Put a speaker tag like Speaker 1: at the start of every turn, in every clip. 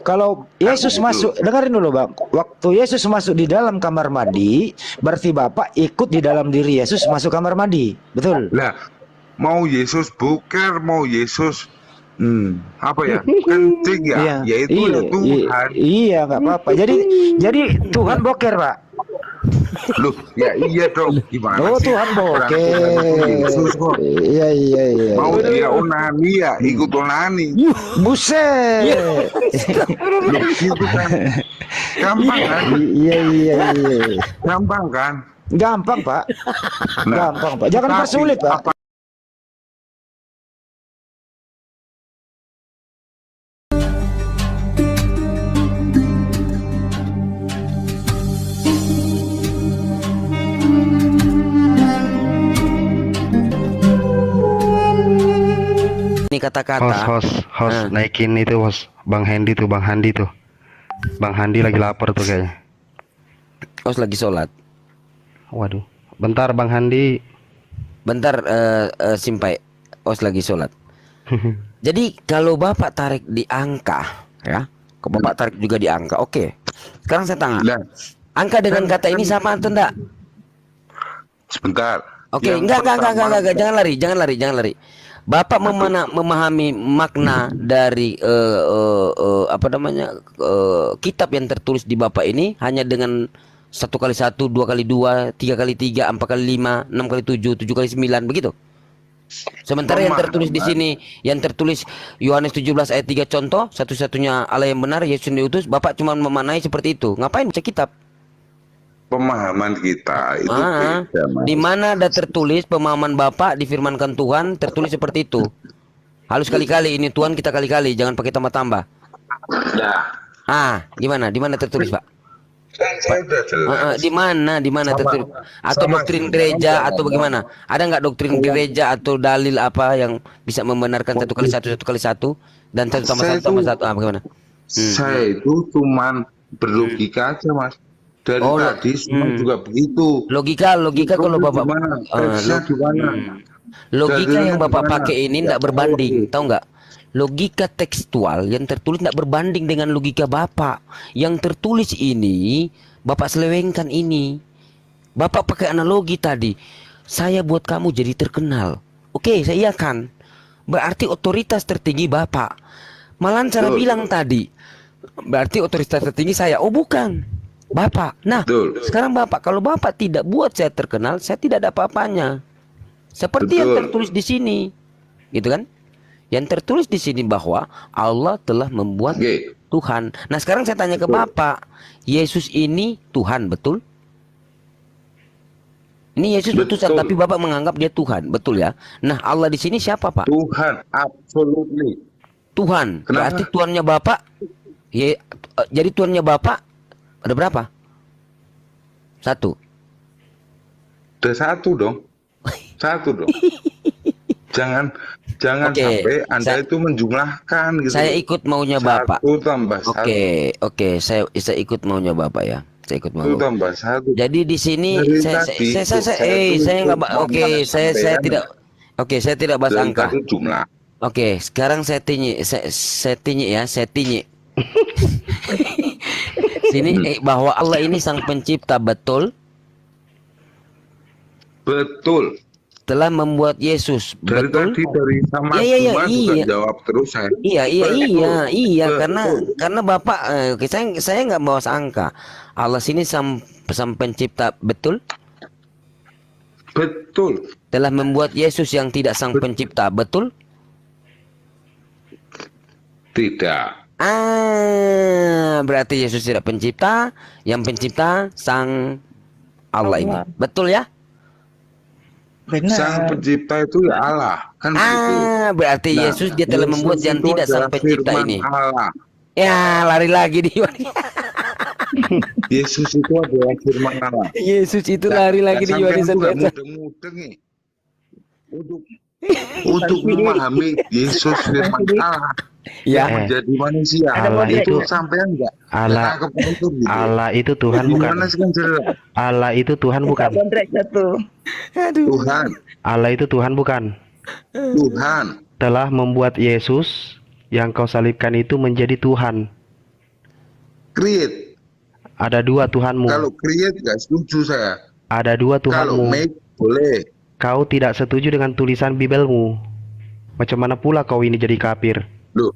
Speaker 1: Kalau Yesus masuk, dengerin dulu Bang. Waktu Yesus masuk di dalam kamar mandi, berarti Bapak ikut di dalam diri Yesus masuk kamar mandi, betul?
Speaker 2: Lah, mau Yesus boker, mau Yesus apa ya, kencing ya,
Speaker 1: Iya,
Speaker 2: yaitu
Speaker 1: iya,
Speaker 2: ya Tuhan.
Speaker 1: iya, nggak apa-apa. Jadi Tuhan boker, Pak.
Speaker 2: Loh, ya iya dong. Gimana
Speaker 1: Oh,
Speaker 2: sih?
Speaker 1: Tuhan
Speaker 2: Orang Tuhan itu Yesus
Speaker 1: boker.
Speaker 2: kok.
Speaker 1: Iya, iya, iya.
Speaker 2: Mau dia onani ya, ikut onani.
Speaker 1: Buset.
Speaker 2: Loh, gitu kan. Gampang kan?
Speaker 1: Iya, iya, iya.
Speaker 2: Gampang kan?
Speaker 1: Gampang, Pak.
Speaker 2: Nah,
Speaker 1: Gampang, Pak. Jangan
Speaker 2: tapi
Speaker 1: persulit, Pak.
Speaker 3: Ini kata-kata
Speaker 4: host naikin itu host Bang Handi tuh, Bang Handi lagi lapar tuh kayaknya.
Speaker 3: Os lagi sholat.
Speaker 4: Waduh, bentar Bang Handi.
Speaker 3: Bentar Simpai, Os lagi sholat. Jadi kalau Bapak tarik di angka, ya, kalau Bapak tarik juga di angka, oke. Sekarang saya tanya,
Speaker 2: Nah,
Speaker 3: angka dengan kata ini sama atau enggak?
Speaker 2: sebentar.
Speaker 3: Oke,
Speaker 2: Yang
Speaker 3: enggak,
Speaker 2: pertama-
Speaker 3: jangan lari. Bapak memahami makna dari apa namanya kitab yang tertulis di Bapak ini hanya dengan 1x1, 2x2, 3x3, 4x5, 6x7, 7x9 begitu. Sementara yang tertulis di sini, yang tertulis Yohanes 17 ayat 3 contoh, satu-satunya Allah yang benar, Yesus yang diutus, Bapak cuma memaknai seperti itu. Ngapain baca kitab?
Speaker 2: Pemahaman kita itu beda, Mas.
Speaker 3: Di mana ada tertulis pemahaman Bapak difirmankan Tuhan tertulis seperti itu. Halus kali-kali ini Tuhan, kita kali-kali, jangan pakai tambah-tambah.
Speaker 2: Nah,
Speaker 3: Gimana? Di mana tertulis, Pak?
Speaker 2: kan saya udah jelas.
Speaker 3: Di mana tertulis? Atau
Speaker 2: sama
Speaker 3: doktrin
Speaker 2: gini,
Speaker 3: gereja
Speaker 2: sama
Speaker 3: atau bagaimana? Ada nggak doktrin gereja atau dalil apa yang bisa membenarkan 1x1, 1x1 dan 1 tambah 1 tambah 1? Bagaimana?
Speaker 2: Saya itu cuman berlogika aja, Mas. Dari
Speaker 3: Oh,
Speaker 2: tadi semua juga begitu.
Speaker 3: Logika kalau Bapak
Speaker 2: gimana? Teksnya gimana?
Speaker 3: logika yang
Speaker 2: Dalilnya
Speaker 3: Bapak
Speaker 2: gimana?
Speaker 3: pakai ini tidak berbanding, tahu nggak? Logika tekstual yang tertulis tidak berbanding dengan logika Bapak. Yang tertulis ini Bapak selewengkan ini. Bapak pakai analogi tadi. Saya buat kamu jadi terkenal. Oke, saya iakan. Berarti otoritas tertinggi Bapak. Malahan cara bilang tadi. Berarti otoritas tertinggi saya. Oh bukan. Bapak. Nah, sekarang Bapak, kalau Bapak tidak buat saya terkenal, saya tidak ada apa-apanya. Seperti yang tertulis di sini. Gitu kan? Yang tertulis di sini bahwa Allah telah membuat Tuhan. Nah, sekarang saya tanya ke Bapak, Yesus ini Tuhan, betul? Ini Yesus utusan, tapi Bapak menganggap dia Tuhan, betul ya? Nah, Allah di sini siapa, Pak?
Speaker 2: Tuhan, absolutely.
Speaker 3: Tuhan.
Speaker 2: Kenapa?
Speaker 3: Berarti Tuhannya Bapak. Jadi Tuhannya Bapak ada berapa? 1.
Speaker 2: Udah satu dong. Jangan sampai Anda itu menjumlahkan gitu.
Speaker 3: Saya ikut maunya Bapak.
Speaker 2: 1 tambah 1.
Speaker 3: Oke, saya ikut maunya Bapak ya. Saya ikut mau.
Speaker 2: 1 tambah 1.
Speaker 3: Jadi di sini saya tidak bahas angka.
Speaker 2: Jumlah.
Speaker 3: Oke, sekarang saya tanya sini bahwa Allah ini sang pencipta, betul?
Speaker 2: Betul.
Speaker 3: Telah membuat Yesus,
Speaker 2: Dari
Speaker 3: betul?
Speaker 2: tadi dari sama
Speaker 3: Iya,
Speaker 2: juga jawab terus saya.
Speaker 3: Iya, karena Bapak saya nggak bahas angka. Allah sini sang pencipta, betul?
Speaker 2: Betul.
Speaker 3: Telah membuat Yesus yang tidak sang pencipta, betul?
Speaker 2: Tidak.
Speaker 3: Berarti Yesus tidak pencipta, yang pencipta sang Allah ini. Betul ya?
Speaker 5: Benar.
Speaker 2: Sang pencipta itu ya Allah, kan begitu.
Speaker 3: Berarti
Speaker 2: Nah,
Speaker 3: Yesus dia telah membuat
Speaker 2: Yesus
Speaker 3: yang
Speaker 2: itu
Speaker 3: tidak sang
Speaker 2: adalah
Speaker 3: pencipta
Speaker 2: firman
Speaker 3: ini.
Speaker 2: Allah.
Speaker 3: Ya, lari lagi dia.
Speaker 2: Yesus itu adalah firman Allah.
Speaker 3: Yesus itu lari lagi di Yohanes 1.
Speaker 2: Mudeng-mudeng nih. Untuk memahami Yesus firman Allah.
Speaker 3: Ya.
Speaker 2: Menjadi manusia.
Speaker 4: Allah itu
Speaker 2: sampai enggak?
Speaker 4: Allah itu Tuhan bukan. Allah itu Tuhan bukan.
Speaker 2: Tuhan.
Speaker 4: Allah itu Tuhan bukan.
Speaker 2: Tuhan
Speaker 4: Telah membuat Yesus yang kau salibkan itu menjadi Tuhan.
Speaker 2: Create.
Speaker 4: Ada dua Tuhanmu.
Speaker 2: Kalau create nggak setuju saya.
Speaker 4: Ada dua
Speaker 2: Kalau
Speaker 4: Tuhanmu.
Speaker 2: make boleh.
Speaker 4: Kau tidak setuju dengan tulisan Bibelmu. Macam mana pula kau ini jadi kafir?
Speaker 2: Loh,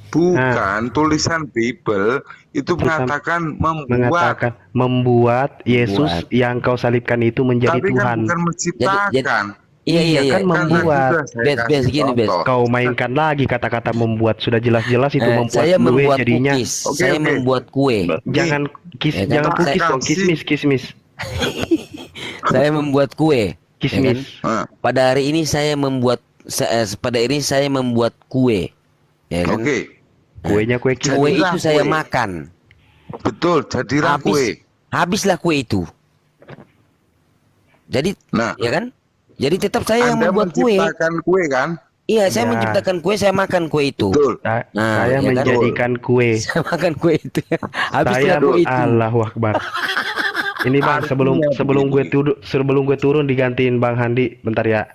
Speaker 2: bukan tulisan Bible itu
Speaker 4: Tulisan-
Speaker 2: mengatakan membuat.
Speaker 4: Mengatakan membuat Yesus yang kau salibkan itu menjadi
Speaker 2: Tapi
Speaker 4: Tuhan.
Speaker 2: kan bukan menciptakan.
Speaker 3: Iya.
Speaker 4: kan membuat.
Speaker 2: Kan sudah saya
Speaker 3: Bes,
Speaker 2: kasih
Speaker 3: gini, Bes.
Speaker 2: contoh.
Speaker 4: Kau mainkan lagi kata-kata membuat, sudah jelas-jelas itu membuat
Speaker 3: Saya
Speaker 4: kue
Speaker 3: membuat
Speaker 4: jadinya.
Speaker 3: cookies.
Speaker 2: Oke,
Speaker 3: Saya
Speaker 2: oke.
Speaker 3: membuat kue.
Speaker 4: Jangan
Speaker 3: Ya kan?
Speaker 4: jangan
Speaker 3: Saya-
Speaker 4: cookies dong, kismis.
Speaker 3: Saya membuat kue. Ya kan?
Speaker 4: Kismis.
Speaker 2: Ah,
Speaker 3: Pada hari ini saya membuat kue. Ya kan?
Speaker 2: Oke,
Speaker 4: Kuenya kue kismis.
Speaker 3: Kue
Speaker 2: Jadilah
Speaker 3: itu saya
Speaker 2: kue.
Speaker 3: makan.
Speaker 2: betul. Jadilah kue.
Speaker 3: Habislah kue itu. Jadi,
Speaker 2: Nah,
Speaker 3: ya kan? Jadi tetap saya yang
Speaker 2: Anda
Speaker 3: membuat kue.
Speaker 2: menciptakan kue kan?
Speaker 3: Iya, saya
Speaker 4: Ya.
Speaker 3: menciptakan kue, saya makan kue itu.
Speaker 2: Betul.
Speaker 3: Nah,
Speaker 4: Saya
Speaker 3: ya kan?
Speaker 4: menjadikan kue.
Speaker 3: Saya makan kue itu. Habislah
Speaker 4: Saya
Speaker 3: kue itu.
Speaker 4: Allahu Akbar. Ini Bang, sebelum gue turun digantiin Bang Handi, bentar ya.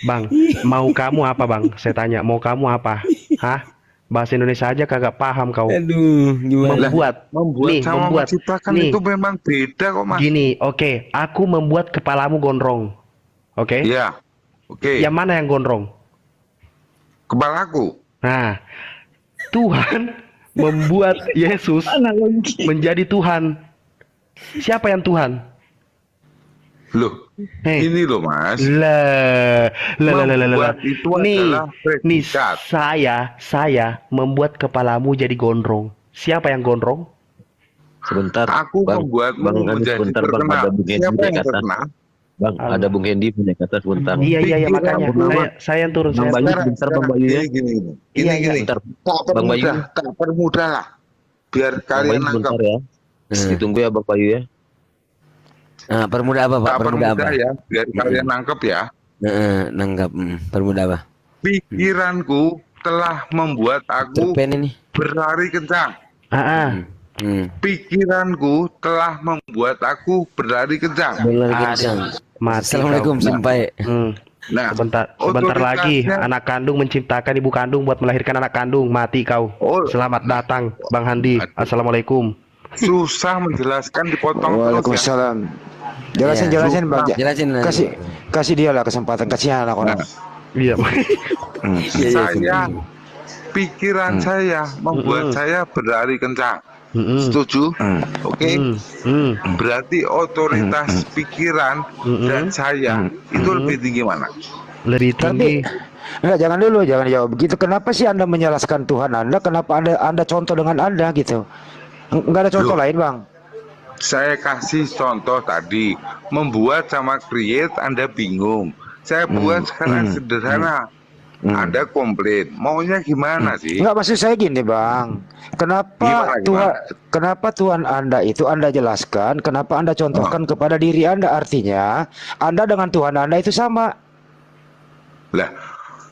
Speaker 4: Bang, mau kamu apa Bang? Saya tanya, mau kamu apa? Hah? Bahasa Indonesia aja kagak paham kau.
Speaker 3: Aduh, gimana?
Speaker 2: Membuat sama menciptakan
Speaker 4: Nih.
Speaker 2: itu memang beda kok, Mas.
Speaker 4: Gini, oke, aku membuat kepalamu gondrong. Oke?
Speaker 2: Iya. Oke.
Speaker 4: Yang mana yang gondrong?
Speaker 2: Kepalaku.
Speaker 4: Nah, Tuhan membuat Yesus
Speaker 5: Analogi.
Speaker 4: menjadi Tuhan. Siapa yang Tuhan?
Speaker 2: Loh,
Speaker 4: Hei.
Speaker 2: ini loh, Mas.
Speaker 4: Lah.
Speaker 2: Membuat itu adalah
Speaker 4: Nih,
Speaker 2: predikat.
Speaker 4: saya membuat kepalamu jadi gondrong. Siapa yang gondrong?
Speaker 6: Sebentar,
Speaker 2: Aku
Speaker 6: Bang.
Speaker 2: membuatmu
Speaker 6: Bang,
Speaker 2: menjadi
Speaker 6: sebentar, Bang.
Speaker 2: terkenal.
Speaker 6: Ada Bung Hendy
Speaker 2: Siapa yang
Speaker 6: naik atas.
Speaker 2: terkenal?
Speaker 6: Bang, ada Bung Hendy punya kata sebentar.
Speaker 4: Iya,
Speaker 2: Pikiran
Speaker 4: makanya
Speaker 2: bernama.
Speaker 4: saya yang turun.
Speaker 6: Bang
Speaker 4: Saya
Speaker 6: Bayu,
Speaker 2: Sekarang-
Speaker 6: sebentar, Bang Bayu ya.
Speaker 2: Gini.
Speaker 4: Iya,
Speaker 6: Sebentar,
Speaker 2: Tak
Speaker 6: Bang Bayu.
Speaker 2: permudah lah. Biar
Speaker 6: Bang
Speaker 2: kalian
Speaker 6: Bayu
Speaker 2: nangkep.
Speaker 6: sebentar ya. Ditunggu ya Bang Bayu ya.
Speaker 3: Nah, permudah apa, Pak?
Speaker 2: Tak
Speaker 3: Permudah apa?
Speaker 2: permudah ya, biar kalian nangkep ya.
Speaker 3: Nanggap. Permudah apa?
Speaker 2: Pikiranku telah membuat aku
Speaker 3: Cerpen ini.
Speaker 2: berlari kencang. Pikiranku telah membuat aku berlari kencang.
Speaker 3: Berlari kencang.
Speaker 4: Mati
Speaker 3: Assalamualaikum,
Speaker 4: kau.
Speaker 3: Simpai.
Speaker 2: Nah,
Speaker 4: Sebentar
Speaker 2: otoritasnya-
Speaker 4: lagi anak kandung menciptakan ibu kandung buat melahirkan anak kandung. Mati kau.
Speaker 2: Oh.
Speaker 4: Selamat datang Bang Handi. Assalamualaikum.
Speaker 2: susah menjelaskan dipotong terus ya.
Speaker 1: Waalaikumsalam. Jelasin
Speaker 3: Ya.
Speaker 1: Bang.
Speaker 3: Jelasin.
Speaker 1: Kasih dia lah kesempatan, kasih anak orang.
Speaker 4: Iya.
Speaker 2: Saya pikiran saya membuat saya berlari kencang. Setuju? Oke. Berarti otoritas pikiran dan saya itu lebih tinggi mana?
Speaker 4: Lebih tinggi.
Speaker 1: Enggak, jangan jawab begitu. Kenapa sih Anda menjelaskan Tuhan Anda? Kenapa Anda contoh dengan Anda gitu? Enggak ada contoh
Speaker 2: Loh.
Speaker 1: lain, Bang.
Speaker 2: Saya kasih contoh tadi, membuat sama create Anda bingung. Saya buat sekarang sederhana. Anda komplain. Maunya gimana sih?
Speaker 1: Enggak, maksud saya gini, Bang. Kenapa Tuhan Anda itu Anda jelaskan, kenapa Anda contohkan kepada diri Anda, artinya Anda dengan Tuhan Anda itu sama.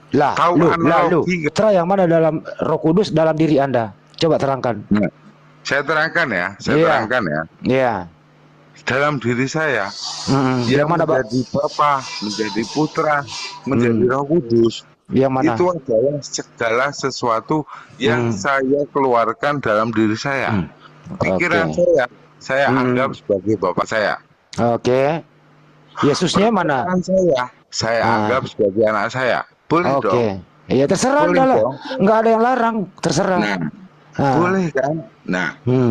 Speaker 1: Lah,
Speaker 2: Tahu
Speaker 1: lu,
Speaker 2: analogi nggak?
Speaker 1: terang yang mana dalam Roh Kudus dalam diri Anda? Coba terangkan.
Speaker 2: Saya terangkan ya,
Speaker 1: Iya.
Speaker 2: ya.
Speaker 1: Iya.
Speaker 2: Dalam diri saya,
Speaker 1: Yang
Speaker 2: yang
Speaker 1: mana, Bang?
Speaker 2: menjadi Bapa, menjadi Putra, menjadi Roh Kudus,
Speaker 1: Yang mana?
Speaker 2: itu adalah segala sesuatu yang saya keluarkan dalam diri saya. Pikiran
Speaker 1: Oke.
Speaker 2: saya anggap sebagai Bapak saya.
Speaker 1: Oke. Yesusnya mana?
Speaker 2: Pikiran saya anggap sebagai anak saya. Boleh
Speaker 1: Oke.
Speaker 2: dong?
Speaker 1: Ya terserah
Speaker 2: Boleh
Speaker 1: Anda lah.
Speaker 2: dong.
Speaker 1: Enggak ada yang larang, terserah.
Speaker 2: Nah, boleh kan? Nah,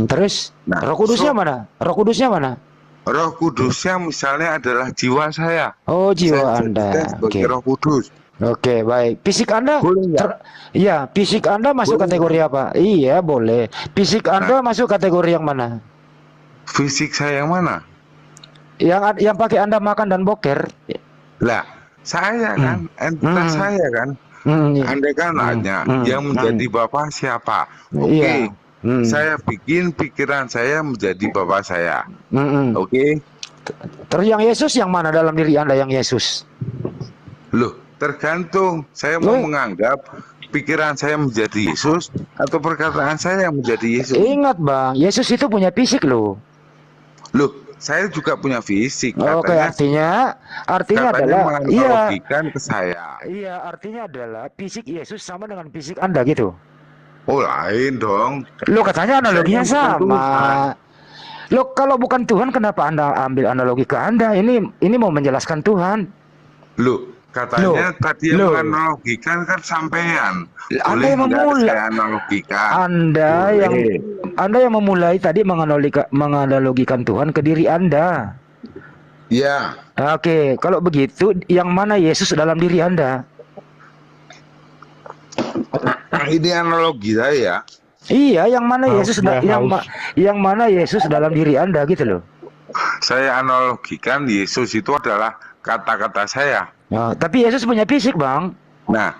Speaker 1: Terus
Speaker 2: Nah,
Speaker 1: Roh Kudusnya mana? Roh Kudusnya mana?
Speaker 2: Roh Kudusnya misalnya adalah jiwa saya.
Speaker 1: Oh, jiwa
Speaker 2: Saya
Speaker 1: Anda.
Speaker 2: jadikan sebagai
Speaker 1: Oke.
Speaker 2: Roh Kudus.
Speaker 1: Oke, baik. Fisik Anda?
Speaker 2: Boleh nggak?
Speaker 1: Iya, fisik Anda masuk
Speaker 2: Boleh
Speaker 1: kategori apa? Iya, boleh. Fisik Anda masuk kategori yang mana?
Speaker 2: Fisik saya yang mana?
Speaker 1: Yang pakai Anda makan dan boker.
Speaker 2: Lah, saya kan, entitas saya kan.
Speaker 1: Iya.
Speaker 2: Anda kan nanya, yang menjadi Bapak siapa?
Speaker 1: Iya.
Speaker 2: Oke, saya bikin pikiran saya menjadi Bapak saya. Oke,
Speaker 1: Terus yang Yesus yang mana dalam diri Anda yang Yesus?
Speaker 2: loh, tergantung. Saya mau menganggap pikiran saya menjadi Yesus atau perkataan saya yang menjadi Yesus.
Speaker 1: Ingat, Bang, Yesus itu punya fisik loh.
Speaker 2: Loh, saya juga punya fisik.
Speaker 1: Oke, artinya
Speaker 2: katanya
Speaker 1: adalah iya.
Speaker 2: menganalogikan ke saya.
Speaker 1: Iya, artinya adalah fisik Yesus sama dengan fisik Anda gitu.
Speaker 2: Oh, lain dong.
Speaker 1: Lo katanya analoginya
Speaker 2: Saya kan bukan
Speaker 1: sama.
Speaker 2: Tuhan.
Speaker 1: Lo kalau bukan Tuhan kenapa Anda ambil analogi ke Anda? Ini mau menjelaskan Tuhan.
Speaker 2: Loh, katanya tadi yang
Speaker 1: Loh.
Speaker 2: menganalogikan kan sampean.
Speaker 1: Anda
Speaker 2: Boleh
Speaker 1: yang
Speaker 2: nggak
Speaker 1: memulai.
Speaker 2: saya analogikan?
Speaker 1: Anda
Speaker 2: Boleh.
Speaker 1: yang memulai tadi menganalogikan Tuhan ke diri Anda.
Speaker 2: Ya,
Speaker 1: Oke, kalau begitu yang mana Yesus dalam diri Anda?
Speaker 2: ini analogi saya.
Speaker 1: Iya, yang mana
Speaker 4: Haus
Speaker 1: Yesus
Speaker 4: dia, haus.
Speaker 1: yang mana Yesus dalam diri Anda gitu loh.
Speaker 2: Saya analogikan Yesus itu adalah kata-kata saya.
Speaker 1: Nah, tapi Yesus punya fisik, Bang.
Speaker 2: Nah,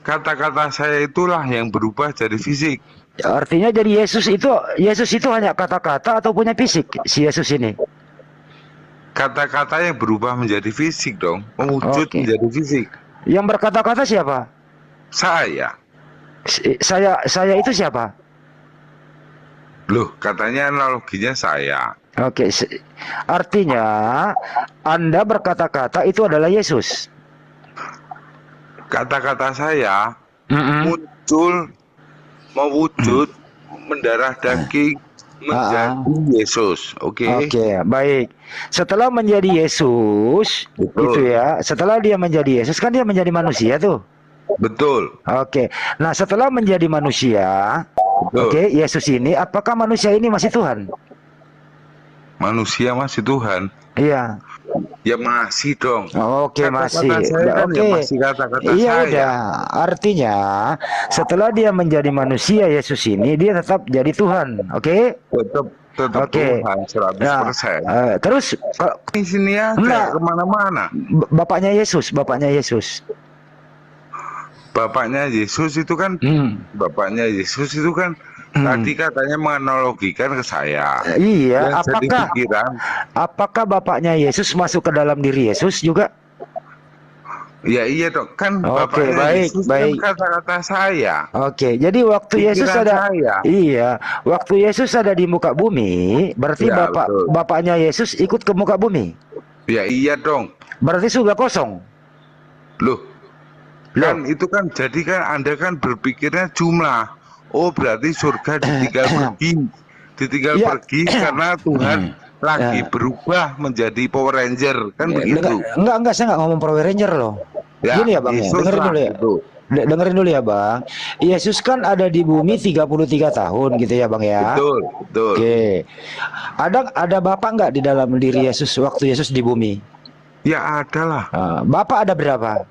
Speaker 2: kata-kata saya itulah yang berubah jadi fisik.
Speaker 1: Artinya jadi Yesus itu hanya kata-kata atau punya fisik si Yesus ini?
Speaker 2: Kata-kata yang berubah menjadi fisik dong, mewujud
Speaker 1: Oke.
Speaker 2: menjadi fisik.
Speaker 1: Yang berkata-kata siapa?
Speaker 2: Saya.
Speaker 1: Saya itu siapa?
Speaker 2: Loh, katanya analoginya saya.
Speaker 1: Oke, artinya Anda berkata-kata itu adalah Yesus.
Speaker 2: Kata-kata saya
Speaker 1: Mm-mm.
Speaker 2: muncul, mewujud, mendarah daging, menjadi Yesus. Oke.
Speaker 1: Oke, baik. Setelah menjadi Yesus,
Speaker 2: Betul.
Speaker 1: itu ya. Setelah dia menjadi Yesus, kan dia menjadi manusia tuh.
Speaker 2: Betul.
Speaker 1: Oke. Nah, setelah menjadi manusia,
Speaker 2: Betul.
Speaker 1: oke, Yesus ini, apakah manusia ini masih Tuhan?
Speaker 2: Manusia masih Tuhan.
Speaker 1: Iya.
Speaker 2: Ya masih dong.
Speaker 1: Oke,
Speaker 2: Kata-kata
Speaker 1: masih.
Speaker 2: saya kan ya
Speaker 1: Oke.
Speaker 2: masih kata-kata
Speaker 1: Iya
Speaker 2: saya.
Speaker 1: udah. Artinya setelah dia menjadi manusia Yesus ini dia tetap jadi Tuhan. Oke?
Speaker 2: Tetap
Speaker 1: Oke.
Speaker 2: Tuhan 100%.
Speaker 1: Nah, terus
Speaker 2: Di sini aja
Speaker 1: Enggak.
Speaker 2: kemana-mana.
Speaker 1: bapaknya Yesus.
Speaker 2: Bapaknya Yesus itu kan tadi katanya menganalogikan ke saya.
Speaker 1: Iya,
Speaker 2: Yang jadi pikiran,
Speaker 1: apakah bapaknya Yesus masuk ke dalam diri Yesus juga?
Speaker 2: ya iya dong, kan
Speaker 1: Oke,
Speaker 2: bapaknya
Speaker 1: baik,
Speaker 2: Yesus
Speaker 1: baik.
Speaker 2: kan kata-kata saya.
Speaker 1: Oke, jadi waktu Yesus
Speaker 2: Pikiran
Speaker 1: ada
Speaker 2: saya.
Speaker 1: Iya, waktu Yesus ada di muka bumi, berarti
Speaker 2: Ya, betul.
Speaker 1: bapaknya Yesus ikut ke muka bumi.
Speaker 2: Ya iya dong.
Speaker 1: Berarti surga kosong.
Speaker 2: Loh, kan itu kan jadi kan Anda kan berpikirnya jumlah. Oh, berarti surga ditinggal
Speaker 1: Iya.
Speaker 2: pergi karena Tuhan lagi berubah menjadi Power Ranger, kan begitu.
Speaker 1: Enggak, saya nggak ngomong Power Ranger loh. Gini ya Bang ya,
Speaker 2: Yesus
Speaker 1: dengerin
Speaker 2: lah
Speaker 1: dulu ya.
Speaker 2: gitu.
Speaker 1: Dengerin dulu ya Bang. Yesus kan ada di bumi 33 tahun gitu ya Bang ya.
Speaker 2: Betul, betul.
Speaker 1: Oke. Ada Bapak nggak di dalam diri Yesus waktu Yesus di bumi?
Speaker 2: Ya ada lah.
Speaker 1: Bapak ada berapa?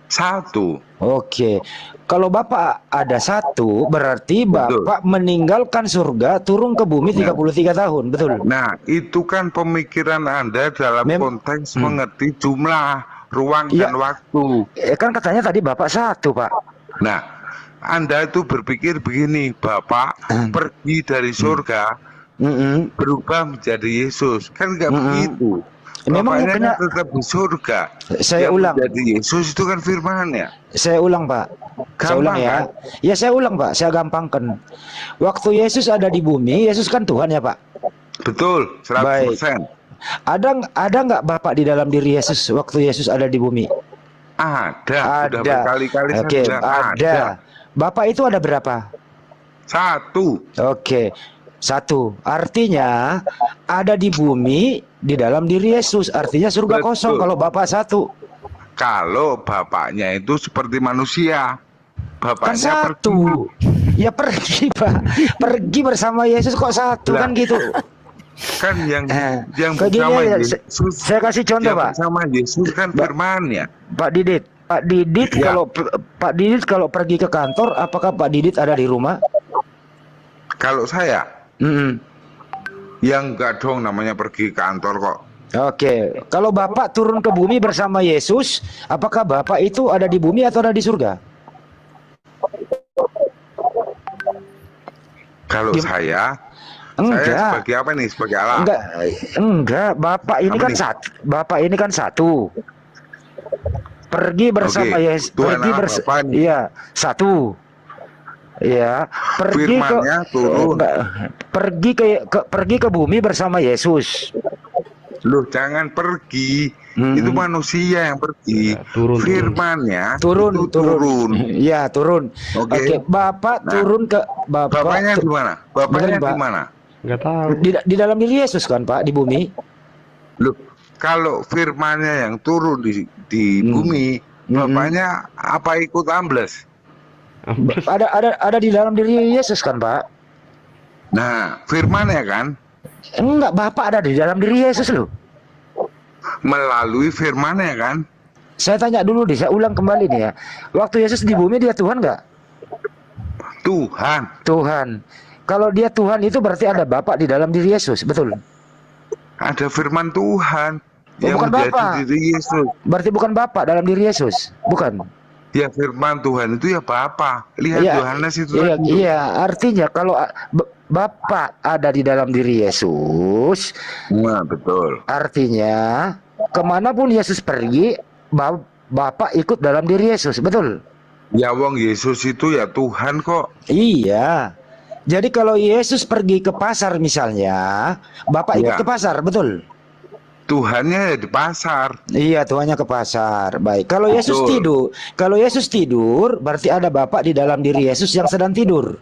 Speaker 2: 1.
Speaker 1: Oke. Kalau Bapak ada 1, berarti Bapak meninggalkan surga turun ke bumi 33 tahun, betul?
Speaker 2: Nah, itu kan pemikiran Anda dalam konteks mengerti jumlah, ruang,
Speaker 1: Iya.
Speaker 2: dan waktu.
Speaker 1: Kan katanya tadi Bapak 1, Pak.
Speaker 2: Nah, Anda itu berpikir begini, Bapak pergi dari surga, berubah menjadi Yesus. Kan nggak begitu.
Speaker 1: Memang
Speaker 2: Bapaknya kan tetap di surga.
Speaker 1: Saya
Speaker 2: Yang
Speaker 1: ulang.
Speaker 2: menjadi Yesus itu kan firman-Nya.
Speaker 1: Saya ulang, Pak. Saya ulang ya.
Speaker 2: Gampang,
Speaker 1: Ya, saya ulang, Pak. Saya gampangkan. Waktu Yesus ada di bumi, Yesus kan Tuhan ya, Pak.
Speaker 2: Betul, 100%.
Speaker 1: Ada nggak Bapak di dalam diri Yesus waktu Yesus ada di bumi?
Speaker 2: Ada. Sudah berkali-kali saya
Speaker 1: Oke,
Speaker 2: bilang
Speaker 1: ada. Bapak itu ada berapa?
Speaker 2: 1.
Speaker 1: Oke, 1. Artinya ada di bumi di dalam diri Yesus. Artinya surga
Speaker 2: Betul.
Speaker 1: kosong kalau Bapak 1.
Speaker 2: Kalau bapaknya itu seperti manusia,
Speaker 1: Kan
Speaker 2: bapaknya
Speaker 1: 1. Ya pergi, Pak. Pergi bersama Yesus kok 1
Speaker 2: Lah.
Speaker 1: kan gitu.
Speaker 2: kan yang
Speaker 1: Kayak gini
Speaker 2: bersama
Speaker 1: ya,
Speaker 2: Yesus.
Speaker 1: saya kasih contoh,
Speaker 2: yang
Speaker 1: Pak.
Speaker 2: bersama Yesus kan firman-Nya.
Speaker 1: Pak Didit.
Speaker 2: Ya.
Speaker 1: Pak Didit kalau pergi ke kantor, apakah Pak Didit ada di rumah?
Speaker 2: Kalau saya, yang enggak dong namanya pergi ke kantor kok.
Speaker 1: Oke, kalau Bapak turun ke bumi bersama Yesus, apakah Bapak itu ada di bumi atau ada di surga?
Speaker 2: Kalau saya
Speaker 1: Enggak.
Speaker 2: sebagai apa nih? Sebagai Allah.
Speaker 1: Enggak. Bapak ini
Speaker 2: Apa
Speaker 1: kan
Speaker 2: nih?
Speaker 1: Bapak ini kan 1. Pergi bersama
Speaker 2: Oke,
Speaker 1: Yesus.
Speaker 2: Tuhan
Speaker 1: Pergi
Speaker 2: Allah Bapa nih.
Speaker 1: Iya, 1. Ya, pergi
Speaker 2: Firman-Nya turun.
Speaker 1: pergi ke bumi bersama Yesus.
Speaker 2: Loh, jangan pergi. Itu manusia yang pergi.
Speaker 4: Ya, turun.
Speaker 2: Firman-nya
Speaker 1: Turun,
Speaker 2: itu
Speaker 1: turun. Iya, turun.
Speaker 2: Oke.
Speaker 1: Oke, Bapak
Speaker 2: Nah,
Speaker 1: turun ke
Speaker 2: Bapaknya di mana? Bapaknya
Speaker 1: Bener, Pak.
Speaker 2: di mana?
Speaker 4: Nggak tahu.
Speaker 1: di dalam diri Yesus kan, Pak, di bumi.
Speaker 2: Loh, kalau firman-nya yang turun di bumi, bapaknya apa ikut ambles?
Speaker 1: Ada di dalam diri Yesus kan, Pak?
Speaker 2: Nah, firman-nya kan
Speaker 1: Enggak, Bapak ada di dalam diri Yesus loh.
Speaker 2: melalui firman-nya kan.
Speaker 1: Saya tanya dulu deh, saya ulang kembali nih ya. Waktu Yesus di bumi dia Tuhan nggak?
Speaker 2: Tuhan.
Speaker 1: Tuhan. Kalau dia Tuhan itu berarti ada Bapak di dalam diri Yesus, betul?
Speaker 2: Ada firman Tuhan yang
Speaker 1: bukan
Speaker 2: menjadi
Speaker 1: Bapa.
Speaker 2: diri Yesus.
Speaker 1: Berarti bukan Bapak dalam diri Yesus, bukan?
Speaker 2: Ya, firman Tuhan itu ya Bapa. Lihat
Speaker 1: Iya,
Speaker 2: Yohanes itu
Speaker 1: iya,
Speaker 2: tadi.
Speaker 1: iya, artinya kalau Bapak ada di dalam diri Yesus,
Speaker 2: Nah, betul.
Speaker 1: artinya kemanapun Yesus pergi, Bapak ikut dalam diri Yesus, betul?
Speaker 2: Ya, wong Yesus itu ya Tuhan kok.
Speaker 1: Iya. Jadi kalau Yesus pergi ke pasar misalnya, Bapak ikut
Speaker 2: Iya.
Speaker 1: ke pasar, betul?
Speaker 2: Tuhannya ya di pasar.
Speaker 1: Iya, tuannya ke pasar. Baik. Kalau
Speaker 2: Betul.
Speaker 1: Yesus tidur, berarti ada Bapak di dalam diri Yesus yang sedang tidur.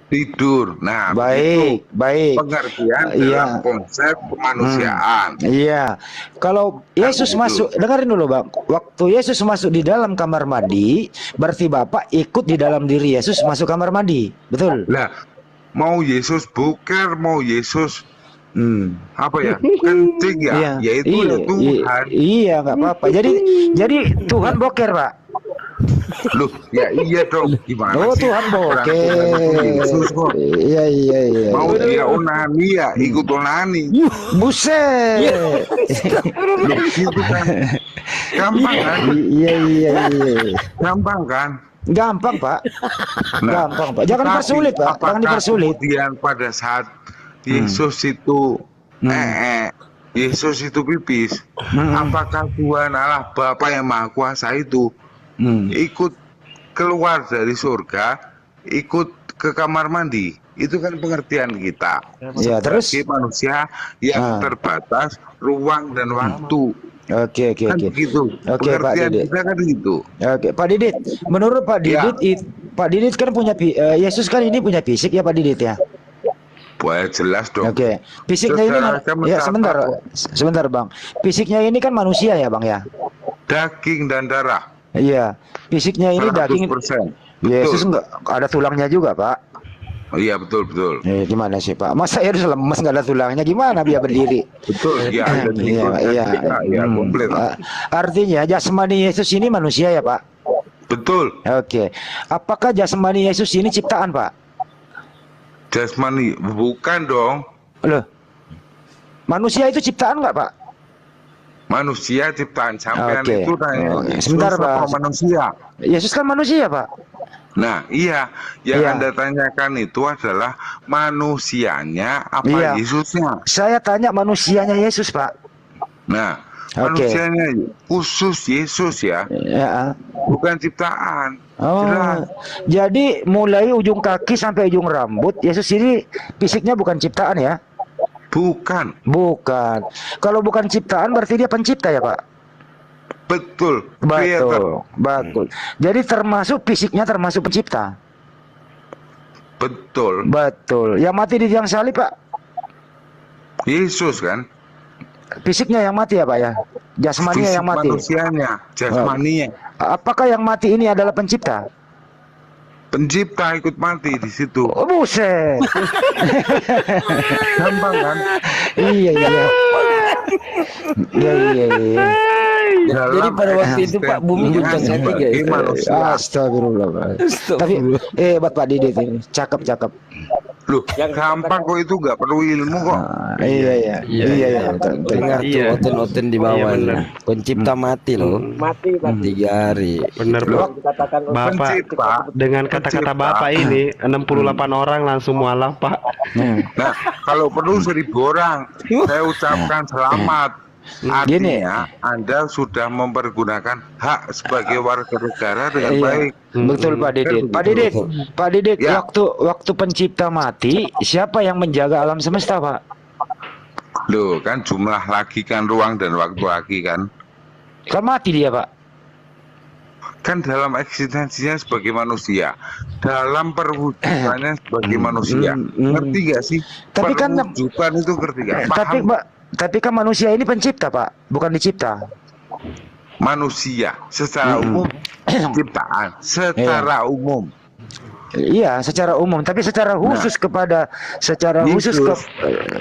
Speaker 2: Tidur. Nah,
Speaker 1: Baik,
Speaker 2: begitu
Speaker 1: baik.
Speaker 2: pengertian
Speaker 1: Iya.
Speaker 2: dalam konsep kemanusiaan.
Speaker 1: Iya. Kalau Yesus
Speaker 2: Kan
Speaker 1: masuk, dengerin dulu, Bang. Waktu Yesus masuk di dalam kamar mandi, berarti Bapak ikut di dalam diri Yesus masuk kamar mandi. Betul?
Speaker 2: Lah, mau Yesus buker, mau Yesus apa ya? Kencing ya,
Speaker 1: Iya.
Speaker 2: yaitu
Speaker 1: Iya,
Speaker 2: ya Tuhan.
Speaker 1: Iya, nggak apa-apa. Jadi Tuhan boker, Pak.
Speaker 2: Loh, ya iya dong. Gimana
Speaker 1: Oh,
Speaker 2: sih?
Speaker 1: Tuhan
Speaker 2: Orang Tuhan itu
Speaker 1: boker.
Speaker 2: Yesus kok.
Speaker 1: Iya, iya, iya.
Speaker 2: Mau dia onani ya, ikut onani.
Speaker 1: Buset.
Speaker 2: Loh, gitu kan. Gampang kan?
Speaker 1: Iya, iya, iya.
Speaker 2: Gampang kan?
Speaker 1: Gampang, Pak.
Speaker 2: Nah,
Speaker 1: Gampang, Pak. Jangan
Speaker 2: tapi
Speaker 1: dipersulit, Pak. Jangan
Speaker 2: apakah
Speaker 1: dipersulit.
Speaker 2: kemudian pada saat Yesus itu Yesus itu pipis, apakah Tuhan Allah Bapa yang Maha Kuasa itu ikut keluar dari surga, ikut ke kamar mandi? Itu kan pengertian kita
Speaker 1: Ya, terus?
Speaker 2: sebagai manusia yang terbatas ruang dan waktu.
Speaker 1: Oke, oke,
Speaker 2: Kan
Speaker 1: oke.
Speaker 2: begitu.
Speaker 1: Oke, Pak
Speaker 2: Pengertian
Speaker 1: Didit.
Speaker 2: kita kan gitu.
Speaker 1: Oke, Pak Didit. Menurut Pak
Speaker 2: Ya.
Speaker 1: Didit, Pak Didit kan punya Yesus kan ini punya fisik ya, Pak Didit ya.
Speaker 2: Wah, jelas dong.
Speaker 1: Oke. Fisiknya ini
Speaker 2: Saudara saya
Speaker 1: ya
Speaker 2: mencatat
Speaker 1: sebentar, Bang. Fisiknya ini kan manusia ya, Bang ya.
Speaker 2: Daging dan darah.
Speaker 1: Iya. Fisiknya ini daging.
Speaker 2: 100%.
Speaker 1: Yesus
Speaker 2: Betul.
Speaker 1: enggak ada tulangnya juga, Pak.
Speaker 2: Oh, iya, betul.
Speaker 1: Gimana sih, Pak? Masa harus lemes nggak ada tulangnya? Gimana biar berdiri?
Speaker 2: Betul. Ya, ada
Speaker 1: Iya, iya.
Speaker 2: ya, komplit.
Speaker 1: Artinya jasmani Yesus ini manusia ya, Pak?
Speaker 2: Betul.
Speaker 1: Oke. Apakah jasmani Yesus ini ciptaan, Pak?
Speaker 2: Jasmani bukan dong.
Speaker 1: Loh. Manusia itu ciptaan nggak, Pak?
Speaker 2: Manusia ciptaan sampean
Speaker 1: Oke.
Speaker 2: itu tanya.
Speaker 1: Oke, sebentar,
Speaker 2: Yesus apa
Speaker 1: Pak.
Speaker 2: manusia.
Speaker 1: Yesus kan manusia, Pak.
Speaker 2: Nah, iya. Yang
Speaker 1: Iya.
Speaker 2: Anda tanyakan itu adalah manusianya apa
Speaker 1: Iya.
Speaker 2: Yesusnya.
Speaker 1: Saya tanya manusianya Yesus, Pak.
Speaker 2: Nah,
Speaker 1: Oke.
Speaker 2: manusianya khusus Yesus ya,
Speaker 1: Ya.
Speaker 2: bukan ciptaan.
Speaker 1: Oh,
Speaker 2: Jelas.
Speaker 1: jadi mulai ujung kaki sampai ujung rambut, Yesus ini fisiknya bukan ciptaan ya?
Speaker 2: Bukan.
Speaker 1: Bukan. Kalau bukan ciptaan berarti dia pencipta ya, Pak?
Speaker 2: Betul.
Speaker 1: Betul,
Speaker 2: Creator.
Speaker 1: betul. Jadi termasuk fisiknya termasuk pencipta.
Speaker 2: Betul.
Speaker 1: Betul. Yang mati di tiang salib, Pak?
Speaker 2: Yesus kan.
Speaker 1: Fisiknya yang mati ya, Pak ya? Jasmaninya
Speaker 2: Fisik
Speaker 1: yang mati.
Speaker 2: manusianya, jasmaninya.
Speaker 1: Apakah yang mati ini adalah pencipta?
Speaker 2: Pencipta ikut mati di situ.
Speaker 1: Oh, buset.
Speaker 2: Gampang kan?
Speaker 1: Iya, iya. Iya, iya, iya.
Speaker 3: Jadi pada waktu itu Pak bumi
Speaker 2: eksistensinya
Speaker 3: gonjang ganti
Speaker 2: sebagai
Speaker 3: guys.
Speaker 2: manusia.
Speaker 1: Astagfirullah, Pak. Tapi hebat Pak Didit ini. Cakep.
Speaker 2: Loh, gampang kok, itu nggak perlu ilmu kok.
Speaker 1: Iya, iya. Iya, iya. Betul, betul.
Speaker 3: Dengar tuh
Speaker 4: Iya.
Speaker 3: oten-oten di
Speaker 4: Iya,
Speaker 3: bawah.
Speaker 4: bener.
Speaker 3: Pencipta mati loh.
Speaker 7: Mati Pak.
Speaker 3: 3 hari.
Speaker 4: Bener,
Speaker 2: Loh,
Speaker 4: Pak.
Speaker 7: Dikatakan
Speaker 4: Bapak
Speaker 2: Pencipta.
Speaker 4: dengan kata-kata
Speaker 2: Pencipta.
Speaker 4: Bapak ini 68 orang langsung mualaf, Pak.
Speaker 2: Nah, kalau perlu 1000 orang, saya ucapkan selamat.
Speaker 1: Gini.
Speaker 2: Artinya Anda sudah mempergunakan hak sebagai warga negara dengan
Speaker 1: Iya.
Speaker 2: baik.
Speaker 1: Betul Pak Didit. Pak Didit,
Speaker 2: Ya.
Speaker 1: waktu pencipta mati, siapa yang menjaga alam semesta, Pak?
Speaker 2: Loh, kan jumlah lagi kan ruang dan waktu lagi kan.
Speaker 1: Kan mati dia, Pak.
Speaker 2: Kan dalam eksistensinya sebagai manusia, dalam perwujudannya sebagai manusia. Ngerti gak sih?
Speaker 1: Tapi kan
Speaker 2: perwujudan itu ngerti gak?
Speaker 1: tapi kan manusia ini pencipta, Pak, bukan dicipta.
Speaker 2: Manusia secara umum ciptaan secara umum.
Speaker 1: Iya, secara umum, tapi secara khusus khusus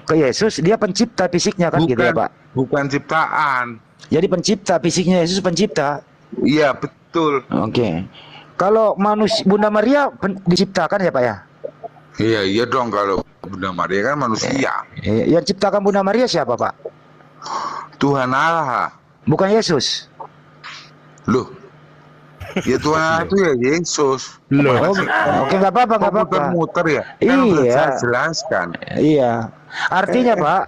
Speaker 1: ke Yesus, dia pencipta fisiknya kan, gitu ya, Pak.
Speaker 2: Bukan ciptaan.
Speaker 1: Jadi pencipta fisiknya Yesus pencipta.
Speaker 2: Iya, betul.
Speaker 1: Oke. Kalau Bunda Maria diciptakan ya, Pak ya?
Speaker 2: Iya dong, kalau Bunda Maria kan manusia.
Speaker 1: Yang ciptakan Bunda Maria siapa, Pak?
Speaker 2: Tuhan Allah.
Speaker 1: Bukan Yesus.
Speaker 2: Loh, ya Tuhan Allah itu ya Yesus.
Speaker 1: Loh, oke, nggak apa-apa.
Speaker 2: Muter ya. Kan udah
Speaker 1: Iya.
Speaker 2: saya jelaskan.
Speaker 1: Iya. Artinya, Pak,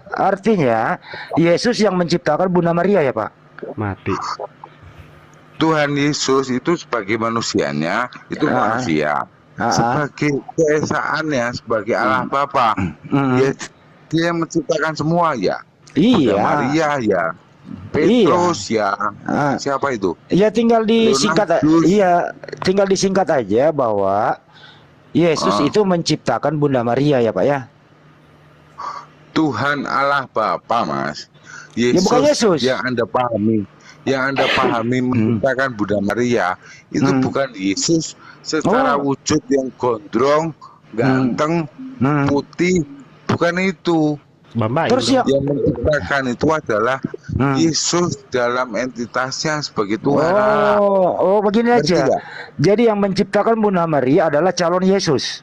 Speaker 1: Yesus yang menciptakan Bunda Maria ya, Pak?
Speaker 4: Mati.
Speaker 2: Tuhan Yesus itu sebagai manusianya itu manusia. Sebagai keesaannya sebagai Allah Bapa, dia menciptakan semua ya.
Speaker 1: Iya.
Speaker 2: Bunda Maria ya. Petrus ya. Siapa itu?
Speaker 1: Ya tinggal disingkat. Iya, tinggal disingkat aja bahwa Yesus itu menciptakan Bunda Maria ya, Pak ya.
Speaker 2: Tuhan Allah Bapa, Mas. Yesus,
Speaker 1: ya bukan Yesus
Speaker 2: yang Anda pahami menciptakan Bunda Maria itu bukan Yesus secara wujud yang gondrong, ganteng, putih, bukan itu.
Speaker 1: Terus
Speaker 2: yang menciptakan itu adalah Yesus dalam entitasnya sebagai Tuhan.
Speaker 1: Begini aja. Jadi yang menciptakan Bunda Maria adalah calon Yesus.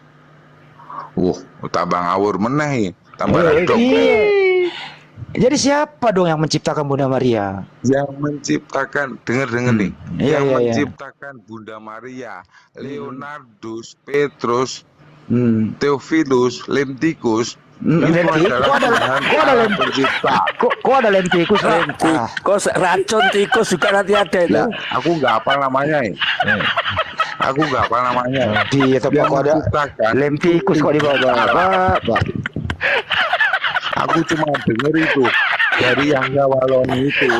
Speaker 2: Tambah ngawur meneh, tambah redok.
Speaker 1: Jadi siapa dong yang menciptakan Bunda Maria?
Speaker 2: Yang menciptakan, dengar nih. Yang menciptakan Bunda Maria, Leonardus, Petrus, Theophilus, Lemtikus.
Speaker 1: Kok ada lentikus?
Speaker 3: Kok racun tikus juga nanti ada itu.
Speaker 2: Aku nggak hafal namanya
Speaker 1: Iya, tapi kok ada lentikus kok dibawa-bawa, Pak.
Speaker 2: Aku cuma denger itu dari Yangga Waloni itu.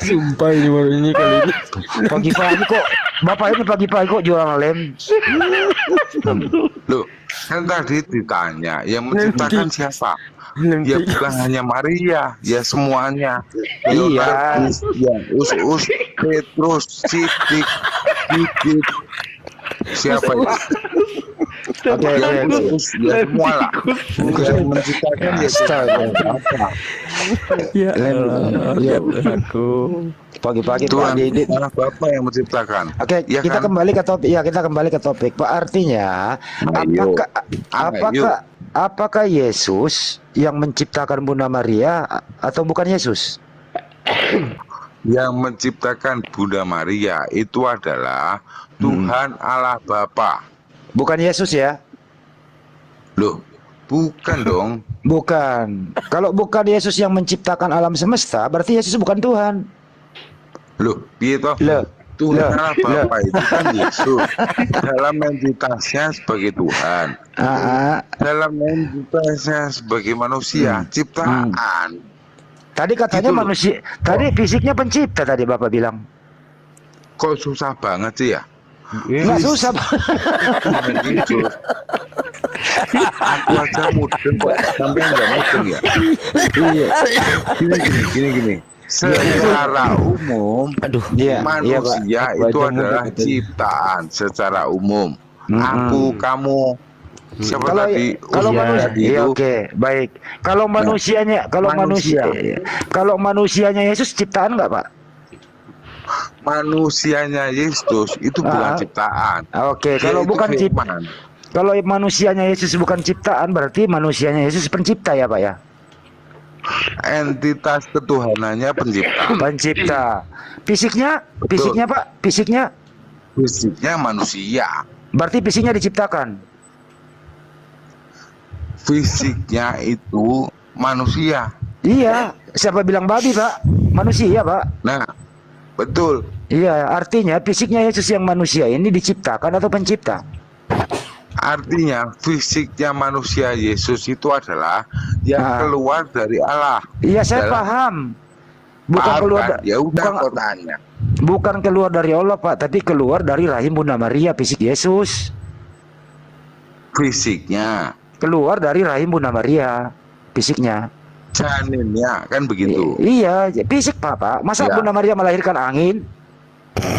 Speaker 1: Sumpah ini baru ini kali ini. Pagi-pagi kok Bapak ini pagi-pagi kok jualan lem.
Speaker 2: Loh, kan tadi ditanya yang menciptakan siapa? Ya bukan hanya Maria, ya semuanya.
Speaker 1: Iya.
Speaker 2: Ya Us, Petrus, Sidik, siapa itu?
Speaker 1: Oke.
Speaker 2: Ya semua lah. Yang menciptakan ya siapa?
Speaker 1: Ya aku pagi-pagi
Speaker 2: Tuhan Allah Bapa yang menciptakan.
Speaker 1: Oke,
Speaker 2: ya
Speaker 1: kita
Speaker 2: kan?
Speaker 1: kembali ke topik. Ya, kita kembali ke topik. Pak, artinya apakah Yesus yang menciptakan Bunda Maria atau bukan Yesus?
Speaker 2: Yang menciptakan Bunda Maria itu adalah Tuhan Allah Bapa.
Speaker 1: Bukan Yesus ya?
Speaker 2: Loh, bukan dong.
Speaker 1: Bukan. Kalau bukan Yesus yang menciptakan alam semesta, berarti Yesus bukan Tuhan.
Speaker 2: Loh, gitu. Tuhan Allah Bapa itu kan Yesus dalam entitasnya sebagai Tuhan, dalam entitasnya sebagai manusia, ciptaan.
Speaker 1: Tadi katanya gitu manusia, tadi fisiknya pencipta tadi Bapak bilang.
Speaker 2: Kok susah banget sih ya?
Speaker 1: Nggak susah.
Speaker 2: Aku aja mudeng kok, sampai nggak mudeng ya? Iya. Gini. Secara umum, manusia itu adalah ciptaan secara umum. Aku, kamu, siapa tadi?
Speaker 1: Kalau manusia, oke, baik. Kalau manusianya, kalau manusianya Yesus ciptaan nggak, Pak?
Speaker 2: Manusianya Yesus itu bukan ciptaan.
Speaker 1: Oke, kalau bukan ciptaan, kalau manusianya Yesus bukan ciptaan, berarti manusianya Yesus pencipta ya, Pak ya?
Speaker 2: Entitas ketuhanannya pencipta.
Speaker 1: Fisiknya Pak, fisiknya
Speaker 2: manusia.
Speaker 1: Berarti fisiknya diciptakan.
Speaker 2: Fisiknya itu manusia.
Speaker 1: Iya, siapa bilang babi, Pak? Manusia, Pak.
Speaker 2: Nah, betul.
Speaker 1: Iya, artinya fisiknya Yesus yang manusia ini diciptakan atau pencipta?
Speaker 2: Artinya fisiknya manusia Yesus itu adalah yang keluar dari Allah.
Speaker 1: Iya, saya
Speaker 2: Dalam-
Speaker 1: paham. Bukan
Speaker 2: Paham
Speaker 1: keluar
Speaker 2: kan? Ya udah
Speaker 1: bukan,
Speaker 2: kau tanya.
Speaker 1: bukan keluar dari Allah, Pak, tapi keluar dari rahim Bunda Maria, fisik Yesus.
Speaker 2: Fisiknya,
Speaker 1: Keluar dari rahim Bunda Maria, fisiknya.
Speaker 2: janinnya kan begitu.
Speaker 1: Iya, fisik Pak. Masa
Speaker 2: Ya.
Speaker 1: Bunda Maria melahirkan angin?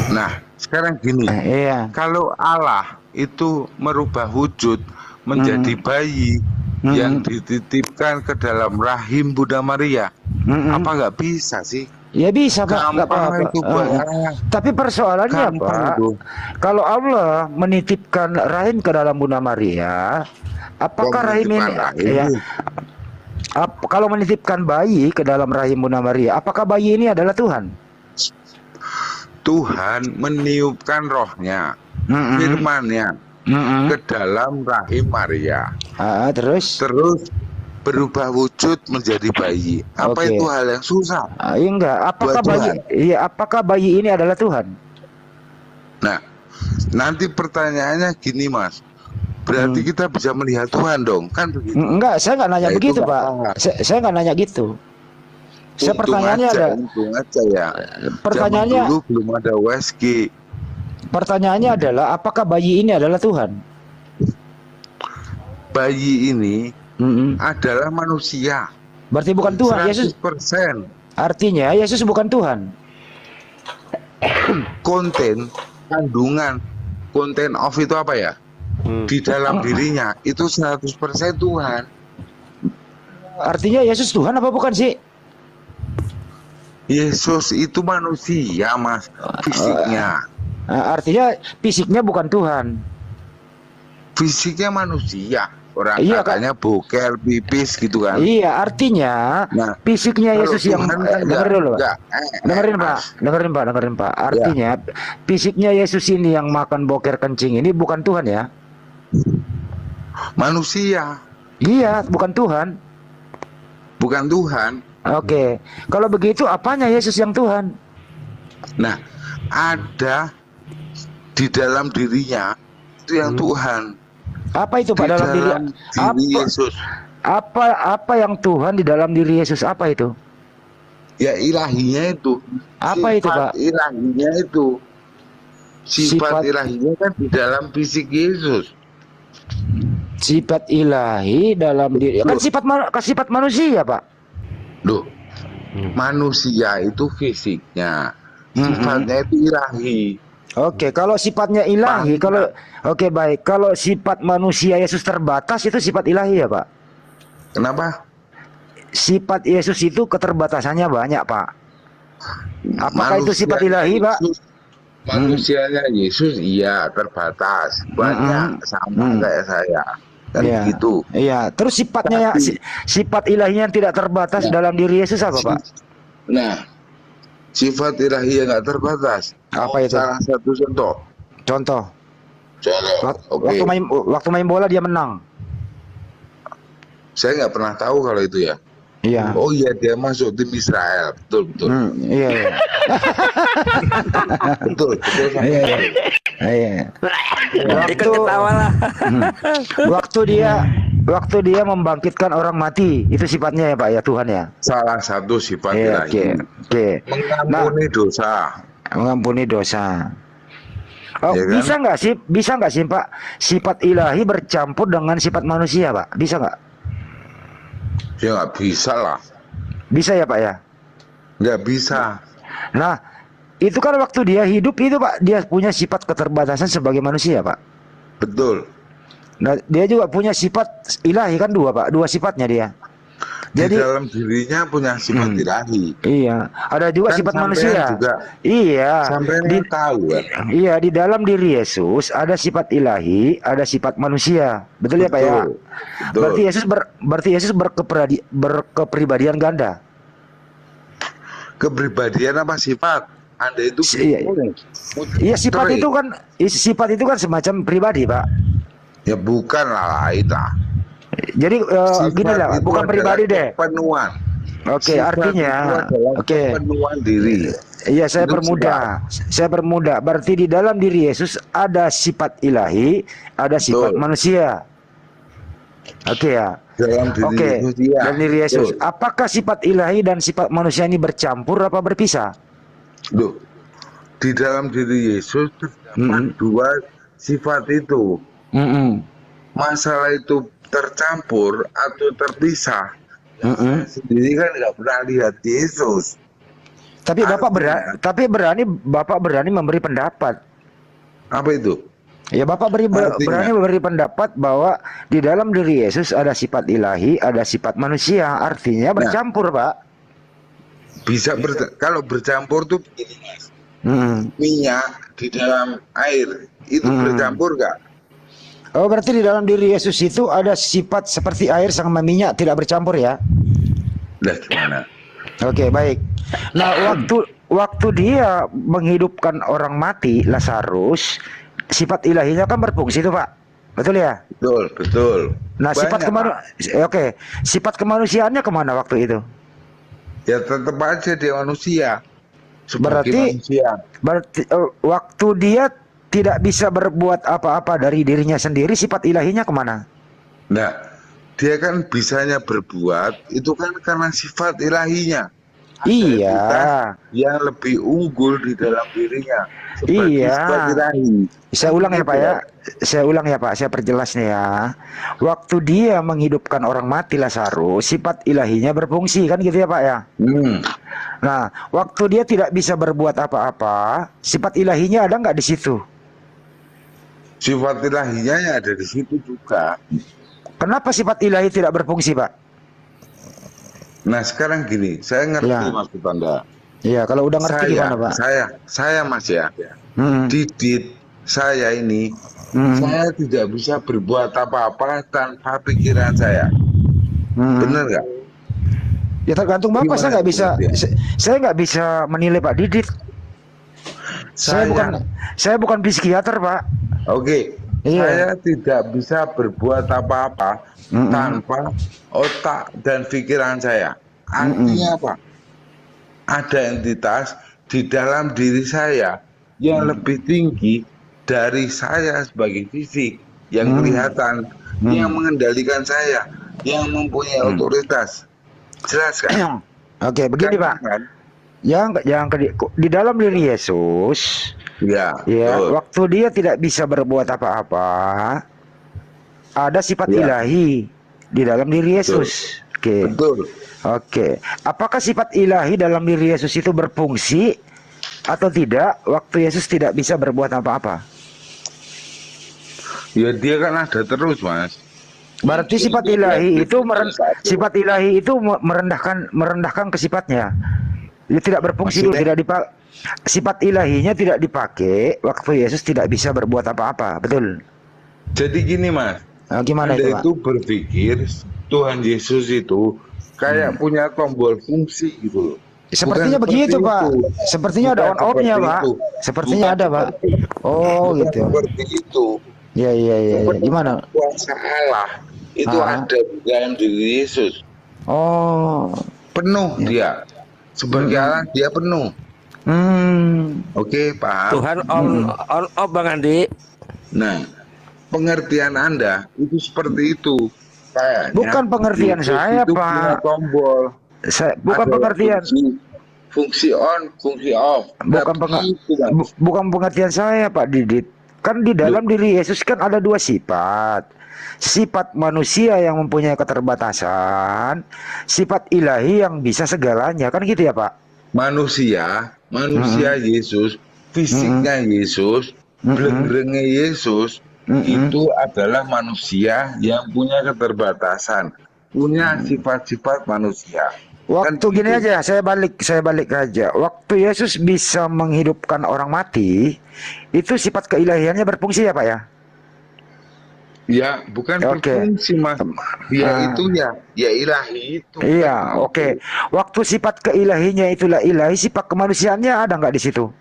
Speaker 2: Nah, sekarang gini,
Speaker 1: Iya.
Speaker 2: kalau Allah itu merubah wujud menjadi bayi yang dititipkan ke dalam rahim Bunda Maria, apa nggak bisa sih?
Speaker 1: Ya bisa, Pak, nggak
Speaker 2: Gampang
Speaker 1: apa-apa.
Speaker 2: itu buat Allah.
Speaker 1: Tapi persoalannya,
Speaker 2: Gampang
Speaker 1: Pak,
Speaker 2: itu.
Speaker 1: kalau Allah menitipkan rahim ke dalam Bunda Maria, apakah
Speaker 2: Kok
Speaker 1: rahim ini
Speaker 2: menitipkan rahim?
Speaker 1: ya? Kalau menitipkan bayi ke dalam rahim Bunda Maria, apakah bayi ini adalah Tuhan?
Speaker 2: Tuhan meniupkan rohnya, firman-Nya ke dalam rahim Maria.
Speaker 1: Terus?
Speaker 2: Terus berubah wujud menjadi bayi. Apa
Speaker 1: Oke.
Speaker 2: itu hal yang susah?
Speaker 1: Iya enggak. Apakah
Speaker 2: Buat
Speaker 1: bayi?
Speaker 2: Tuhan.
Speaker 1: Iya, apakah bayi ini adalah Tuhan?
Speaker 2: Nah, nanti pertanyaannya gini, Mas. Berarti kita bisa melihat Tuhan dong, kan begitu?
Speaker 1: Enggak, saya enggak nanya
Speaker 2: Nah, itu
Speaker 1: begitu,
Speaker 2: enggak
Speaker 1: Pak.
Speaker 2: apa.
Speaker 1: Saya enggak nanya gitu. Saya pertanyaannya ada.
Speaker 2: Untung aja ya.
Speaker 1: Pertanyaannya,
Speaker 2: Zaman dulu belum ada USG.
Speaker 1: pertanyaannya adalah apakah bayi ini adalah Tuhan?
Speaker 2: Bayi ini
Speaker 1: Mm-mm.
Speaker 2: adalah manusia.
Speaker 1: Berarti bukan Tuhan. Yesus
Speaker 2: 100%.
Speaker 1: artinya Yesus bukan Tuhan.
Speaker 2: Konten, kandungan, konten of itu apa ya? Di dalam dirinya itu 100% Tuhan.
Speaker 1: Artinya Yesus Tuhan apa bukan sih?
Speaker 2: Yesus itu manusia, Mas. Fisiknya.
Speaker 1: Artinya fisiknya bukan Tuhan.
Speaker 2: Fisiknya manusia. Orang
Speaker 1: Iya,
Speaker 2: katanya boker, pipis gitu kan.
Speaker 1: Iya, artinya
Speaker 2: Nah,
Speaker 1: fisiknya
Speaker 2: kalau
Speaker 1: Yesus yang
Speaker 2: Tuhan kan
Speaker 1: dengerin dulu, Pak.
Speaker 2: enggak.
Speaker 1: Dengerin, Pak.
Speaker 2: Mas.
Speaker 1: Dengerin, Pak. Artinya fisiknya Yesus ini yang makan boker kencing ini bukan Tuhan ya?
Speaker 2: Manusia,
Speaker 1: Iya, bukan Tuhan.
Speaker 2: bukan Tuhan.
Speaker 1: Oke. Kalau begitu apanya Yesus yang Tuhan?
Speaker 2: Nah, ada di dalam dirinya itu yang Tuhan.
Speaker 1: Apa itu
Speaker 2: Di
Speaker 1: Pak dalam diri?
Speaker 2: diri Yesus.
Speaker 1: Apa yang Tuhan di dalam diri Yesus? Apa itu?
Speaker 2: Ya ilahinya itu.
Speaker 1: Apa itu, Pak?
Speaker 2: Ilahinya itu. Sifat
Speaker 1: Sifat-
Speaker 2: ilahinya kan di dalam fisik Yesus.
Speaker 1: Sifat ilahi dalam diri. Kan sifat manusia, Pak.
Speaker 2: Loh, manusia itu fisiknya. Sifatnya itu ilahi.
Speaker 1: Oke, kalau sifatnya ilahi, oke baik. Kalau sifat manusia Yesus terbatas itu sifat ilahi ya, Pak?
Speaker 2: Kenapa?
Speaker 1: Sifat Yesus itu keterbatasannya banyak, Pak. Apakah itu sifat ilahi, Pak?
Speaker 2: Manusianya Yesus iya terbatas, banyak sama kayak saya. Kan
Speaker 1: Iya.
Speaker 2: gitu.
Speaker 1: Iya, terus sifatnya
Speaker 2: Tapi-
Speaker 1: sifat ilahinya yang tidak terbatas dalam diri Yesus apa, Pak?
Speaker 2: Nah, sifat ilahi yang nggak terbatas.
Speaker 1: Apa itu?
Speaker 2: Salah satu contoh.
Speaker 1: Contoh,
Speaker 2: Oke.
Speaker 1: waktu main bola dia menang.
Speaker 2: Saya nggak pernah tahu kalau itu ya.
Speaker 1: Iya.
Speaker 2: Oh iya, dia masuk tim Israel. Betul, betul.
Speaker 1: Iya, iya.
Speaker 2: Betul, betul.
Speaker 1: Iya, iya. Iya.
Speaker 3: Ikut ketawa lah.
Speaker 1: Waktu dia membangkitkan orang mati, itu sifatnya ya, Pak, ya, Tuhan ya.
Speaker 2: Salah satu sifat
Speaker 1: Iya,
Speaker 2: ilahi.
Speaker 1: oke. Oke.
Speaker 2: Mengampuni dosa.
Speaker 1: Mengampuni dosa. Oh,
Speaker 2: Ya kan?
Speaker 1: bisa nggak sih, Pak, sifat ilahi bercampur dengan sifat manusia, Pak? Bisa nggak?
Speaker 2: Ya nggak bisa lah.
Speaker 1: Bisa ya, Pak ya?
Speaker 2: Nggak bisa.
Speaker 1: Nah, itu kan waktu dia hidup itu, Pak, dia punya sifat keterbatasan sebagai manusia, Pak.
Speaker 2: Betul.
Speaker 1: Nah, dia juga punya sifat ilahi kan dua, Pak, dua sifatnya dia.
Speaker 2: Di
Speaker 1: Jadi
Speaker 2: dalam dirinya punya sifat ilahi.
Speaker 1: iya, ada juga
Speaker 2: Kan
Speaker 1: sifat
Speaker 2: sampean
Speaker 1: manusia.
Speaker 2: juga.
Speaker 1: Iya.
Speaker 2: Sampai tahu kan?
Speaker 1: Iya, di dalam diri Yesus ada sifat ilahi, ada sifat manusia. Betul ya, Pak ya?
Speaker 2: Betul.
Speaker 1: Berarti Yesus berkepribadian ganda.
Speaker 2: Kepribadian apa sifat? Anda itu
Speaker 1: Iya, sifat itu kan semacam pribadi, Pak.
Speaker 2: Ya bukan lah itu.
Speaker 1: Jadi gini lah, bukan pribadi deh.
Speaker 2: Penuhan.
Speaker 1: Oke,
Speaker 2: Sifat
Speaker 1: artinya,
Speaker 2: itu adalah
Speaker 1: oke.
Speaker 2: pemenuhan diri.
Speaker 1: Iya, saya
Speaker 2: Itu
Speaker 1: permudah. Saya permudah. Berarti di dalam diri Yesus ada sifat ilahi, ada sifat
Speaker 2: Betul.
Speaker 1: manusia. Oke ya.
Speaker 2: Dalam diri
Speaker 1: Oke.
Speaker 2: Yesus, iya.
Speaker 1: Dan diri Yesus.
Speaker 2: Betul.
Speaker 1: Apakah sifat ilahi dan sifat manusia ini bercampur apa berpisah?
Speaker 2: Loh, di dalam diri Yesus terdapat dua sifat itu. Masalah itu tercampur atau terpisah. Saya sendiri kan nggak pernah lihat Yesus.
Speaker 1: Tapi Bapak berani memberi pendapat.
Speaker 2: Apa itu?
Speaker 1: Ya, Bapak berani memberi pendapat bahwa di dalam diri Yesus ada sifat ilahi, ada sifat manusia. Artinya bercampur, Pak.
Speaker 2: Bisa kalau bercampur tuh begini, Mas. Minyak di dalam air itu bercampur nggak?
Speaker 1: Oh, berarti di dalam diri Yesus itu ada sifat seperti air sama minyak tidak bercampur ya?
Speaker 2: Lah gimana?
Speaker 1: Oke, baik. Nah, waktu dia menghidupkan orang mati, Lazarus, sifat ilahinya kan berfungsi itu, Pak. Betul ya?
Speaker 2: Betul, betul.
Speaker 1: Nah, sifat kemanusiaannya kemana waktu itu?
Speaker 2: Ya tetap aja dia manusia.
Speaker 1: Berarti waktu dia tidak bisa berbuat apa-apa dari dirinya sendiri, sifat ilahinya kemana?
Speaker 2: Nah, dia kan bisanya berbuat itu kan karena sifat ilahinya.
Speaker 1: Iya.
Speaker 2: Yang lebih unggul di dalam dirinya.
Speaker 1: Iya.
Speaker 2: Sifat ilahi.
Speaker 1: Saya ulang ya, Pak ya. Saya ulang ya, Pak. Saya perjelas nih ya. Waktu dia menghidupkan orang mati Lazarus, sifat ilahinya berfungsi kan gitu ya, Pak ya. Nah, waktu dia tidak bisa berbuat apa-apa, sifat ilahinya ada nggak di situ?
Speaker 2: Sifat ilahinya yang ada di situ juga.
Speaker 1: Kenapa sifat ilahi tidak berfungsi, Pak?
Speaker 2: Nah, sekarang gini, saya ngerti maksud Anda.
Speaker 1: Iya, kalau udah ngerti gimana, Pak?
Speaker 2: Saya Mas ya. Didit saya ini, saya tidak bisa berbuat apa-apa tanpa pikiran saya. Bener nggak?
Speaker 1: Ya tergantung Bapak. Saya nggak bisa menilai Pak Didit. Saya bukan psikiater, Pak.
Speaker 2: Oke.
Speaker 1: Iya.
Speaker 2: Saya tidak bisa berbuat apa-apa tanpa otak dan pikiran saya. Artinya apa? Ada entitas di dalam diri saya yang lebih tinggi dari saya sebagai fisik, yang kelihatan, yang mengendalikan saya, yang mempunyai otoritas. Jelas kan?
Speaker 1: Oke, begini Pak. Yang di dalam diri Yesus, waktu dia tidak bisa berbuat apa-apa, ada sifat ilahi di dalam diri Yesus. Oke.
Speaker 2: Betul.
Speaker 1: Oke. Apakah sifat ilahi dalam diri Yesus itu berfungsi atau tidak waktu Yesus tidak bisa berbuat apa-apa?
Speaker 2: Ya dia kan ada terus, Mas.
Speaker 1: Berarti sifat ilahi itu merendahkan ke sifatnya. Dia tidak berfungsi, tidak dipakai. Sifat ilahinya tidak dipakai waktu Yesus tidak bisa berbuat apa-apa, betul?
Speaker 2: Jadi gini, Mas.
Speaker 1: Nah, gimana
Speaker 2: Anda itu berpikir Tuhan Yesus itu kayak punya tombol fungsi gitu loh.
Speaker 1: Sepertinya begitu, Pak. Sepertinya ada on off-nya, Pak. Sepertinya ada, Pak. Oh, gitu.
Speaker 2: Seperti itu.
Speaker 1: Iya. Gimana?
Speaker 2: Kuasa Allah itu ada di dalam diri Yesus.
Speaker 1: Oh,
Speaker 2: penuh dia. Sebagai Allah dia penuh. Oke, paham.
Speaker 3: Tuhan on off Bang Andi.
Speaker 2: Nah, pengertian Anda itu seperti itu. Kayaknya
Speaker 1: bukan pengertian saya, Pak.
Speaker 2: Tombol.
Speaker 1: Bukan pengertian.
Speaker 2: Fungsi on, fungsi off.
Speaker 1: Bukan pengertian saya, Pak Didit. Kan di dalam diri Yesus kan ada dua sifat. Sifat manusia yang mempunyai keterbatasan, sifat ilahi yang bisa segalanya, kan gitu ya, Pak? Manusia
Speaker 2: Yesus, fisiknya Yesus, belengrengnya Yesus, itu adalah manusia yang punya keterbatasan, punya sifat-sifat manusia.
Speaker 1: Waktu kan gini aja, saya balik aja. Waktu Yesus bisa menghidupkan orang mati, itu sifat keilahiannya berfungsi ya, Pak ya?
Speaker 2: Ya, bukan berfungsi, Mas. Ya itu ya ilahi itu.
Speaker 1: Iya, oke. Waktu sifat keilahinya itulah ilahi, sifat kemanusiaannya ada nggak di situ?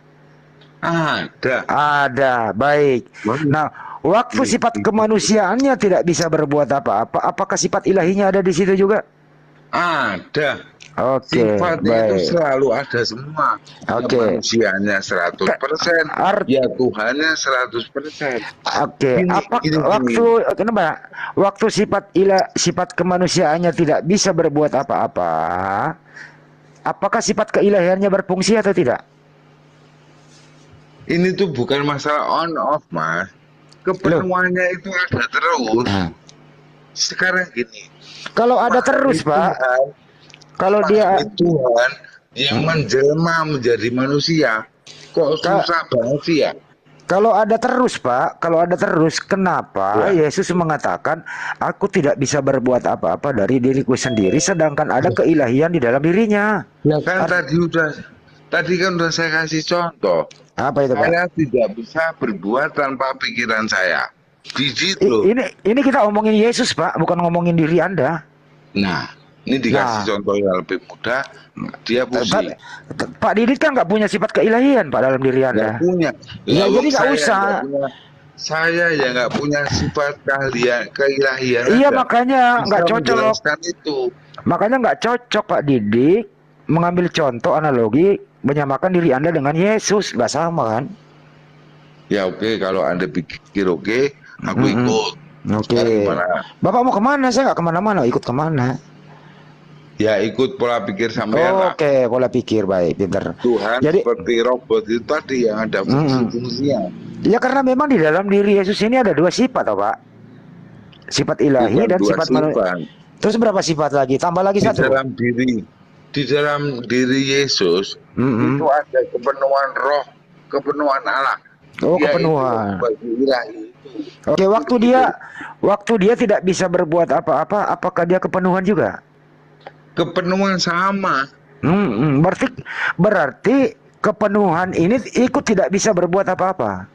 Speaker 1: Ada, baik. Nah, waktu sifat kemanusiaannya tidak bisa berbuat apa-apa, apakah sifat ilahinya ada di situ juga?
Speaker 2: Ada.
Speaker 1: Oke,
Speaker 2: Sifatnya itu
Speaker 1: baik.
Speaker 2: selalu ada semua. Ya,
Speaker 1: Oke.
Speaker 2: manusianya 100%, ya Tuhannya 100%.
Speaker 1: Oke,
Speaker 2: Gini,
Speaker 1: apa
Speaker 2: gini,
Speaker 1: waktu
Speaker 2: gini.
Speaker 1: kenapa? Waktu sifat kemanusiaannya tidak bisa berbuat apa-apa. Apakah sifat keilahiannya berfungsi atau tidak?
Speaker 2: Ini tuh bukan masalah on off, Mas. Kepenuhannya itu ada terus.
Speaker 1: Nah.
Speaker 2: Sekarang gini,
Speaker 1: Kalau ada terus, Pak. Kalau dia
Speaker 2: Tuhan yang menjelma menjadi manusia, kok susah banget sih ya?
Speaker 1: Kalau ada terus, Pak, kalau ada terus, kenapa Yesus mengatakan, aku tidak bisa berbuat apa-apa dari diriku sendiri, sedangkan ada keilahian di dalam dirinya?
Speaker 2: Ya kan tadi kan udah saya kasih contoh.
Speaker 1: Apa itu, Pak?
Speaker 2: Saya tidak bisa berbuat tanpa pikiran saya. Biji loh.
Speaker 1: Ini kita ngomongin Yesus, Pak, bukan ngomongin diri Anda.
Speaker 2: Nah, ini dikasih contoh yang lebih mudah, dia pusing.
Speaker 1: Pak Didit kan nggak punya sifat keilahian, Pak, dalam diri Anda.
Speaker 2: Nggak punya.
Speaker 1: Ya, jadi nggak usah.
Speaker 2: Saya ya nggak punya sifat keilahian.
Speaker 1: Iya, makanya nggak cocok.
Speaker 2: Itu.
Speaker 1: Makanya nggak cocok, Pak Didik, mengambil contoh analogi menyamakan diri Anda dengan Yesus, nggak sama kan?
Speaker 2: Ya oke, kalau Anda pikir oke, aku ikut.
Speaker 1: Oke. Bapak mau kemana? Saya nggak kemana-mana. Ikut kemana?
Speaker 2: Ya ikut pola pikir sampean.
Speaker 1: Oke, pola pikir, baik, pinter.
Speaker 2: Tuhan jadi, seperti robot itu tadi yang ada fungsi-fungsinya.
Speaker 1: Ya karena memang di dalam diri Yesus ini ada dua sifat, oh, Pak. Sifat ilahi dan sifat manusia. Terus berapa sifat lagi? Tambah lagi satu.
Speaker 2: Di dalam diri Yesus itu ada kepenuhan roh, kepenuhan Allah.
Speaker 1: Oh, kepenuhan. Oke, waktu dia tidak bisa berbuat apa-apa, apakah dia kepenuhan juga?
Speaker 2: Kepenuhan sama.
Speaker 1: Berarti kepenuhan ini ikut tidak bisa berbuat apa-apa.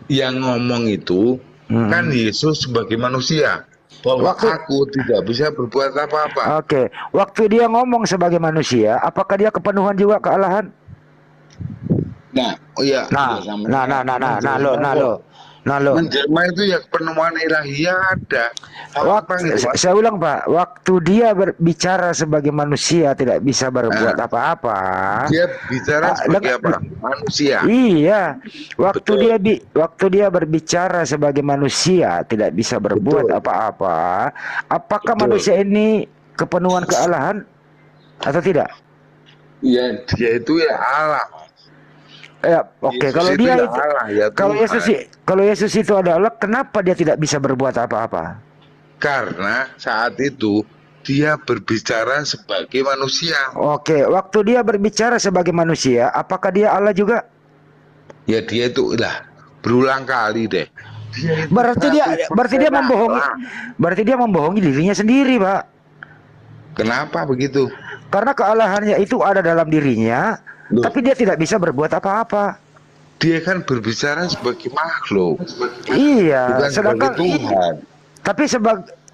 Speaker 2: Yang ngomong itu kan Yesus sebagai manusia, bahwa aku tidak bisa berbuat apa-apa.
Speaker 1: Oke, waktu dia ngomong sebagai manusia, apakah dia kepenuhan juga kealahan?
Speaker 2: Menjelma itu ya kepenuhan ilahi ada.
Speaker 1: Saya ulang, Pak, waktu dia berbicara sebagai manusia tidak bisa berbuat apa-apa.
Speaker 2: Dia bicara sebagai apa? Manusia.
Speaker 1: Iya, waktu dia berbicara sebagai manusia tidak bisa berbuat apa-apa. Apakah manusia ini kepenuhan kealahan atau tidak?
Speaker 2: Ya, dia itu ya Allah.
Speaker 1: Ya, oke. Kalau dia itu, kalau Yesus itu adalah, kenapa dia tidak bisa berbuat apa-apa?
Speaker 2: Karena saat itu dia berbicara sebagai manusia.
Speaker 1: Oke, waktu dia berbicara sebagai manusia, apakah dia Allah juga?
Speaker 2: Ya dia itu berulang kali deh.
Speaker 1: Berarti dia membohongi dirinya sendiri, Pak.
Speaker 2: Kenapa begitu?
Speaker 1: Karena kealahannya itu ada dalam dirinya. Tapi dia tidak bisa berbuat apa-apa.
Speaker 2: Dia kan berbicara sebagai makhluk.
Speaker 1: Iya,
Speaker 2: sedangkan Tuhan.
Speaker 1: Tapi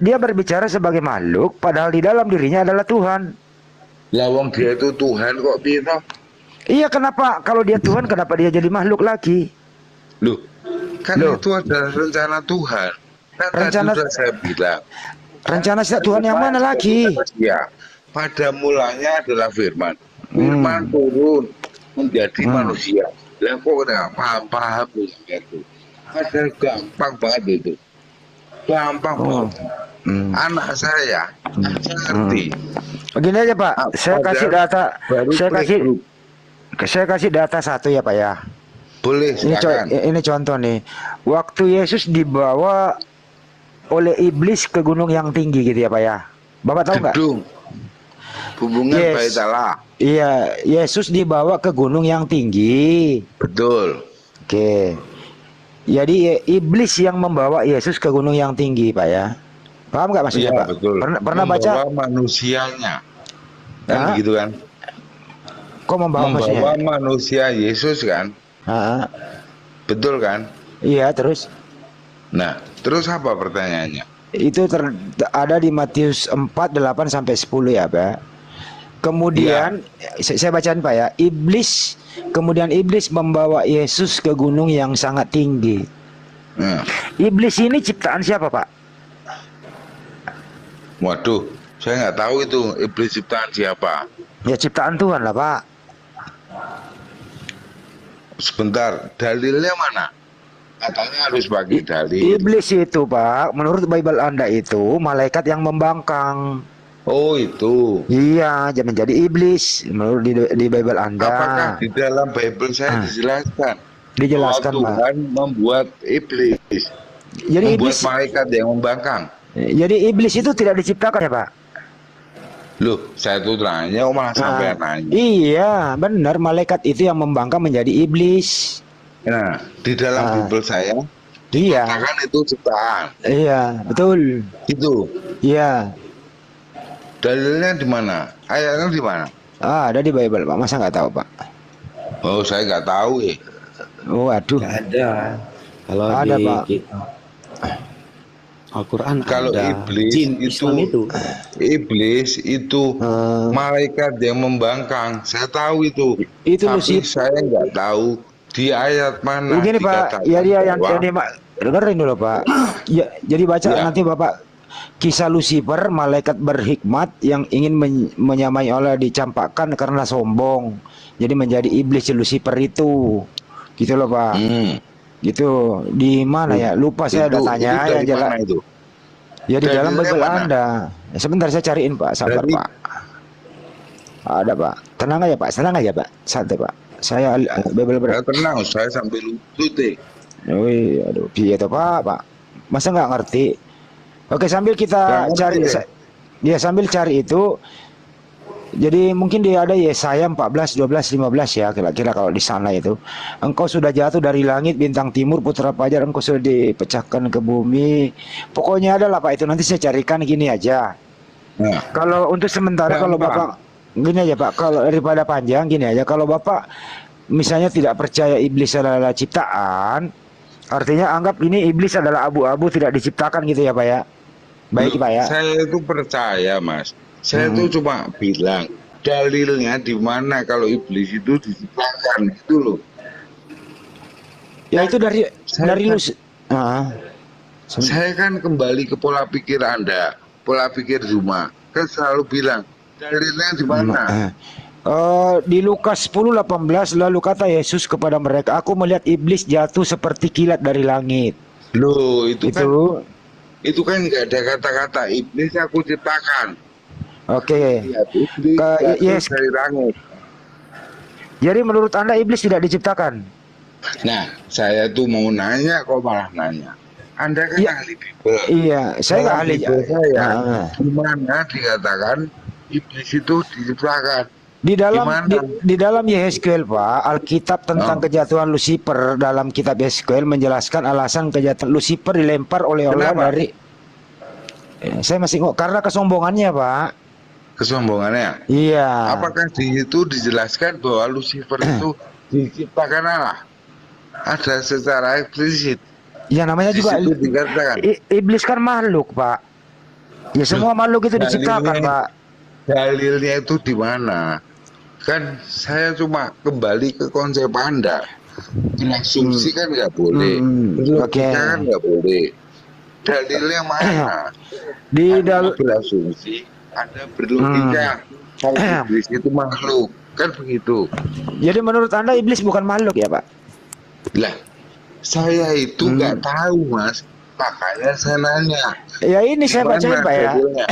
Speaker 1: dia berbicara sebagai makhluk, padahal di dalam dirinya adalah Tuhan.
Speaker 2: Lawang dia itu Tuhan kok gitu?
Speaker 1: Iya, kenapa kalau dia Tuhan, kenapa dia jadi makhluk lagi?
Speaker 2: Itu adalah rencana Tuhan. Kan rencana tadi sudah saya bilang.
Speaker 1: Rencana Tuhan yang mana lagi?
Speaker 2: Ya, pada mulanya adalah firman. Firman turun menjadi manusia. Lah kok udah paham itu. Padahal gampang banget itu. Gampang banget. Anak saya ngerti.
Speaker 1: Begini aja, Pak. Saya kasih data satu ya, Pak ya.
Speaker 2: Boleh.
Speaker 1: Ini contoh nih. Waktu Yesus dibawa oleh iblis ke gunung yang tinggi gitu ya, Pak ya. Bapak tahu nggak?
Speaker 2: Hubungan Bait Allah.
Speaker 1: Iya, Yesus dibawa ke gunung yang tinggi.
Speaker 2: Betul.
Speaker 1: Oke. Jadi iblis yang membawa Yesus ke gunung yang tinggi, Pak ya. Paham nggak maksudnya, Pak?
Speaker 2: Betul.
Speaker 1: Pernah baca?
Speaker 2: Manusianya. Kan begitu kan?
Speaker 1: Kok membawa
Speaker 2: manusia Yesus kan? Betul kan?
Speaker 1: Iya, terus?
Speaker 2: Nah, terus apa pertanyaannya?
Speaker 1: Itu ada di Matius 4, 8 sampai 10 ya, Pak. Kemudian saya bacain, Pak ya. Kemudian iblis membawa Yesus ke gunung yang sangat tinggi. Iblis ini ciptaan siapa, Pak?
Speaker 2: Waduh, Saya nggak tahu itu iblis ciptaan siapa.
Speaker 1: Ya ciptaan Tuhan lah Pak.
Speaker 2: Sebentar, dalilnya mana? Katanya harus pakai dalil.
Speaker 1: Iblis itu Pak, menurut Bible Anda itu malaikat yang membangkang.
Speaker 2: Oh itu.
Speaker 1: Iya, dia menjadi iblis menurut di Bible Anda.
Speaker 2: Apakah di dalam Bible saya dijelaskan?
Speaker 1: Dijelaskan
Speaker 2: bahwa
Speaker 1: Pak.
Speaker 2: Tuhan membuat iblis,
Speaker 1: Jadi
Speaker 2: membuat
Speaker 1: iblis,
Speaker 2: malaikat yang membangkang.
Speaker 1: jadi iblis itu tidak diciptakan ya Pak?
Speaker 2: Loh, saya tuh nanya, kok malah sampai nanya.
Speaker 1: Iya, benar malaikat itu yang membangkang menjadi iblis.
Speaker 2: Nah, di dalam Bible saya,
Speaker 1: Iya,
Speaker 2: katakan itu ciptaan.
Speaker 1: iya, betul.
Speaker 2: Itu.
Speaker 1: Iya.
Speaker 2: Dalilnya di mana? Ayatnya di mana?
Speaker 1: Ada di Bible Pak, masa nggak tahu Pak?
Speaker 2: Oh, saya nggak tahu ya.
Speaker 1: Oh, aduh.
Speaker 7: Ada. Kalau
Speaker 1: Ada,
Speaker 7: di
Speaker 1: Pak.
Speaker 7: Al-Quran
Speaker 2: Kalau
Speaker 7: ada.
Speaker 2: iblis
Speaker 7: Jin Islam itu.
Speaker 2: iblis itu malaikat yang membangkang. Saya tahu itu.
Speaker 1: Itu
Speaker 2: Tapi
Speaker 1: Lucifer.
Speaker 2: saya nggak tahu di ayat mana.
Speaker 1: Begini Pak,
Speaker 2: dikatakan
Speaker 1: ya dia yang
Speaker 2: bahwa-
Speaker 1: Pak, dengerin dulu Pak. Ya, jadi baca
Speaker 2: Ya.
Speaker 1: nanti Bapak kisah Lucifer, malaikat berhikmat yang ingin menyamai Allah dicampakkan karena sombong. Jadi menjadi iblis Lucifer itu. Gitu loh Pak. Gitu. Di mana ya? Lupa saya datanya
Speaker 2: itu
Speaker 1: yang
Speaker 2: dari
Speaker 1: jelas.
Speaker 2: mana itu?
Speaker 1: Ya di dalam
Speaker 2: Dalilnya
Speaker 1: Bible
Speaker 2: mana?
Speaker 1: Anda. Ya, sebentar saya cariin Pak, sabar
Speaker 2: Dari-
Speaker 1: Pak. Ada Pak. Tenang aja Pak, tenang aja Pak. Santai Pak. Saya Bible
Speaker 2: Saya tenang, saya sampai lutut deh.
Speaker 1: Wih, aduh, piye toh Pak? Masa nggak ngerti? Oke, sambil kita
Speaker 2: Nggak
Speaker 1: cari,
Speaker 2: ngerti,
Speaker 1: ya sambil cari itu. Jadi mungkin dia ada Yesaya 14, 12, 15 ya kira-kira kalau di sana itu. Engkau sudah jatuh dari langit bintang timur putra fajar, engkau sudah dipecahkan ke bumi. Pokoknya ada lah Pak itu, nanti saya carikan gini aja.
Speaker 2: Nah,
Speaker 1: Kalau untuk sementara kalau
Speaker 2: Gampang.
Speaker 1: Bapak gini aja Pak, kalau daripada panjang gini aja, kalau Bapak misalnya tidak percaya iblis adalah ciptaan, artinya anggap ini iblis adalah abu-abu tidak diciptakan gitu ya Pak ya. Baik Pak ya.
Speaker 2: saya itu percaya, Mas. Saya tuh cuma bilang dalilnya di mana kalau iblis itu diciptakan gitu loh.
Speaker 1: Ya itu dari
Speaker 2: Saya
Speaker 1: dari
Speaker 2: kan-
Speaker 1: lu. Ah.
Speaker 2: Saya kan kembali ke pola pikir Anda, pola pikir Zuma. Kan selalu bilang dalilnya di mana?
Speaker 1: Di Lukas 10:18 lalu kata Yesus kepada mereka, aku melihat iblis jatuh seperti kilat dari langit.
Speaker 2: Loh, itu kan
Speaker 1: Itu
Speaker 2: nggak ada kata-kata iblis aku ciptakan.
Speaker 1: oke.
Speaker 2: Lihat, iblis jatuh
Speaker 1: Yes.
Speaker 2: dari langit.
Speaker 1: Jadi menurut Anda iblis tidak diciptakan?
Speaker 2: Nah, saya tuh mau nanya, kok malah nanya. Anda kan
Speaker 1: Iya.
Speaker 2: ahli Bible.
Speaker 1: Iya, saya nggak ahli.
Speaker 2: Saya,
Speaker 1: Ah.
Speaker 2: di mana dikatakan iblis itu diciptakan?
Speaker 1: Di dalam
Speaker 2: Gimana?
Speaker 1: di dalam Yehezkiel Pak, Alkitab tentang
Speaker 2: Oh.
Speaker 1: kejatuhan Lucifer dalam kitab Yehezkiel menjelaskan alasan kejatuhan Lucifer dilempar oleh Allah
Speaker 2: Kenapa?
Speaker 1: dari saya masih karena kesombongannya Pak.
Speaker 2: Kesombongannya.
Speaker 1: Iya.
Speaker 2: Apakah di situ dijelaskan bahwa Lucifer itu diciptakan Allah? Ada secara eksplisit.
Speaker 1: Ya namanya
Speaker 2: Di
Speaker 1: juga
Speaker 2: situ dikatakan.
Speaker 1: iblis kan makhluk Pak. Ya semua makhluk itu diciptakan Pak.
Speaker 2: Dalilnya itu di mana? Kan saya cuma kembali ke konsep Anda. Berasumsi kan nggak boleh. Berlogika
Speaker 1: Oke.
Speaker 2: kan nggak boleh. Dalilnya mana?
Speaker 1: Di
Speaker 2: Anda
Speaker 1: dal
Speaker 2: berasumsi, Anda berlogika. Kalau iblis itu makhluk, kan begitu.
Speaker 1: Jadi menurut Anda iblis bukan makhluk ya Pak?
Speaker 2: Lah, saya itu nggak tahu, Mas. Makanya saya nanya.
Speaker 1: Ya ini saya
Speaker 2: Gimana
Speaker 1: bacain Pak ya.
Speaker 2: dalilnya?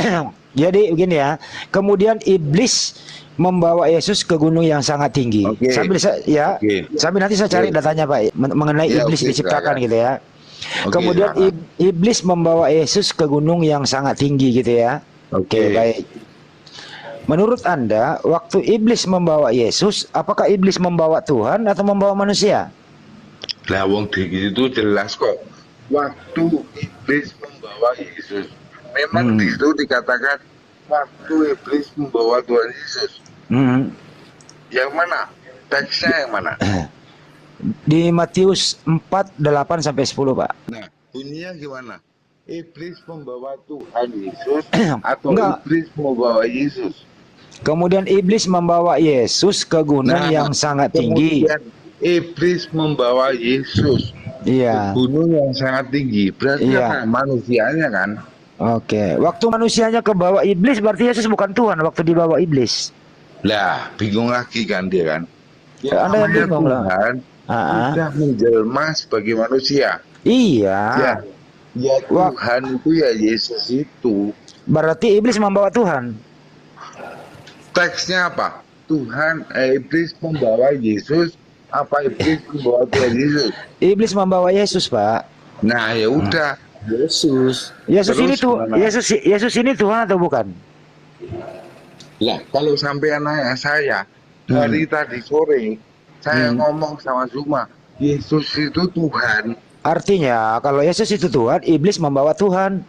Speaker 1: Jadi begini ya. Kemudian iblis membawa Yesus ke gunung yang sangat tinggi.
Speaker 2: Oke.
Speaker 1: Sambil saya
Speaker 2: Oke.
Speaker 1: sambil nanti saya cari
Speaker 2: Oke.
Speaker 1: datanya Pak mengenai
Speaker 2: Ya,
Speaker 1: iblis
Speaker 2: oke,
Speaker 1: diciptakan
Speaker 2: silakan.
Speaker 1: gitu ya.
Speaker 2: Oke,
Speaker 1: Kemudian
Speaker 2: silakan.
Speaker 1: iblis membawa Yesus ke gunung yang sangat tinggi gitu ya. Oke, baik. Menurut Anda, waktu iblis membawa Yesus, apakah iblis membawa Tuhan atau membawa manusia?
Speaker 2: Lah, wong di situ jelas kok. Waktu iblis membawa Yesus. Memang di situ dikatakan waktu iblis membawa Tuhan Yesus. Yang mana? Teksnya yang mana?
Speaker 1: Di Matius 4:8 sampai 10, Pak.
Speaker 2: Nah, bunyinya gimana? Iblis membawa Tuhan Yesus atau
Speaker 1: Enggak.
Speaker 2: iblis membawa Yesus?
Speaker 1: Kemudian iblis membawa Yesus ke gunung yang sangat tinggi.
Speaker 2: Kemudian iblis membawa Yesus ke
Speaker 1: Iya.
Speaker 2: gunung yang sangat tinggi. Berarti
Speaker 1: Iya.
Speaker 2: apa? Manusianya kan?
Speaker 1: Oke, waktu manusianya ke bawah iblis berarti Yesus bukan Tuhan waktu dibawa iblis.
Speaker 2: Lah, bingung lagi kan dia kan.
Speaker 1: Ya, Anda yang
Speaker 2: Namanya
Speaker 1: bingung lah.
Speaker 2: Tuhan sudah menjelma sebagai manusia.
Speaker 1: Iya.
Speaker 2: Ya Tuhan itu ya Yesus itu.
Speaker 1: Berarti iblis membawa Tuhan.
Speaker 2: Teksnya apa? Tuhan, iblis membawa Yesus. Apa iblis membawa Tuhan Yesus?
Speaker 1: Iblis membawa Yesus, Pak.
Speaker 2: Nah, ya udah.
Speaker 7: Yesus.
Speaker 1: Yesus
Speaker 2: Terus
Speaker 1: ini tuh
Speaker 2: gimana?
Speaker 1: Yesus ini Tuhan atau bukan?
Speaker 2: Lah, kalau sampai anak saya dari tadi sore saya ngomong sama Zuma, Yesus itu Tuhan.
Speaker 1: Artinya kalau Yesus itu Tuhan, iblis membawa Tuhan.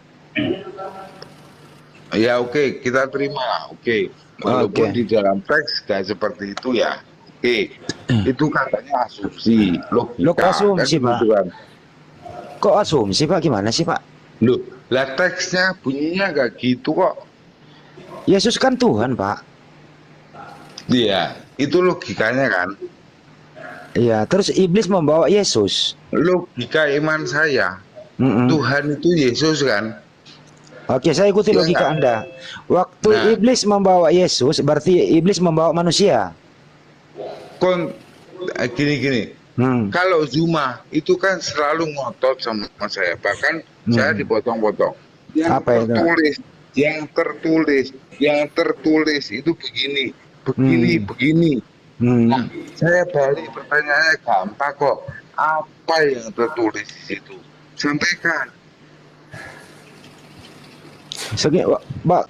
Speaker 2: Ya oke, kita terima lah. Oke. Walaupun
Speaker 1: Oke.
Speaker 2: di dalam teks gak seperti itu ya. Oke. Itu katanya asumsi, logika.
Speaker 1: Loh, kok asumsi,
Speaker 2: kan
Speaker 1: Pak?
Speaker 2: gitu kan.
Speaker 1: Kok asumsi, Pak? Gimana sih, Pak?
Speaker 2: Loh, lah teksnya bunyinya gak gitu kok.
Speaker 1: Yesus kan Tuhan, Pak.
Speaker 2: Iya, itu logikanya kan.
Speaker 1: Iya, terus iblis membawa Yesus.
Speaker 2: Logika iman saya,
Speaker 1: Mm-mm.
Speaker 2: Tuhan itu Yesus kan.
Speaker 1: Oke, saya ikuti
Speaker 2: Iya
Speaker 1: logika
Speaker 2: nggak?
Speaker 1: Anda. Waktu
Speaker 2: Nah.
Speaker 1: iblis membawa Yesus, berarti iblis membawa manusia.
Speaker 2: Gini. Kalau Zuma itu kan selalu ngotot sama saya, bahkan saya dipotong-potong.
Speaker 1: Apa itu?
Speaker 2: Yang tertulis itu begini. Nah, saya balik pertanyaannya gampang kok. Apa yang tertulis di situ? Sampaikan.
Speaker 1: Pak,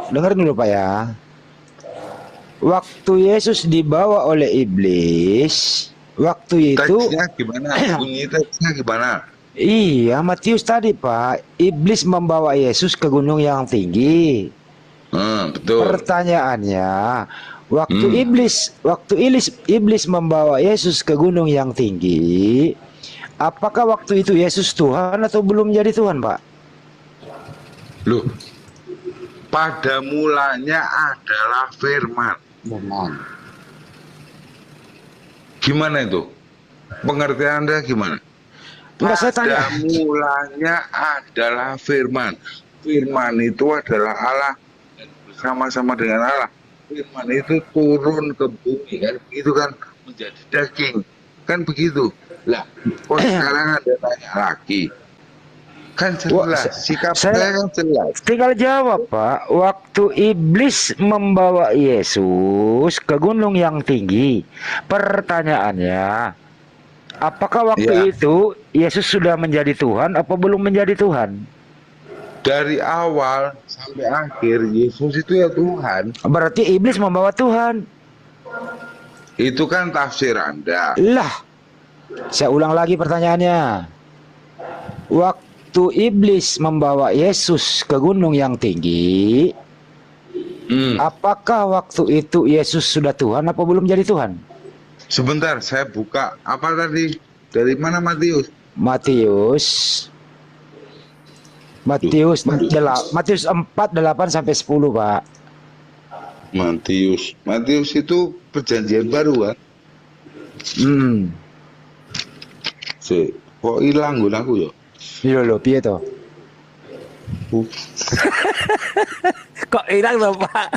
Speaker 1: dengar dulu Pak ya. Waktu Yesus dibawa oleh iblis, waktu itu
Speaker 2: Teksnya gimana? Bunyi teksnya gimana?
Speaker 1: iya Matius tadi Pak, iblis membawa Yesus ke gunung yang tinggi.
Speaker 2: Betul.
Speaker 1: Pertanyaannya, waktu iblis membawa Yesus ke gunung yang tinggi, apakah waktu itu Yesus Tuhan atau belum jadi Tuhan, Pak?
Speaker 2: Loh, pada mulanya adalah firman. Gimana itu? Pengertian Anda gimana?
Speaker 1: Enggak, saya tanya.
Speaker 2: Pada mulanya adalah firman. Firman itu adalah Allah dan bersama-sama dengan Allah. Firman itu turun ke bumi kan, itu kan menjadi daging. Kan begitu. Lah, kok sekarang ada tanya lagi? Kan jelas, sikap saya kan jelas.
Speaker 1: Tinggal jawab Pak. Waktu iblis membawa Yesus ke gunung yang tinggi, pertanyaannya, apakah waktu itu Yesus sudah menjadi Tuhan apa belum menjadi Tuhan?
Speaker 2: Dari awal sampai akhir Yesus itu ya Tuhan.
Speaker 1: Berarti iblis membawa Tuhan.
Speaker 2: Itu kan tafsir Anda.
Speaker 1: Lah, saya ulang lagi pertanyaannya. Waktu iblis membawa Yesus ke gunung yang tinggi, apakah waktu itu Yesus sudah Tuhan apa belum jadi Tuhan?
Speaker 2: Sebentar, saya buka. Apa tadi? Dari mana Matius?
Speaker 1: Matius 4:8 sampai 10, Pak.
Speaker 2: Matius itu perjanjian baru kan? Kok hilang gue aku ya?
Speaker 1: Iya lho, piye to?
Speaker 3: Kok hilang toh, Pak?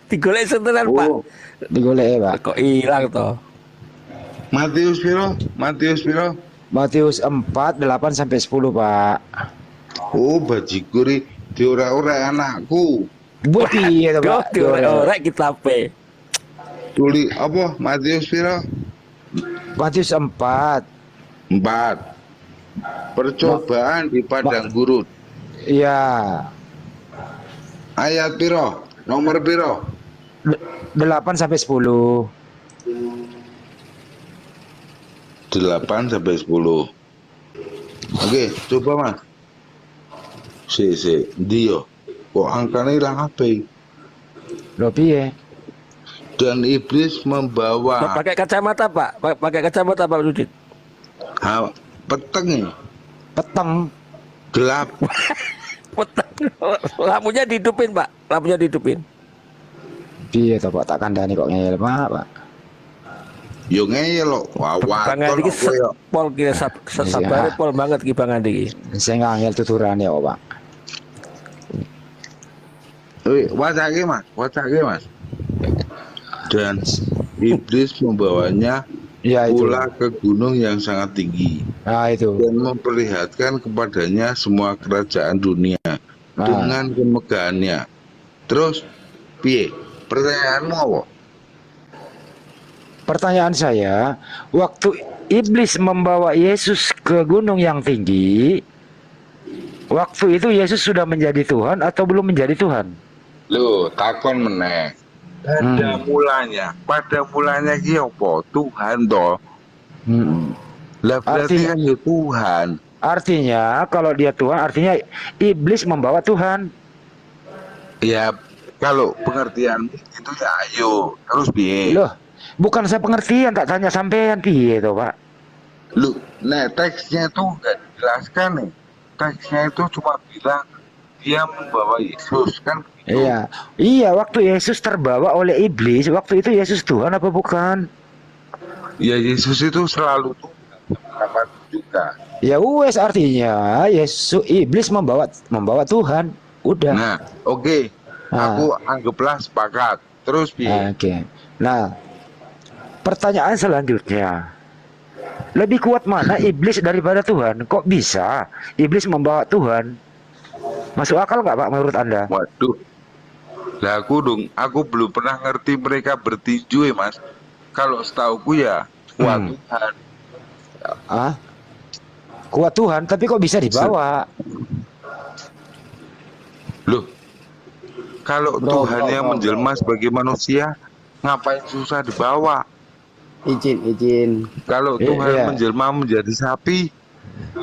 Speaker 3: Digolek setelan, Pak.
Speaker 1: Digolek, Pak.
Speaker 3: Kok hilang toh?
Speaker 2: Matius piro?
Speaker 1: Matius 4:8 sampai 10, Pak.
Speaker 2: Oh, bajikuri diora-ora anakku.
Speaker 1: Buat piye to, Pak?
Speaker 3: Diorek kita pe.
Speaker 2: Tuli apa? Matius piro?
Speaker 1: Matius 4.
Speaker 2: 4. Percobaan di padang gurun.
Speaker 1: Iya.
Speaker 2: Ayat piro? Nomor piro?
Speaker 1: 8 sampai 10.
Speaker 2: 8 sampai 10. Oke, coba Mas. Dia. Kok angkanya hilang HP?
Speaker 1: Lho piye?
Speaker 2: Dan iblis membawa
Speaker 3: Pakai kacamata, Pak. Pakai kacamata, Pak Dudit.
Speaker 2: peteng ya?
Speaker 1: Peteng.
Speaker 2: Gelap.
Speaker 3: Lampunya dihidupin, Pak. Lampunya dihidupin.
Speaker 1: Piye to, Pak? Tak kandhani kok ngeyel, Pak.
Speaker 2: Yo ngeyel lo. Wah,
Speaker 3: Bang Andi ki pol ki sabare pol banget ki Bang Andi ki.
Speaker 1: Saya ngangel tuturan ya, Pak.
Speaker 2: Wacake mas. Dan iblis membawanya
Speaker 1: Ya itu.
Speaker 2: pula ke gunung yang sangat tinggi
Speaker 1: Nah itu.
Speaker 2: dan memperlihatkan kepadanya semua kerajaan dunia dengan kemegahannya. Terus, piye? Pertanyaanmu apa?
Speaker 1: Pertanyaan saya, waktu iblis membawa Yesus ke gunung yang tinggi, waktu itu Yesus sudah menjadi Tuhan atau belum menjadi Tuhan?
Speaker 2: Loh, takon meneh. Pada mulanya ki apa? Tuhan toh. Lah berarti
Speaker 1: Artinya-
Speaker 2: kan ya Tuhan.
Speaker 1: Artinya kalau dia Tuhan, artinya iblis membawa Tuhan.
Speaker 2: Ya kalau pengertian itu ya ayo. Terus piye?
Speaker 1: Loh, bukan saya pengertian, tak tanya sampean piye toh, Pak.
Speaker 2: Lu, nah teksnya itu nggak dijelaskan nih. Teksnya itu cuma bilang dia membawa Yesus kan begitu.
Speaker 1: Iya. Iya, waktu Yesus terbawa oleh iblis, waktu itu Yesus Tuhan apa bukan?
Speaker 2: Ya Yesus itu selalu Tuhan, kapan juga.
Speaker 1: Ya wes, artinya Yesus iblis membawa Tuhan. Udah.
Speaker 2: Nah, oke.
Speaker 1: Ah.
Speaker 2: Aku anggaplah sepakat. Terus piye?
Speaker 1: Oke. Nah, pertanyaan selanjutnya. Lebih kuat mana iblis daripada Tuhan? Kok bisa iblis membawa Tuhan? Masuk akal nggak Pak menurut Anda?
Speaker 2: Waduh. Lah aku belum pernah ngerti mereka bertinju ya mas. Kalau setauku ya kuat Tuhan.
Speaker 1: Ah? Kuat Tuhan, tapi kok bisa dibawa?
Speaker 2: Loh, kalau Tuhan yang menjelma sebagai manusia, ngapain susah dibawa?
Speaker 7: Izin.
Speaker 2: Kalau Tuhan
Speaker 1: iya.
Speaker 2: menjelma menjadi sapi,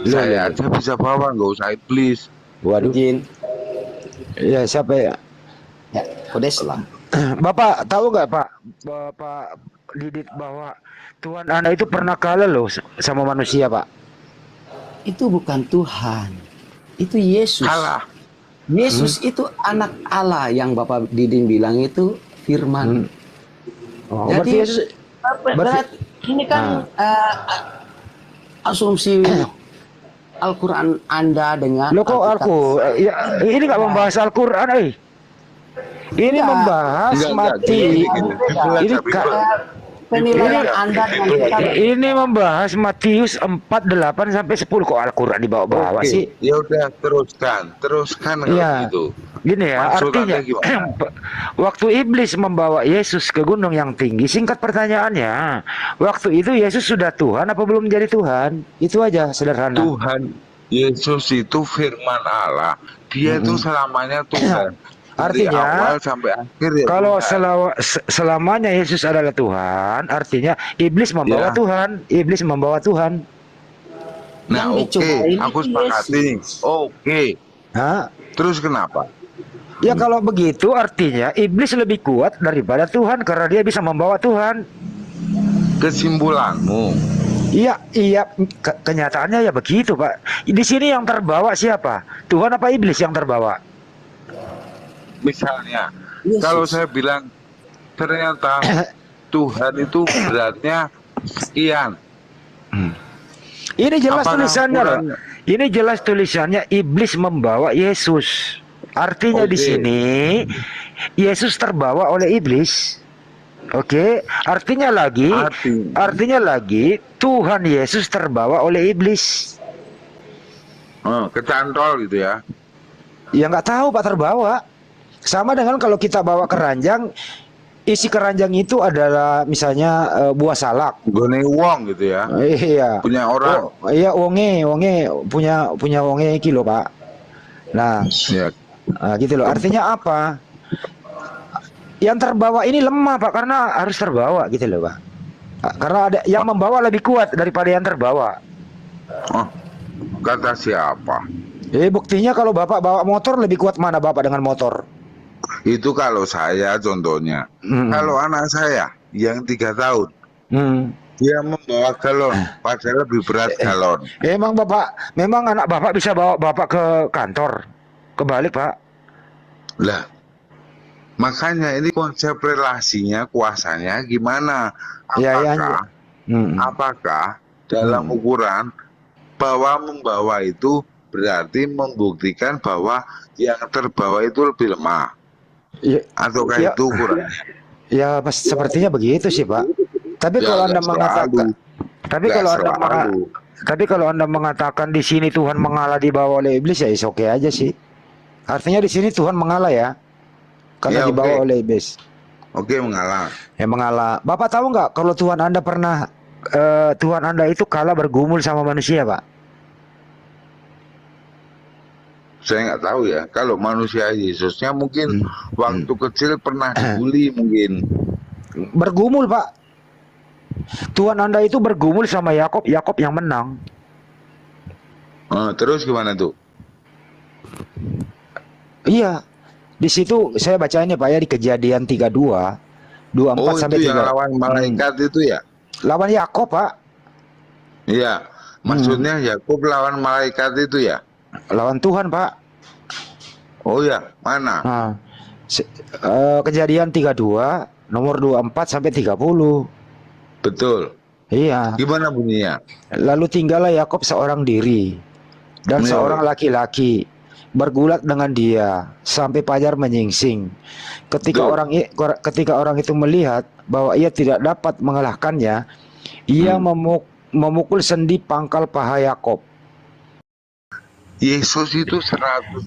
Speaker 1: Iya,
Speaker 2: saya
Speaker 1: iya.
Speaker 2: aja bisa bawa, nggak usah iblis.
Speaker 1: Waduh.
Speaker 7: Izin.
Speaker 1: Ya siapa ya?
Speaker 7: Ya, kodes lah.
Speaker 1: Bapak tahu nggak Pak, Bapak Didit, bahwa Tuhan Anda itu pernah kalah loh sama manusia Pak?
Speaker 7: Itu bukan Tuhan. Itu Yesus.
Speaker 2: Kalah.
Speaker 7: Yesus itu anak Allah yang Bapak Didin bilang itu firman.
Speaker 1: Oh,
Speaker 7: Jadi,
Speaker 1: berarti Yesus
Speaker 7: Berarti ini kan asumsi Al-Quran Anda dengan
Speaker 1: lo kok Al-Quran? Ya, ini nggak membahas Al-Quran, Ini
Speaker 7: Ya.
Speaker 1: membahas mati. Ini
Speaker 7: penilaian Anda dengan kita.
Speaker 1: Ini membahas Matius 4:8 sampai 10, kok Al-Quran dibawa-bawa
Speaker 2: Oke,
Speaker 1: sih?
Speaker 2: ya udah teruskan kalau
Speaker 1: Iya.
Speaker 2: gitu.
Speaker 1: Gini ya,
Speaker 2: Maksud
Speaker 1: artinya
Speaker 2: Anda gimana?
Speaker 1: waktu iblis membawa Yesus ke gunung yang tinggi, singkat pertanyaannya, waktu itu Yesus sudah Tuhan apa belum menjadi Tuhan? Itu aja, sederhana.
Speaker 2: Tuhan Yesus itu firman Allah. Dia itu selamanya Tuhan. Dari
Speaker 1: Artinya,
Speaker 2: awal sampai akhir ya
Speaker 1: Kalau
Speaker 2: Tuhan.
Speaker 1: selamanya Yesus adalah Tuhan, artinya iblis membawa
Speaker 2: Ya.
Speaker 1: Tuhan, iblis membawa Tuhan.
Speaker 2: Nah,
Speaker 7: yang
Speaker 2: oke,
Speaker 7: dicobain
Speaker 2: aku
Speaker 7: itu
Speaker 2: sepakati. Oke.
Speaker 1: Hah?
Speaker 2: Terus kenapa?
Speaker 1: Ya kalau begitu artinya iblis lebih kuat daripada Tuhan karena dia bisa membawa Tuhan.
Speaker 2: Kesimpulanmu.
Speaker 1: Iya, kenyataannya ya begitu, Pak. Di sini yang terbawa siapa? Tuhan apa iblis yang terbawa?
Speaker 2: Misalnya,
Speaker 7: Yesus.
Speaker 2: kalau saya bilang ternyata Tuhan itu beratnya sekian.
Speaker 1: Ini jelas
Speaker 2: Apakah
Speaker 1: tulisannya loh.
Speaker 2: ukurannya?
Speaker 1: Ini jelas tulisannya iblis membawa Yesus. Artinya di
Speaker 2: Oke.
Speaker 1: sini Yesus terbawa oleh iblis. Oke, artinya lagi Tuhan Yesus terbawa oleh iblis.
Speaker 2: Kecantol gitu ya.
Speaker 1: Ya nggak tahu Pak, terbawa. Sama dengan kalau kita bawa keranjang, isi keranjang itu adalah misalnya buah salak.
Speaker 2: Gone wong gitu ya.
Speaker 1: Iya.
Speaker 2: Punya orang.
Speaker 1: Oh, iya, wonge punya wonge kilo Pak. Nah,
Speaker 2: Ya.
Speaker 1: gitu loh. Artinya apa? Yang terbawa ini lemah Pak, karena harus terbawa gitu loh Pak. Karena ada yang membawa lebih kuat daripada yang terbawa.
Speaker 2: Oh, kata siapa?
Speaker 1: Buktinya kalau Bapak bawa motor, lebih kuat mana Bapak dengan motor?
Speaker 2: Itu kalau saya contohnya. Kalau anak saya yang 3 tahun, dia membawa galon, padahal lebih berat galon.
Speaker 1: Memang anak Bapak bisa bawa Bapak ke kantor? Kebalik Pak.
Speaker 2: Lah, makanya ini konsep relasinya, kuasanya gimana? Apakah dalam ukuran bahwa membawa itu berarti membuktikan bahwa yang terbawa itu lebih lemah?
Speaker 1: Ya,
Speaker 2: Ataukah
Speaker 1: ya,
Speaker 2: itu kurang?
Speaker 1: ya sepertinya begitu sih, Pak. Tapi
Speaker 2: Ya,
Speaker 1: kalau Anda
Speaker 2: nggak
Speaker 1: mengatakan,
Speaker 2: selalu.
Speaker 1: tapi
Speaker 2: Nggak
Speaker 1: kalau Anda
Speaker 2: selalu.
Speaker 1: tapi kalau Anda mengatakan di sini Tuhan mengalah dibawa oleh iblis, ya is oke aja sih. Artinya di sini Tuhan mengalah ya, karena
Speaker 2: Ya,
Speaker 1: dibawa
Speaker 2: oke.
Speaker 1: oleh iblis.
Speaker 2: Oke, mengalah.
Speaker 1: Ya mengalah. Bapak tahu nggak kalau Tuhan Anda pernah Tuhan Anda itu kalah bergumul sama manusia, Pak?
Speaker 2: Saya nggak tahu ya. Kalau manusia Yesusnya mungkin waktu kecil pernah dibully mungkin.
Speaker 1: Bergumul, Pak. Tuhan Anda itu bergumul sama Yakob, Yakob yang menang.
Speaker 2: Terus gimana tuh?
Speaker 1: Iya. Di situ saya baca ini Pak ya, di Kejadian 32, 24
Speaker 2: Oh,
Speaker 1: sampai
Speaker 2: itu yang
Speaker 1: 3.
Speaker 2: lawan malaikat itu ya?
Speaker 1: Lawan Yakob, Pak.
Speaker 2: Iya. Maksudnya Yakub lawan malaikat itu ya?
Speaker 1: Lawan Tuhan, Pak.
Speaker 2: Oh ya, mana?
Speaker 1: Nah, Kejadian 32 nomor 24 sampai 30.
Speaker 2: Betul.
Speaker 1: Iya.
Speaker 2: Gimana bunyinya?
Speaker 1: Lalu tinggallah Yakob seorang diri dan
Speaker 2: Iya.
Speaker 1: seorang laki-laki bergulat dengan dia sampai fajar menyingsing. Ketika
Speaker 2: Betul.
Speaker 1: orang itu melihat bahwa ia tidak dapat mengalahkannya, ia memukul sendi pangkal paha Yakob.
Speaker 2: Yesus itu 100%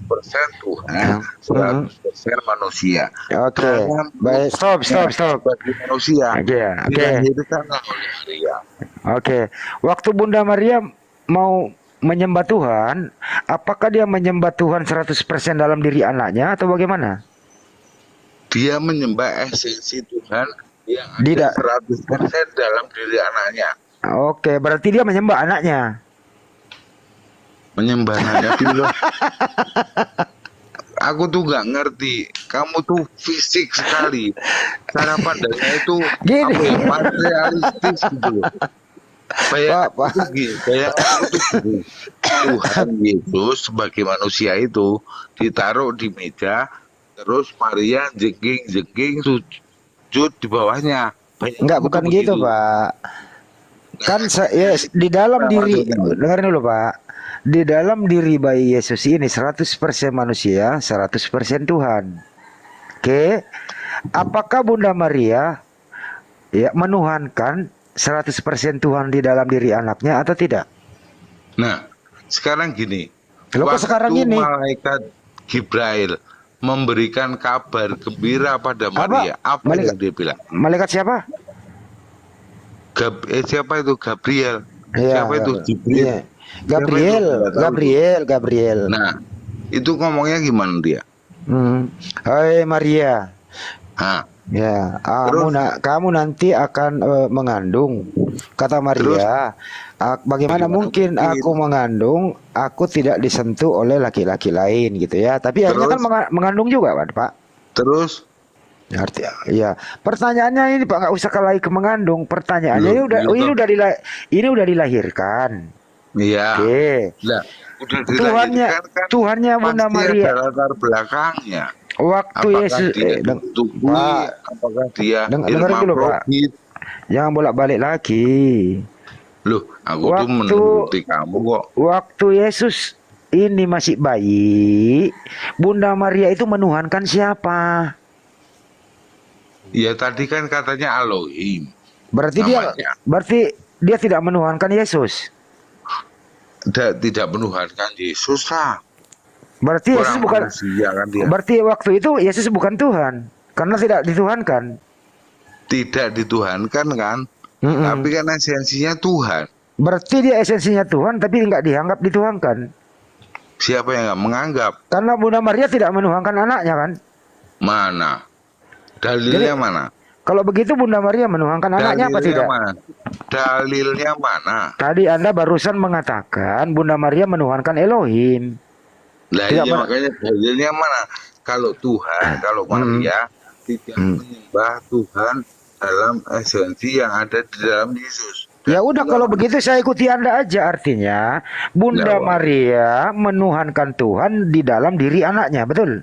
Speaker 2: Tuhan, 100% manusia.
Speaker 1: Oke,
Speaker 2: Karena
Speaker 1: baik, stop.
Speaker 2: sebagai manusia
Speaker 1: Oke.
Speaker 2: dilahirkan oleh Maria.
Speaker 1: Oke, waktu Bunda Maria mau menyembah Tuhan, apakah dia menyembah Tuhan 100% dalam diri anaknya atau bagaimana?
Speaker 2: Dia menyembah esensi Tuhan yang
Speaker 1: Tidak.
Speaker 2: ada 100% dalam diri anaknya.
Speaker 1: Oke, berarti dia menyembah anaknya.
Speaker 2: Menyembah anaknya dulu. Aku tuh nggak ngerti. Kamu tuh fisik sekali. Cara pandangnya itu
Speaker 1: Gini.
Speaker 2: apa ya, materialistis gitu loh. Kayak
Speaker 1: Pak.
Speaker 2: aku tuh gini, kayak aku tuh gini. Tuhan Yesus sebagai manusia itu ditaruh di meja, terus Maria jengking sujud di bawahnya.
Speaker 1: Enggak, bukan gitu, Pak. Kan ya, di dalam diri, dengerin dulu, Pak. Di dalam diri bayi Yesus ini 100% manusia, 100% Tuhan. Oke. Apakah Bunda Maria ya menuhankan 100% Tuhan di dalam diri anaknya atau tidak?
Speaker 2: Nah, sekarang gini.
Speaker 1: Loh, kok sekarang ini?
Speaker 2: Malaikat Gibrail memberikan kabar gembira pada Maria. Apa yang dia bilang?
Speaker 1: Malaikat siapa?
Speaker 2: Siapa itu? Gabriel.
Speaker 1: Iya,
Speaker 2: Siapa itu? Jibril.
Speaker 1: iya. Gabriel.
Speaker 2: Nah, itu ngomongnya gimana dia?
Speaker 1: Hai Maria.
Speaker 2: Hah.
Speaker 1: Ya,
Speaker 2: Terus?
Speaker 1: kamu nanti akan mengandung. Kata Maria, bagaimana mungkin aku mengandung? Aku tidak disentuh oleh laki-laki lain gitu ya. Tapi akhirnya kan mengandung juga, Pak.
Speaker 2: Terus?
Speaker 1: Artinya, ya. Pertanyaannya ini Pak, nggak usah kalahi ke mengandung. Pertanyaannya ini udah dilahirkan.
Speaker 2: Iya.
Speaker 1: Oke.
Speaker 2: Nah, udah dilahirkan kan?
Speaker 1: Tuhannya Bunda
Speaker 2: Pasti
Speaker 1: Maria.
Speaker 2: ada latar belakangnya.
Speaker 1: Waktu
Speaker 2: Apakah
Speaker 1: Yesus
Speaker 2: dia ditutupui?
Speaker 1: Pak,
Speaker 2: Apakah dia
Speaker 1: dengerin dulu, Pak.
Speaker 2: hermafrodit?
Speaker 1: Jangan bolak-balik lagi.
Speaker 2: Loh, aku tuh menuruti kamu kok.
Speaker 1: Waktu Yesus ini masih bayi, Bunda Maria itu menuhankan siapa?
Speaker 2: Ya tadi kan katanya Elohim.
Speaker 1: Berarti
Speaker 2: namanya.
Speaker 1: dia tidak menuhankan Yesus.
Speaker 2: Tidak menuhankan Yesus lah.
Speaker 1: Berarti Yesus bukan
Speaker 2: manusia kan dia.
Speaker 1: Berarti waktu itu Yesus bukan Tuhan karena tidak dituhankan.
Speaker 2: Tidak dituhankan kan? Tapi kan esensinya Tuhan.
Speaker 1: Berarti dia esensinya Tuhan tapi nggak dianggap dituhankan.
Speaker 2: Siapa yang nggak menganggap?
Speaker 1: Karena Bunda Maria tidak menuhankan anaknya kan?
Speaker 2: Mana? Dalilnya
Speaker 1: Jadi,
Speaker 2: mana?
Speaker 1: Kalau begitu Bunda Maria menuhankan anaknya apa tidak?
Speaker 2: Mana? Dalilnya mana?
Speaker 1: Tadi Anda barusan mengatakan Bunda Maria menuhankan Elohim.
Speaker 2: Lah iya makanya dalilnya mana? Kalau Tuhan, kalau Maria tidak menyembah Tuhan dalam esensi yang ada di dalam Yesus.
Speaker 1: Ya udah kalau begitu saya ikuti Anda aja, artinya Bunda Maria menuhankan Tuhan di dalam diri anaknya, betul?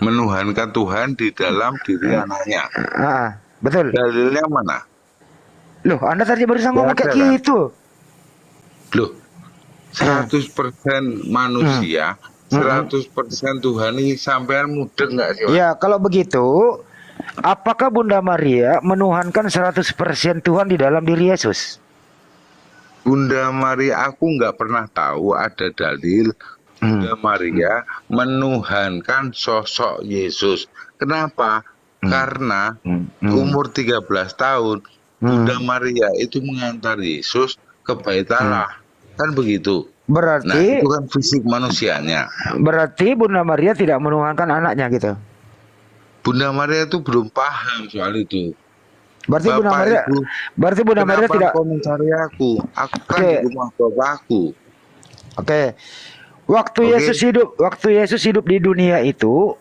Speaker 2: Menuhankan Tuhan di dalam diri anaknya.
Speaker 1: Betul.
Speaker 2: Dalilnya mana?
Speaker 1: Loh, Anda tadi barusan ngomong kayak gitu.
Speaker 2: Loh, 100% manusia, 100% Tuhan ini sampean mudeng nggak sih, Pak?
Speaker 1: Ya, kalau begitu, apakah Bunda Maria menuhankan 100% Tuhan di dalam diri Yesus?
Speaker 2: Bunda Maria, aku nggak pernah tahu ada dalil Bunda Maria menuhankan sosok Yesus. Kenapa? Karena umur 13 tahun Bunda Maria itu mengantar Yesus ke Bait Allah. Kan begitu. Nah,
Speaker 1: Berarti
Speaker 2: itu kan fisik manusianya.
Speaker 1: berarti Bunda Maria tidak menuhankan anaknya gitu.
Speaker 2: Bunda Maria itu belum paham soal itu.
Speaker 1: Berarti Bunda
Speaker 2: Bapak
Speaker 1: Maria
Speaker 2: Ibu,
Speaker 1: berarti Bunda Maria
Speaker 2: kenapa
Speaker 1: tidak
Speaker 2: kau mencari aku? Aku kan
Speaker 1: Oke.
Speaker 2: di rumah bapakku.
Speaker 1: Oke. Waktu
Speaker 2: Oke.
Speaker 1: Yesus hidup di dunia itu,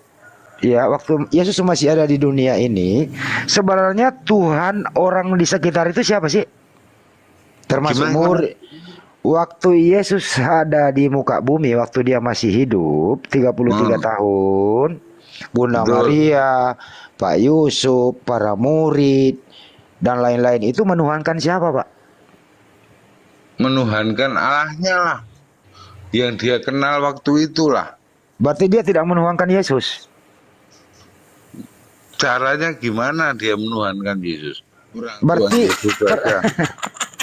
Speaker 1: ya, waktu Yesus masih ada di dunia ini, sebenarnya Tuhan orang di sekitar itu siapa sih? Termasuk
Speaker 2: Gimana?
Speaker 1: murid. Waktu Yesus ada di muka bumi, waktu dia masih hidup 33 tahun, Bunda
Speaker 2: Betul.
Speaker 1: Maria, Pak Yusuf, para murid dan lain-lain itu menuhankan siapa, Pak?
Speaker 2: Menuhankan Allahnya lah. Yang dia kenal waktu itulah.
Speaker 1: Berarti dia tidak menuhankan Yesus.
Speaker 2: Caranya gimana dia menuhankan Yesus? Orang
Speaker 1: Berarti-
Speaker 2: Tuhan Yesus saja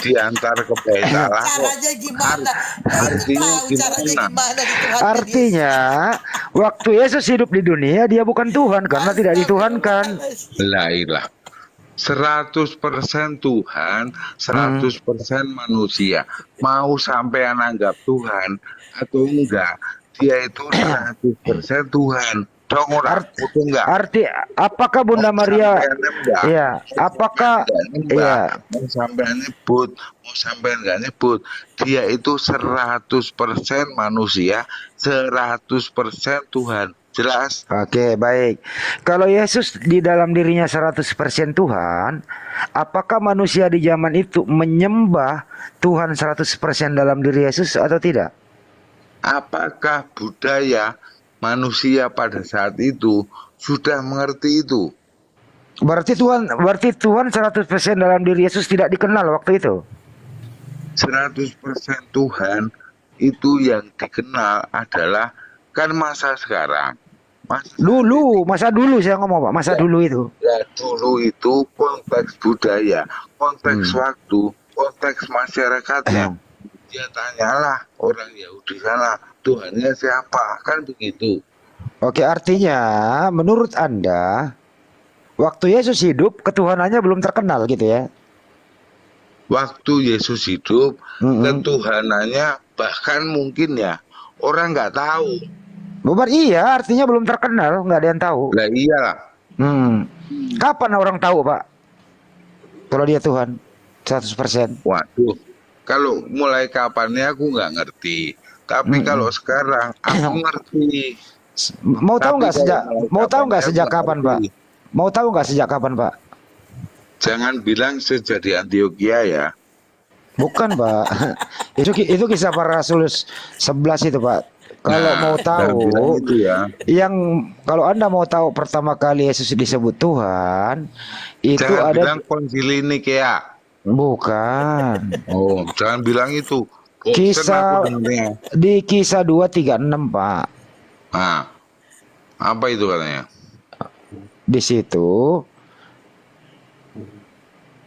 Speaker 2: diantar ke Bait Allah.
Speaker 5: Caranya gimana?
Speaker 2: Artinya
Speaker 5: Tahu caranya
Speaker 2: gimana?
Speaker 5: gimana dituhankan
Speaker 1: Artinya, waktu Yesus hidup di dunia, dia bukan Tuhan karena tidak dituhankan.
Speaker 2: Lailah. 100% Tuhan, 100% manusia. Mau sampai anggap Tuhan atau enggak, dia itu 100% Tuhan. Dong orang, itu enggak.
Speaker 1: Arti apakah Bunda Maria
Speaker 2: Enggak.
Speaker 1: ya, apakah ya,
Speaker 2: Mau sampai nyebut, mau sampai enggak nyebut, dia itu 100% manusia, 100% Tuhan. Jelas?
Speaker 1: oke, baik. Kalau Yesus di dalam dirinya 100% Tuhan, apakah manusia di zaman itu menyembah Tuhan 100% dalam diri Yesus atau tidak?
Speaker 2: Apakah budaya manusia pada saat itu sudah mengerti itu?
Speaker 1: Berarti Tuhan 100% dalam diri Yesus tidak dikenal waktu itu.
Speaker 2: 100% Tuhan itu yang dikenal adalah kan masa sekarang.
Speaker 1: Masa dulu saya ngomong, Pak, masa dulu itu.
Speaker 2: Ya dulu itu konteks budaya, konteks waktu, konteks masyarakatnya. Dia tanyalah orang Yahudi sana, Tuhannya siapa? Kan begitu.
Speaker 1: Oke, artinya menurut Anda waktu Yesus hidup ketuhanannya belum terkenal gitu ya.
Speaker 2: Waktu Yesus hidup, ketuhanannya bahkan mungkin ya orang nggak tahu.
Speaker 1: Bubar iya, artinya belum terkenal, nggak ada yang tahu.
Speaker 2: Lah iyalah.
Speaker 1: Kapan orang tahu, Pak? Kalau dia Tuhan 100%.
Speaker 2: Waduh, kalau mulai kapannya aku nggak ngerti. Tapi kalau sekarang aku ngerti.
Speaker 1: Mau tahu nggak
Speaker 2: Tapi
Speaker 1: sejak
Speaker 2: kalau
Speaker 1: mau tahu nggak
Speaker 2: kapannya
Speaker 1: sejak
Speaker 2: aku
Speaker 1: kapan, Pak?
Speaker 2: ngerti.
Speaker 1: Mau tahu nggak sejak kapan, Pak?
Speaker 2: Jangan bilang sejak di Antioquia ya.
Speaker 1: Bukan, Pak. Itu kisah para rasul 11 itu, Pak. Kalau mau
Speaker 2: jangan bilang
Speaker 1: tahu,
Speaker 2: itu ya.
Speaker 1: kalau Anda mau tahu pertama kali Yesus disebut Tuhan, itu
Speaker 2: Jangan
Speaker 1: ada
Speaker 2: bilang konsili Nikea.
Speaker 1: bukan.
Speaker 2: Oh, jangan bilang itu. Bosen
Speaker 1: Kisah
Speaker 2: aku dengarnya.
Speaker 1: di kisah 236, Pak.
Speaker 2: Nah, apa itu katanya?
Speaker 1: Di situ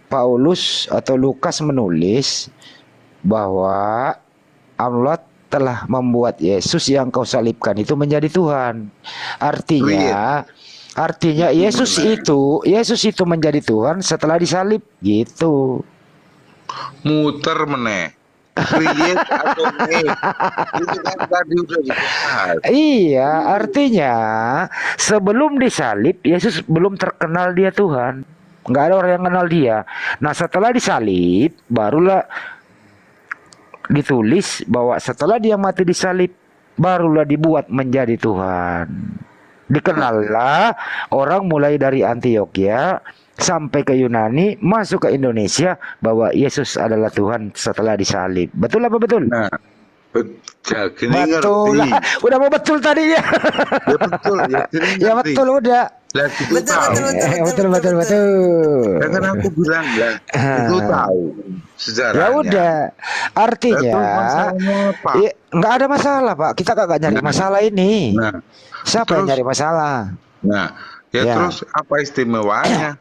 Speaker 1: Paulus atau Lukas menulis bahwa Allah telah membuat Yesus yang kau salibkan itu menjadi Tuhan. Artinya Yesus itu menjadi Tuhan setelah disalib gitu.
Speaker 2: Muter meneh. Create atau make. Itu kan tadi udah dibahas.
Speaker 1: Iya, artinya sebelum disalib Yesus belum terkenal dia Tuhan. Nggak ada orang yang kenal dia. Nah, setelah disalib barulah ditulis bahwa setelah dia mati disalib barulah dibuat menjadi Tuhan. Dikenallah orang mulai dari Antioquia sampai ke Yunani, masuk ke Indonesia bahwa Yesus adalah Tuhan setelah disalib. Betul apa betul?
Speaker 2: Nah, gini
Speaker 1: Betul
Speaker 2: ngerti.
Speaker 1: lah. Udah mau betul tadi ya.
Speaker 2: Ya betul, ya gini
Speaker 1: Ya
Speaker 2: ngerti.
Speaker 1: betul udah.
Speaker 2: Lah itu
Speaker 5: Betul,
Speaker 2: tahu.
Speaker 1: Betul betul betul.
Speaker 2: Ya kan aku bilang lah, itu tahu sejarahnya.
Speaker 1: Ya udah, artinya
Speaker 2: Terus masalahnya apa?
Speaker 1: nggak ada masalah Pak. Kita kagak nyari masalah ini.
Speaker 2: Nah,
Speaker 1: Siapa yang
Speaker 2: terus-
Speaker 1: nyari masalah?
Speaker 2: nah, ya,
Speaker 1: Ya.
Speaker 2: terus apa istimewanya?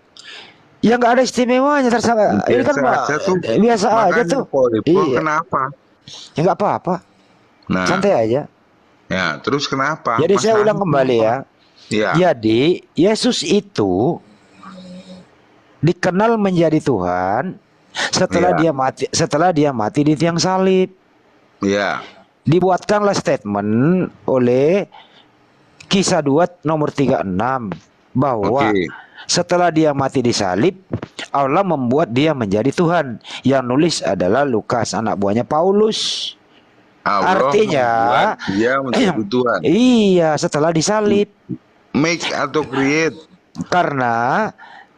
Speaker 1: Ya nggak ada istimewanya terserah. Ini kan
Speaker 2: Biasa
Speaker 1: Pak,
Speaker 2: aja tuh.
Speaker 1: biasa aja
Speaker 2: Makanya
Speaker 1: tuh.
Speaker 2: Polipol
Speaker 1: Iya.
Speaker 2: kenapa?
Speaker 1: Ya nggak apa-apa,
Speaker 2: Nah,
Speaker 1: santai aja.
Speaker 2: ya terus kenapa?
Speaker 1: Jadi saya
Speaker 2: Masalahnya
Speaker 1: ulang kembali ya.
Speaker 2: apa? Ya.
Speaker 1: Jadi Yesus itu dikenal menjadi Tuhan setelah
Speaker 2: Iya.
Speaker 1: dia mati di tiang salib.
Speaker 2: Ya.
Speaker 1: Dibuatkanlah statement oleh Kisah 2 nomor 36 bahwa
Speaker 2: Oke.
Speaker 1: setelah dia mati di salib, Allah membuat dia menjadi Tuhan. Yang nulis adalah Lukas, anak buahnya Paulus.
Speaker 2: Allah
Speaker 1: Artinya,
Speaker 2: membuat dia menjadi Tuhan.
Speaker 1: Iya, setelah disalib.
Speaker 2: Make atau create.
Speaker 1: Karena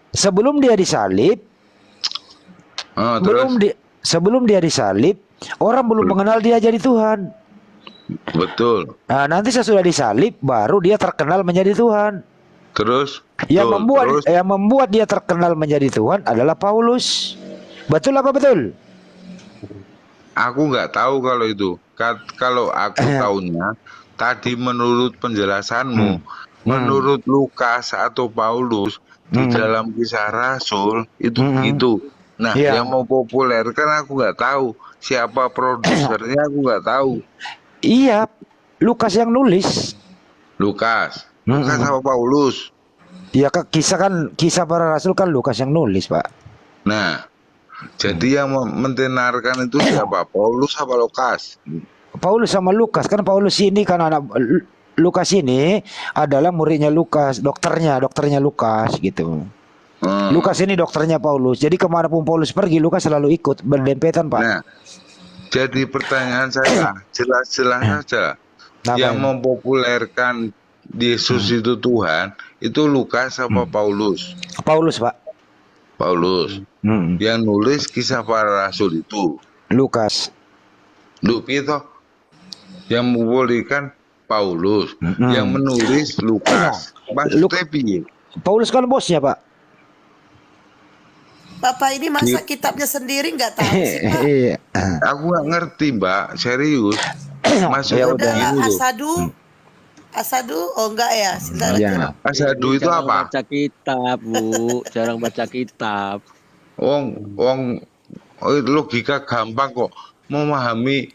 Speaker 1: sebelum dia disalib,
Speaker 2: Oh, terus
Speaker 1: sebelum dia disalib, orang belum mengenal dia jadi Tuhan.
Speaker 2: betul.
Speaker 1: Nah, nanti sesudah disalib baru dia terkenal menjadi Tuhan.
Speaker 2: Terus
Speaker 1: Yang
Speaker 2: betul. Terus,
Speaker 1: membuat dia terkenal menjadi Tuhan adalah Paulus. Betul apa betul?
Speaker 2: aku nggak tahu kalau itu. Kalau aku tahunya tadi menurut penjelasanmu, menurut Lukas atau Paulus di dalam Kisah Rasul itu begitu. Nah,
Speaker 1: Iya.
Speaker 2: yang mau populer kan aku nggak tahu siapa produsernya, aku nggak tahu.
Speaker 1: Iya, Lukas yang nulis.
Speaker 2: Lukas sama Paulus.
Speaker 1: Ya kisah para rasul kan Lukas yang nulis, Pak.
Speaker 2: Nah, jadi yang mentenarkan itu siapa? Paulus apa Lukas?
Speaker 1: Paulus sama Lukas, kan Paulus ini kan Lukas ini adalah muridnya Lukas, dokternya Lukas gitu. Lukas ini dokternya Paulus. Jadi kemanapun Paulus pergi, Lukas selalu ikut berdempetan, Pak.
Speaker 2: Nah, jadi pertanyaan saya jelas-jelas saja.
Speaker 1: Apa
Speaker 2: Yang
Speaker 1: ini?
Speaker 2: mempopulerkan Yesus itu Tuhan itu Lukas apa Paulus?
Speaker 1: Paulus, Pak.
Speaker 2: Paulus. Yang nulis Kisah Para Rasul itu
Speaker 1: Lukas.
Speaker 2: Lu pito? Yang mempopulerkan Paulus, yang menulis Lukas. Maksudnya piye?
Speaker 1: Paulus kan bosnya, Pak.
Speaker 5: Bapak ini masa kitabnya sendiri nggak tahu sih, Pak?
Speaker 1: Iya.
Speaker 2: Aku nggak ngerti, Mbak, serius.
Speaker 1: Ya
Speaker 2: Maksudnya
Speaker 1: udah.
Speaker 5: Adalah
Speaker 2: begini loh.
Speaker 5: Asadu, oh enggak ya? Sebentar lagi.
Speaker 1: Ya.
Speaker 2: Asadu itu
Speaker 6: Jarang
Speaker 2: apa?
Speaker 6: baca kitab, Bu. Jarang baca kitab.
Speaker 2: Wong logika gampang kok memahami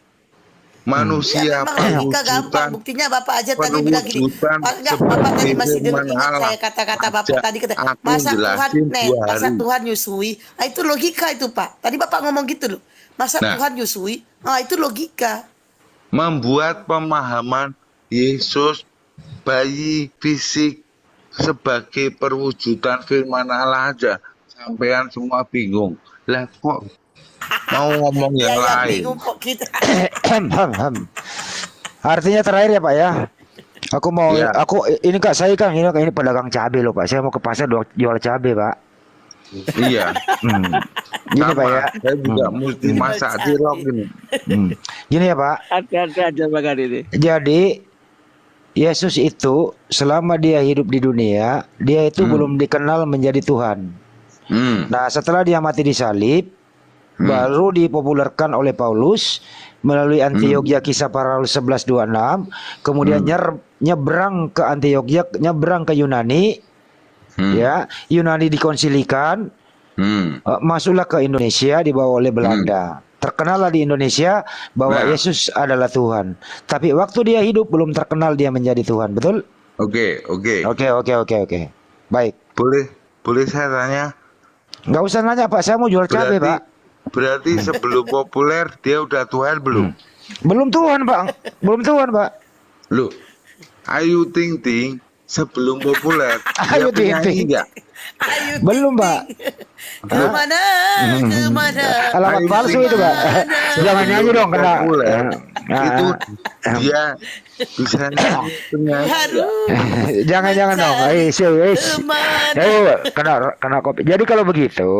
Speaker 2: manusia.
Speaker 5: Ya memang logika gampang. Buktinya Bapak aja tadi bilang gini.
Speaker 2: Penwujudan
Speaker 5: Enggak, Bapak tadi masih
Speaker 2: firman
Speaker 5: ingat
Speaker 2: Allah.
Speaker 5: saya kata-kata Bapak
Speaker 2: Aja
Speaker 5: tadi kata
Speaker 2: aku
Speaker 5: masa Tuhan
Speaker 2: jelasin 2
Speaker 5: masa
Speaker 2: hari.
Speaker 5: Tuhan nyusui. Ah, itu logika itu, Pak. Tadi Bapak ngomong gitu loh. Masa
Speaker 2: Nah.
Speaker 5: Tuhan nyusui? Ah, itu logika.
Speaker 2: Membuat pemahaman Yesus bayi fisik sebagai perwujudan firman Allah aja sampean semua bingung. Lah kok mau ngomong yang
Speaker 5: Ya,
Speaker 2: lain?
Speaker 5: bingung kok kita.
Speaker 1: Artinya terakhir ya, Pak ya.
Speaker 2: Iya.
Speaker 1: Ini Kak, saya kan ini pedagang cabai loh, Pak. Saya mau ke pasar jual cabai, Pak.
Speaker 2: Iya.
Speaker 1: Gini,
Speaker 2: Sama,
Speaker 1: Pak ya.
Speaker 2: saya juga mesti masak cilok ini.
Speaker 1: Gini ya, Pak.
Speaker 6: Ada aja bahkan ini.
Speaker 1: Jadi Yesus itu selama dia hidup di dunia, dia itu belum dikenal menjadi Tuhan. Nah, setelah dia mati di salib, baru dipopulerkan oleh Paulus melalui Antiokhia Kisah Para Rasul 11:26, kemudian nyebrang ke Antiokhia, nyebrang ke Yunani, ya, Yunani dikonsilikan, masuklah ke Indonesia dibawa oleh Belanda. Terkenallah di Indonesia bahwa
Speaker 2: Nah.
Speaker 1: Yesus adalah Tuhan. Tapi waktu dia hidup belum terkenal dia menjadi Tuhan, betul?
Speaker 2: Oke.
Speaker 1: Oke. Baik.
Speaker 2: Boleh saya tanya?
Speaker 1: Nggak usah nanya, Pak. Saya mau jual cabai, Pak.
Speaker 2: Berarti sebelum populer dia udah Tuhan belum?
Speaker 1: Belum Tuhan, Pak. Belum Tuhan, Pak.
Speaker 2: Loh, Ayu Ting Ting sebelum populer
Speaker 1: Ayu
Speaker 2: dia
Speaker 1: Ting
Speaker 2: penyanyi
Speaker 1: Ting.
Speaker 2: nggak?
Speaker 5: Ayo
Speaker 1: Belum, Pak.
Speaker 5: kemana?
Speaker 1: Alamat
Speaker 2: Ayu
Speaker 1: palsu
Speaker 2: Ting
Speaker 1: itu, Pak.
Speaker 2: Ting
Speaker 1: Jangan nyanyi dong, kena.
Speaker 2: populer itu
Speaker 1: Ah.
Speaker 2: dia bisa nyanyi penyanyi nggak?
Speaker 5: Aduh,
Speaker 1: Jangan dong. Kena kopi. Jadi kalau begitu,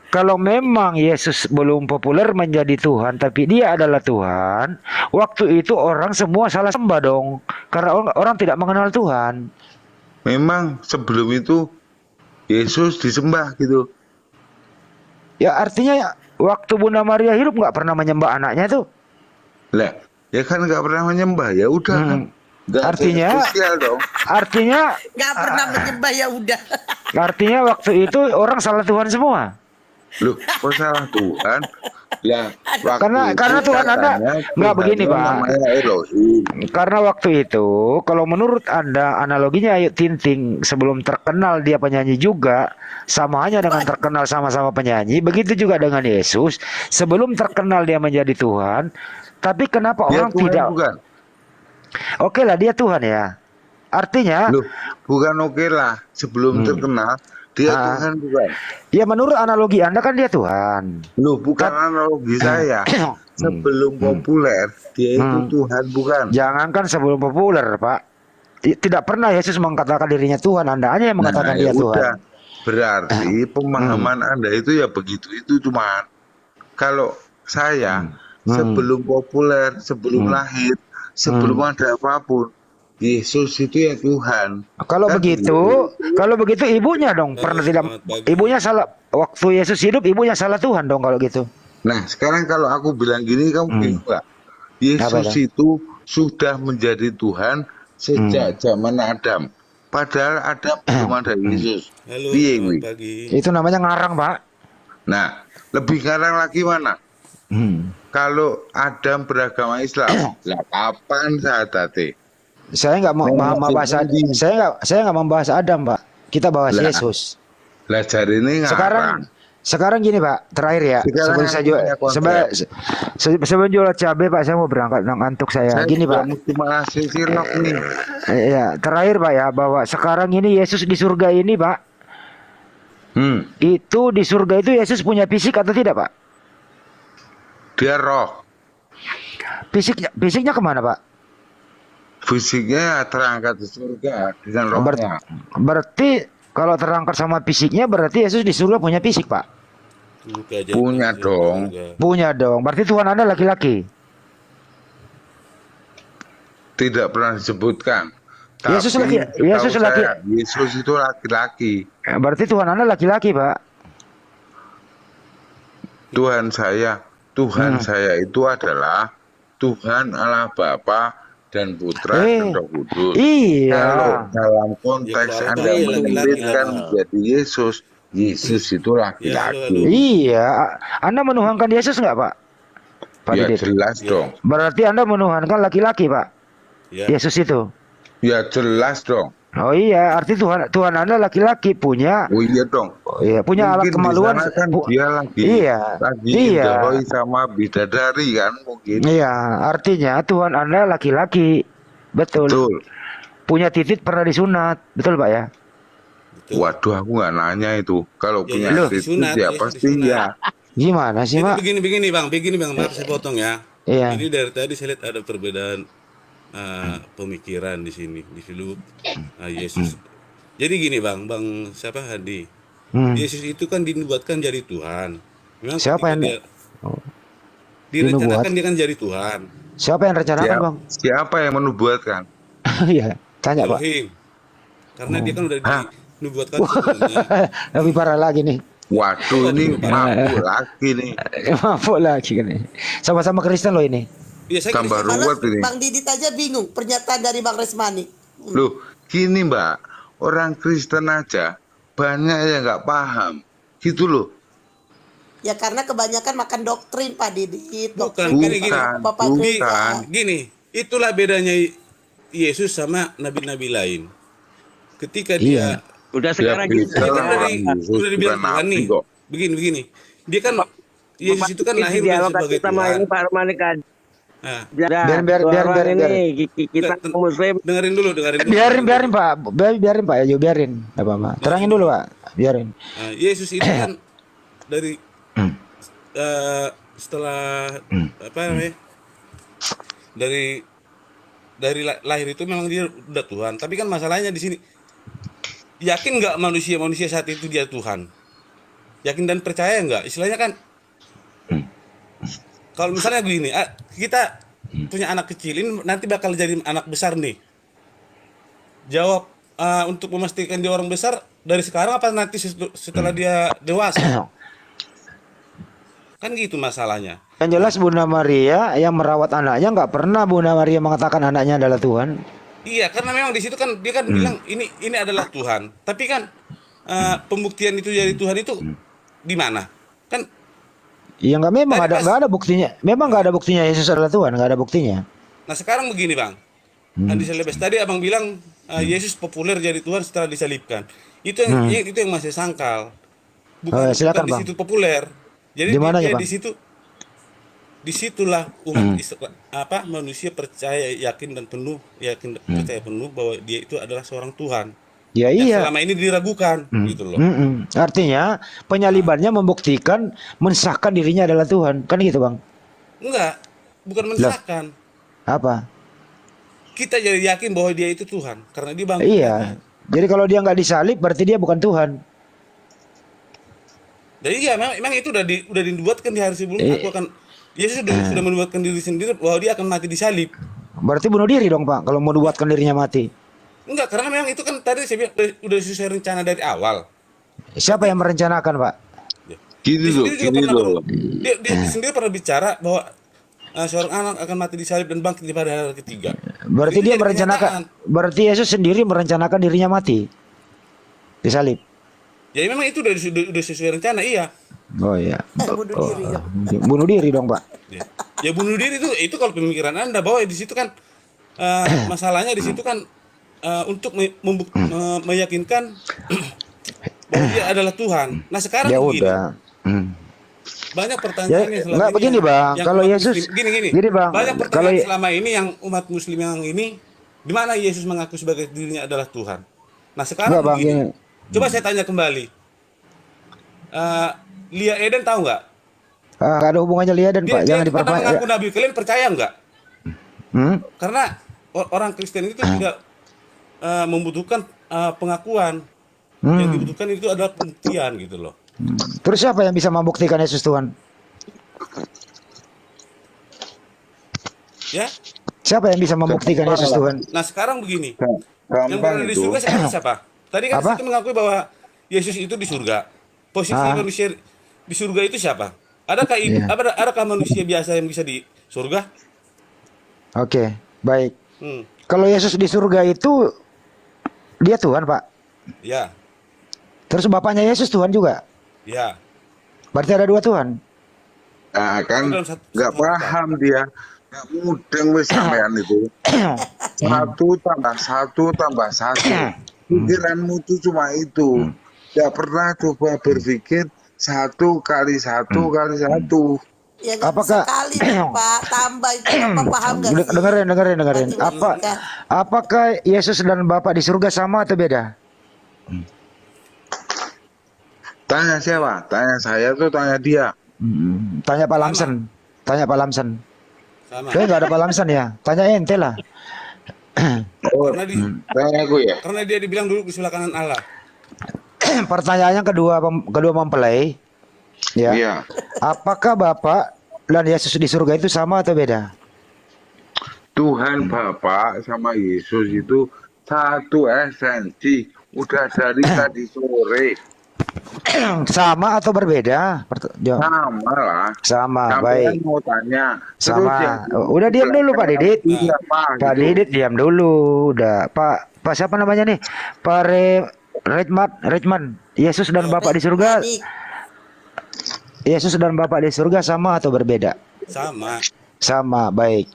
Speaker 1: kalau memang Yesus belum populer menjadi Tuhan, tapi dia adalah Tuhan, waktu itu orang semua salah sembah dong. Karena orang tidak mengenal Tuhan.
Speaker 2: memang sebelum itu Yesus disembah gitu.
Speaker 1: Ya artinya ya, waktu Bunda Maria hidup nggak pernah menyembah anaknya tuh.
Speaker 2: Lah, ya kan nggak pernah menyembah, ya udah kan. Nggak ada
Speaker 1: Artinya,
Speaker 2: spesial dong.
Speaker 1: artinya,
Speaker 5: Nggak pernah menyembah ya udah.
Speaker 1: artinya waktu itu orang salah Tuhan semua.
Speaker 2: Loh, kok salah Tuhan? Ya,
Speaker 1: Karena Tuhan Anda nggak begini, Pak.
Speaker 2: Namanya Elohim.
Speaker 1: Karena waktu itu, kalau menurut Anda analoginya Ayu Ting Ting sebelum terkenal dia penyanyi juga, sama hanya dengan terkenal sama-sama penyanyi, begitu juga dengan Yesus, sebelum terkenal dia menjadi Tuhan, tapi kenapa
Speaker 2: Dia
Speaker 1: orang
Speaker 2: Tuhan
Speaker 1: tidak?
Speaker 2: bukan?
Speaker 1: Oke lah dia Tuhan ya. Artinya,
Speaker 2: Loh, bukan oke lah. Sebelum terkenal, dia
Speaker 1: Ah.
Speaker 2: Tuhan bukan?
Speaker 1: ya menurut analogi Anda kan dia Tuhan.
Speaker 2: Loh, bukan analogi saya. Sebelum populer, dia itu Tuhan bukan?
Speaker 1: Jangankan sebelum populer, Pak. Tidak pernah Yesus mengatakan dirinya Tuhan, Anda aja yang mengatakan dia
Speaker 2: ya
Speaker 1: Tuhan.
Speaker 2: udah. Berarti pemahaman Anda itu ya begitu itu cuman. Kalau saya sebelum populer, sebelum lahir, sebelum ada apapun, Yesus itu ya Tuhan.
Speaker 1: Kalau
Speaker 2: Kan
Speaker 1: begitu, kalau begitu ibunya dong pernah tidak, ibunya salah waktu Yesus hidup, ibunya salah Tuhan dong kalau gitu.
Speaker 2: Nah, sekarang kalau aku bilang gini, kamu bingung nggak?
Speaker 1: Apa
Speaker 2: Yesus itu sudah menjadi Tuhan sejak zaman Adam. Padahal Adam belum ada Yesus. Piye kuwi?
Speaker 1: Itu namanya ngarang, Pak.
Speaker 2: Nah, lebih sekarang lagi mana? Kalau Adam beragama Islam, lah kapan sahadatnya?
Speaker 1: Saya nggak mau membahas, saya nggak membahas Adam, Pak. Kita bahas
Speaker 2: Lah,
Speaker 1: Yesus.
Speaker 2: Belajar ini
Speaker 1: Sekarang gini, Pak, terakhir ya.
Speaker 2: Sekarang
Speaker 1: Sebelum saya jual,
Speaker 2: punya konsep.
Speaker 1: sebelum jual cabai, Pak, saya mau berangkat ngantuk saya. Gini, Pak.
Speaker 2: mesti masih silok nih.
Speaker 1: Ya, terakhir, Pak ya, bahwa sekarang ini Yesus di surga ini, Pak. Itu di surga itu Yesus punya fisik atau tidak, Pak?
Speaker 2: Dia roh.
Speaker 1: Fisiknya kemana, Pak?
Speaker 2: Fisiknya terangkat di surga dengan rohnya.
Speaker 1: Berarti kalau terangkat sama fisiknya, berarti Yesus di surga punya fisik, Pak?
Speaker 2: Punya dong.
Speaker 1: Punya dong. Berarti Tuhan Anda laki-laki.
Speaker 2: Tidak pernah disebutkan.
Speaker 1: Yesus
Speaker 2: Tapi
Speaker 1: laki- Yesus
Speaker 2: setahu
Speaker 1: laki-
Speaker 2: saya, Yesus itu laki-laki.
Speaker 1: Berarti Tuhan Anda laki-laki, Pak.
Speaker 2: Tuhan saya itu adalah Tuhan Allah Bapa dan Putra dan Roh Kudus.
Speaker 1: Iya.
Speaker 2: Kalau dalam konteks
Speaker 6: Ya,
Speaker 2: Anda
Speaker 6: laki-laki
Speaker 2: menelitkan
Speaker 6: lah.
Speaker 2: menjadi Yesus itu laki-laki.
Speaker 1: Iya. Anda menuhankan Yesus nggak, Pak? Pak
Speaker 2: Ya
Speaker 1: Didit?
Speaker 2: jelas dong.
Speaker 1: Berarti Anda menuhankan laki-laki, Pak?
Speaker 6: Ya.
Speaker 1: Yesus itu.
Speaker 2: Ya jelas dong.
Speaker 1: Oh iya, arti Tuhan Anda laki-laki punya,
Speaker 2: Oh iya dong.
Speaker 1: iya, punya alat
Speaker 2: Mungkin
Speaker 1: kemaluan.
Speaker 2: di sana kan dia lagi
Speaker 1: Iya. Iya.
Speaker 2: indahoy sama bidadari kan mungkin.
Speaker 1: Iya, artinya Tuhan Anda laki-laki. Betul.
Speaker 2: Betul.
Speaker 1: Punya titik pernah disunat. Betul, Pak ya?
Speaker 2: Waduh, aku nggak nanya itu. Kalau
Speaker 6: Ya,
Speaker 2: punya
Speaker 6: ya,
Speaker 2: titik
Speaker 6: disunat,
Speaker 2: ya
Speaker 6: ya,
Speaker 2: pasti
Speaker 6: disunat.
Speaker 2: ya.
Speaker 1: Gimana sih,
Speaker 6: Jadi
Speaker 1: Pak?
Speaker 6: begini bang, maaf saya potong ya.
Speaker 1: Iya.
Speaker 6: Jadi dari tadi saya lihat ada perbedaan pemikiran di sini, di film Yesus. Jadi gini bang siapa Hadi? Yesus itu kan dinubuatkan jadi Tuhan. Memang
Speaker 1: Siapa
Speaker 6: ketika
Speaker 1: yang
Speaker 6: direncanakan
Speaker 1: dinubuat?
Speaker 6: dia kan jadi Tuhan.
Speaker 1: Siapa yang rencanakan, Bang?
Speaker 2: Siapa yang menubuatkan?
Speaker 1: Iya, tanya, Pak.
Speaker 6: Elohim. Karena dia kan udah dinubuatkan sebelumnya.
Speaker 1: Lebih parah lagi nih.
Speaker 2: Waduh, ini mabuk lagi nih.
Speaker 1: Mabuk lagi kan ini. Sama-sama Kristen loh ini.
Speaker 6: Ya, saya
Speaker 2: Tambah
Speaker 6: Kristen.
Speaker 2: ruwet ini.
Speaker 5: Bang Didit aja bingung pernyataan dari Bang Resmani.
Speaker 2: Loh, gini Mbak, orang Kristen aja banyak yang nggak paham, gitu loh.
Speaker 5: Ya karena kebanyakan makan doktrin Pak Didit.
Speaker 6: Bukan,
Speaker 5: Doktrin
Speaker 6: gini,
Speaker 5: Bapak
Speaker 2: bukan.
Speaker 5: juga.
Speaker 6: Gini, itulah bedanya Yesus sama nabi-nabi lain. Ketika dia
Speaker 3: Udah
Speaker 2: Ya,
Speaker 3: sekarang
Speaker 2: beda
Speaker 6: dia kan
Speaker 2: lah,
Speaker 6: udah
Speaker 2: Yesus
Speaker 6: dibilang
Speaker 2: bukan
Speaker 6: Tuhan
Speaker 2: nabi
Speaker 6: nih.
Speaker 2: kok.
Speaker 6: Begini. Dia kan Yesus itu kan lahir udah sebagai
Speaker 3: sama
Speaker 6: Tuhan.
Speaker 3: ini Pak Romani kan.
Speaker 6: Nah,
Speaker 1: Biarin.
Speaker 3: Kita Muslim.
Speaker 6: dengerin dulu.
Speaker 1: Biarin Pak. Biarin Pak ya, biarin. Apa apa. Terangin dulu, Pak. Biarin.
Speaker 6: Nah, Yesus itu kan dari setelah apa namanya? Dari lahir itu memang dia udah Tuhan. Tapi kan masalahnya di sini, yakin nggak manusia saat itu dia Tuhan? Yakin dan percaya nggak? Istilahnya kan, kalau misalnya begini, kita punya anak kecil ini nanti bakal jadi anak besar nih. Jawab untuk memastikan dia orang besar dari sekarang apa nanti setelah dia dewasa? Kan gitu masalahnya.
Speaker 1: Yang jelas Bunda Maria yang merawat anaknya nggak pernah Bunda Maria mengatakan anaknya adalah Tuhan.
Speaker 6: Iya, karena memang di situ kan dia kan bilang ini adalah Tuhan. Tapi kan pembuktian itu dari Tuhan itu di mana? Kan
Speaker 1: Ya nggak, memang
Speaker 6: Tadi
Speaker 1: ada
Speaker 6: pas-
Speaker 1: nggak ada buktinya. Memang nggak ada buktinya Yesus adalah Tuhan, nggak ada buktinya.
Speaker 6: nah sekarang begini, Bang. Andi Celebes tadi Abang bilang Yesus populer jadi Tuhan setelah disalibkan. Itu yang masih sangkal. Bukan,
Speaker 1: Silakan,
Speaker 6: bukan di
Speaker 1: Bang.
Speaker 6: situ populer. Jadi
Speaker 1: Di mananya,
Speaker 6: dia
Speaker 1: Bang?
Speaker 6: di situ disitulah umat manusia percaya yakin dan percaya penuh bahwa dia itu adalah seorang Tuhan
Speaker 1: Ya
Speaker 6: yang
Speaker 1: iya.
Speaker 6: selama ini diragukan gitu loh.
Speaker 1: Artinya penyalibannya membuktikan mensahkan dirinya adalah Tuhan, kan gitu Bang?
Speaker 6: Enggak, bukan mensahkan.
Speaker 1: Apa?
Speaker 6: Kita jadi yakin bahwa dia itu Tuhan karena dia bangkit.
Speaker 1: Iya. Jadi kalau dia nggak disalib berarti dia bukan Tuhan.
Speaker 6: Jadi iya memang itu udah dibuatkan di hari sebelum aku akan Yesus sudah membuatkan diri sendiri bahwa dia akan mati disalib.
Speaker 1: Berarti bunuh diri dong Pak kalau mau buatkan dirinya mati.
Speaker 6: Enggak, karena memang itu kan tadi saya bilang udah sesuai rencana dari awal.
Speaker 1: Siapa yang merencanakan Pak?
Speaker 2: Gini
Speaker 6: Dia
Speaker 2: loh,
Speaker 6: sendiri juga
Speaker 2: gini
Speaker 6: pernah
Speaker 2: loh.
Speaker 6: dia sendiri pernah bicara bahwa seorang anak akan mati disalib dan bangkit pada hari ketiga.
Speaker 1: Berarti
Speaker 6: Itu
Speaker 1: dia
Speaker 6: jadi
Speaker 1: merencanakan.
Speaker 6: kenyataan.
Speaker 1: Berarti Yesus sendiri merencanakan dirinya mati. Disalib.
Speaker 6: Ya memang itu udah sesuai rencana, iya.
Speaker 1: Oh iya.
Speaker 5: Bunuh diri dong.
Speaker 1: Bunuh diri dong Pak.
Speaker 6: Ya bunuh diri itu kalau pemikiran Anda bahwa di situ kan masalahnya di situ kan untuk meyakinkan bahwa dia adalah Tuhan. Nah sekarang
Speaker 1: Ya
Speaker 6: begini,
Speaker 1: udah.
Speaker 6: banyak
Speaker 1: Ya,
Speaker 6: pertanyaan yang selama
Speaker 1: enggak
Speaker 6: ini
Speaker 1: begini Bang,
Speaker 6: yang
Speaker 1: kalau
Speaker 6: umat
Speaker 1: Yesus
Speaker 6: Muslim, gini
Speaker 1: gini Bang,
Speaker 6: banyak
Speaker 1: kalau
Speaker 6: pertanyaan selama ini yang umat Muslim yang ini di mana Yesus mengaku sebagai dirinya adalah Tuhan. Nah sekarang
Speaker 1: Enggak, Bang,
Speaker 6: begini,
Speaker 1: ini.
Speaker 6: coba saya tanya kembali, Lia Eden tahu nggak?
Speaker 1: nggak ada hubungannya Lia dan
Speaker 6: Dia,
Speaker 1: Pak,
Speaker 6: dia
Speaker 1: jangan
Speaker 6: itu pernah
Speaker 1: diperpanjang.
Speaker 6: mengaku Nabi, kalian percaya nggak? Karena orang Kristen itu tidak membutuhkan pengakuan, yang dibutuhkan itu adalah pembuktian gitu loh.
Speaker 1: Terus siapa yang bisa membuktikan Yesus Tuhan?
Speaker 6: Ya,
Speaker 1: Siapa yang bisa membuktikan Yesus Tuhan?
Speaker 6: nah sekarang begini, yang
Speaker 2: Gampang
Speaker 6: berada di
Speaker 2: itu.
Speaker 6: surga sekarang siapa? Tadi kan
Speaker 1: Apa?
Speaker 6: kita mengakui bahwa Yesus itu di surga. Posisi manusia di surga itu siapa? Adakah
Speaker 1: Iya.
Speaker 6: adakah manusia biasa yang bisa di surga?
Speaker 1: Oke, baik.
Speaker 6: Hmm,
Speaker 1: Kalau Yesus di surga itu dia Tuhan, Pak.
Speaker 6: ya,
Speaker 1: Terus bapaknya Yesus Tuhan juga.
Speaker 6: ya.
Speaker 1: Berarti ada dua Tuhan.
Speaker 2: Nah kan
Speaker 6: Itu dalam satu
Speaker 2: nggak paham dia. Nggak mudeng wis sampean itu. Satu tambah satu tambah satu. Pikiranmu itu cuma itu. Nggak pernah coba berpikir satu kali satu kali satu.
Speaker 5: Ya nggak
Speaker 1: Apakah-
Speaker 5: bisa kali Pak, tambah itu Bapak paham nggak sih?
Speaker 1: Dengerin.
Speaker 5: Berarti
Speaker 1: Apa
Speaker 5: logika.
Speaker 1: apakah Yesus dan Bapak di surga sama atau beda?
Speaker 2: Tanya siapa? Tanya saya tuh tanya dia.
Speaker 1: Tanya Pak Lamsen. Tanya Pak Lamsen.
Speaker 6: Sama.
Speaker 1: Kayaknya nggak ada Pak Lamsen ya. Tanya ente lah.
Speaker 2: Oh,
Speaker 6: Karena
Speaker 2: tanya aku ya.
Speaker 6: karena dia dibilang dulu di sebelah kanan Allah.
Speaker 1: Pertanyaannya kedua mempelai. Ya.
Speaker 2: Iya.
Speaker 1: Apakah Bapak dan Yesus di surga itu sama atau beda?
Speaker 2: Tuhan Bapa sama Yesus itu satu esensi. Udah dari tadi sore.
Speaker 1: Sama atau berbeda? Jawab.
Speaker 2: Sama lah.
Speaker 1: Sama,
Speaker 2: Sampean
Speaker 1: baik.
Speaker 2: mau tanya. Terus
Speaker 1: Sama.
Speaker 2: yang
Speaker 1: Udah diam dulu Pak Didit.
Speaker 2: Iya, Pak,
Speaker 1: Pak
Speaker 2: gitu.
Speaker 1: Didit diam dulu. Udah. Pak siapa namanya nih? Pak Redman. Yesus dan Bapak di surga.
Speaker 5: Panik.
Speaker 1: Yesus dan Bapak di surga sama atau berbeda?
Speaker 6: Sama.
Speaker 1: Sama, baik.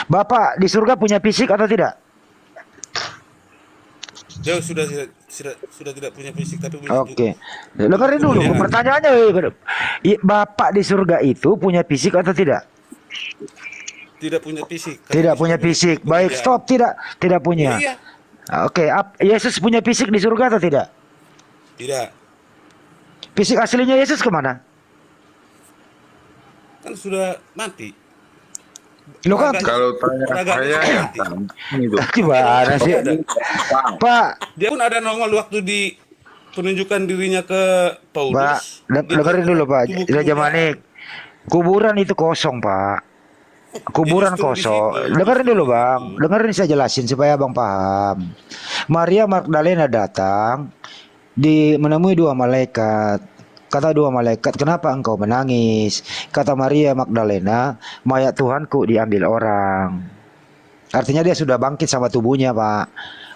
Speaker 1: Bapak di surga punya fisik atau tidak?
Speaker 6: Dia sudah tidak punya fisik tapi punya
Speaker 1: Oke. Dengerin dulu
Speaker 6: Kemuliaan.
Speaker 1: pertanyaannya. Bapak di surga itu punya fisik atau tidak?
Speaker 6: tidak punya fisik.
Speaker 1: Tidak punya fisik. Baik, stop. Tidak punya.
Speaker 6: Iya.
Speaker 1: Oke, Yesus punya fisik di surga atau tidak?
Speaker 6: Tidak.
Speaker 1: Fisik aslinya Yesus kemana?
Speaker 6: Kan sudah mati.
Speaker 1: Lo kan
Speaker 2: Kalau tanya
Speaker 6: Raga-
Speaker 2: saya ya
Speaker 6: mati.
Speaker 2: gitu.
Speaker 1: gimana sih?
Speaker 2: Bang,
Speaker 1: Pak,
Speaker 6: Dia pun ada nongol waktu di penunjukan dirinya ke
Speaker 1: Pak,
Speaker 6: Paulus. Dia
Speaker 1: dengerin dulu Pak.
Speaker 6: tubuh
Speaker 1: Raja
Speaker 6: kemuliaan.
Speaker 1: Manik. Kuburan itu kosong Pak. kuburan
Speaker 6: Jadi justru di
Speaker 1: kosong.
Speaker 6: situ.
Speaker 1: Dengerin dulu bang, dengerin saya jelasin supaya abang paham. Maria Magdalena datang menemui dua malaikat. Kata dua malaikat, kenapa engkau menangis? Kata Maria Magdalena, mayat Tuhanku diambil orang. Artinya dia sudah bangkit sama tubuhnya, Pak.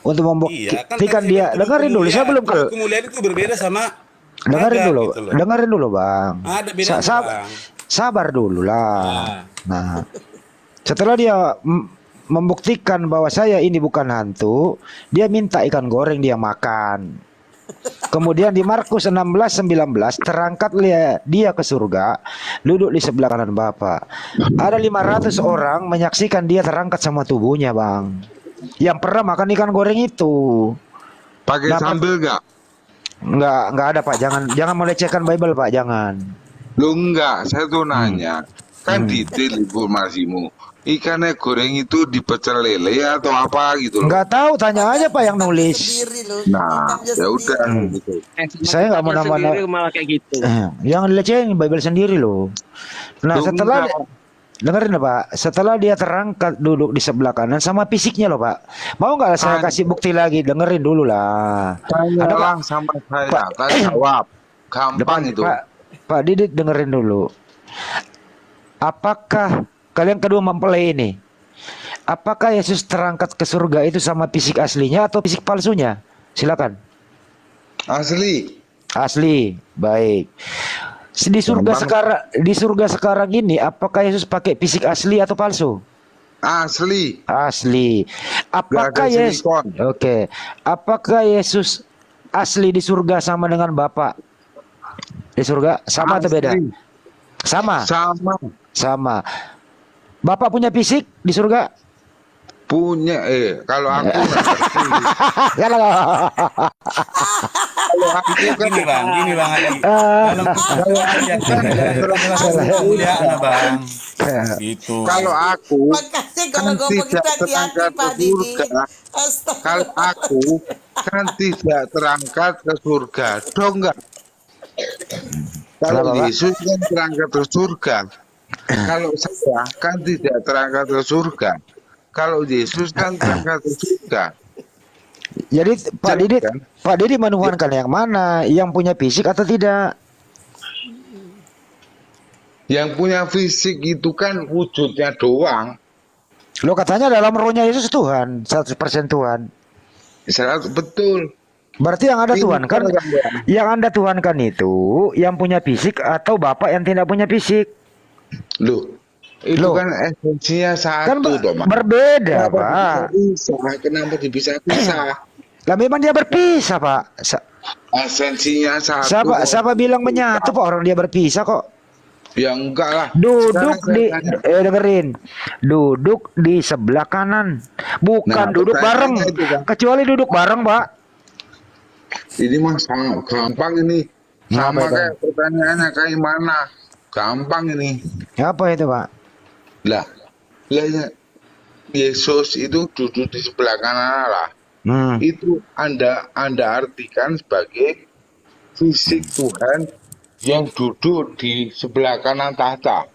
Speaker 1: Untuk
Speaker 6: Iya, kan
Speaker 1: membuktikan
Speaker 6: tadi
Speaker 1: dia,
Speaker 6: tubuh
Speaker 1: dengerin dulu, saya belum
Speaker 6: tubuh kemuliaan itu berbeda sama
Speaker 1: dengerin
Speaker 6: naga
Speaker 1: dulu,
Speaker 6: gitu loh.
Speaker 1: dengerin dulu, Bang.
Speaker 6: Ada bedanya, Bang.
Speaker 1: Sabar dulu lah.
Speaker 6: Nah.
Speaker 1: Nah, setelah dia membuktikan bahwa saya ini bukan hantu, dia minta ikan goreng dia makan. Kemudian di Markus 16:19 terangkatlah dia ke surga, duduk di sebelah kanan Bapa. Ada 500 orang menyaksikan dia terangkat sama tubuhnya, Bang. Yang pernah makan ikan goreng itu.
Speaker 2: Pakai
Speaker 1: Nah,
Speaker 2: sambal nggak?
Speaker 1: Enggak ada, Pak. Jangan melecehkan Bible, Pak. Jangan.
Speaker 2: Lu enggak, saya tuh nanya. Kan detail informasimu. Ikannya goreng itu dipecel lele atau apa gitu loh.
Speaker 1: Enggak tahu, tanya aja Pak yang nulis.
Speaker 5: Sendiri loh.
Speaker 2: Nah,
Speaker 5: Kitabnya
Speaker 2: ya udah
Speaker 5: sendiri.
Speaker 2: gitu.
Speaker 1: Saya nggak mau
Speaker 8: sendiri
Speaker 1: nama
Speaker 8: malah kayak gitu.
Speaker 1: Yang dilecehin Bible sendiri loh. Nah,
Speaker 2: Lu
Speaker 1: setelah
Speaker 2: enggak.
Speaker 1: dengerin ya, Pak. Setelah dia terangkat duduk di sebelah kanan sama fisiknya loh, Pak. Mau nggak saya kasih bukti lagi? Dengerin dulu lah. Ada Pak.
Speaker 2: Tanyalah sama saya,
Speaker 1: Pak.
Speaker 2: tak jawab. Gampang itu.
Speaker 1: Pak Didit dengerin dulu. Apakah kalian kedua mempelai ini? Apakah Yesus terangkat ke surga itu sama fisik aslinya atau fisik palsunya? Silakan.
Speaker 2: Asli.
Speaker 1: Asli, baik. Di surga sekarang ini, apakah Yesus pakai fisik asli atau palsu?
Speaker 2: Asli.
Speaker 1: Asli. Apakah
Speaker 2: Nggak ada
Speaker 1: Yesus?
Speaker 2: silikon.
Speaker 1: Oke. Apakah Yesus asli di surga sama dengan Bapak? Di surga sama atau beda?
Speaker 2: Asli.
Speaker 1: Sama.
Speaker 2: Sama.
Speaker 1: Sama. Bapak punya fisik di surga?
Speaker 2: Punya kalau aku nggak ngerti.
Speaker 1: Kalau
Speaker 2: Kalau aku kan
Speaker 6: Gini bang Adi. Dalam kemuliaan bang. Gitu.
Speaker 2: kalau aku
Speaker 5: Makanya
Speaker 2: kan
Speaker 5: kalau ngomong itu
Speaker 2: tidak
Speaker 5: hati-hati
Speaker 2: terangkat
Speaker 5: Pak
Speaker 2: ke
Speaker 5: Didi.
Speaker 2: surga. Kalau aku kan tidak terangkat ke surga, dong enggak? Kalau
Speaker 1: Kenapa, Pak?
Speaker 2: Yesus kan terangkat ke surga. Kalau saya kan tidak terangkat ke surga. Kalau Yesus kan terangkat ke surga.
Speaker 1: Jadi Pak
Speaker 2: Jelas,
Speaker 1: Didit,
Speaker 2: kan?
Speaker 1: Pak Didit menuhankan yang mana? Yang punya fisik atau tidak?
Speaker 2: Yang punya fisik itu kan wujudnya doang.
Speaker 1: Lo katanya dalam rohnya Yesus Tuhan, 100% Tuhan.
Speaker 2: Betul.
Speaker 1: Berarti yang ada
Speaker 2: Ini
Speaker 1: Tuhan kan,
Speaker 2: kan,
Speaker 1: yang Anda tuhankan itu yang punya fisik atau Bapak yang tidak punya fisik?
Speaker 2: Loh, itu
Speaker 1: Loh.
Speaker 2: kan esensinya
Speaker 1: Kan
Speaker 2: satu, toh, Mas.
Speaker 1: berbeda,
Speaker 2: Kenapa
Speaker 1: Pak.
Speaker 2: dipisah? Kenapa dipisah-pisah?
Speaker 1: Lah memang dia berpisah, Pak.
Speaker 2: Esensinya satu.
Speaker 1: Siapa bilang menyatu, Pak? Orang dia berpisah kok.
Speaker 2: Ya enggak lah.
Speaker 1: Duduk
Speaker 2: Sekarang
Speaker 1: di
Speaker 2: saya tanya.
Speaker 1: dengerin. Duduk di sebelah kanan. Bukan
Speaker 2: Nah,
Speaker 1: duduk bareng.
Speaker 2: pertanyaannya itu, Pak.
Speaker 1: Kecuali duduk bareng, Pak.
Speaker 2: Ini mah sangat gampang ini.
Speaker 1: Apa
Speaker 2: Sama
Speaker 1: itu?
Speaker 2: kayak pertanyaannya kayak mana. Gampang ini.
Speaker 1: Apa itu, Pak?
Speaker 2: Lah ya, Yesus itu duduk di sebelah kanan Allah. Itu Anda artikan sebagai fisik Tuhan yang duduk di sebelah kanan tahta.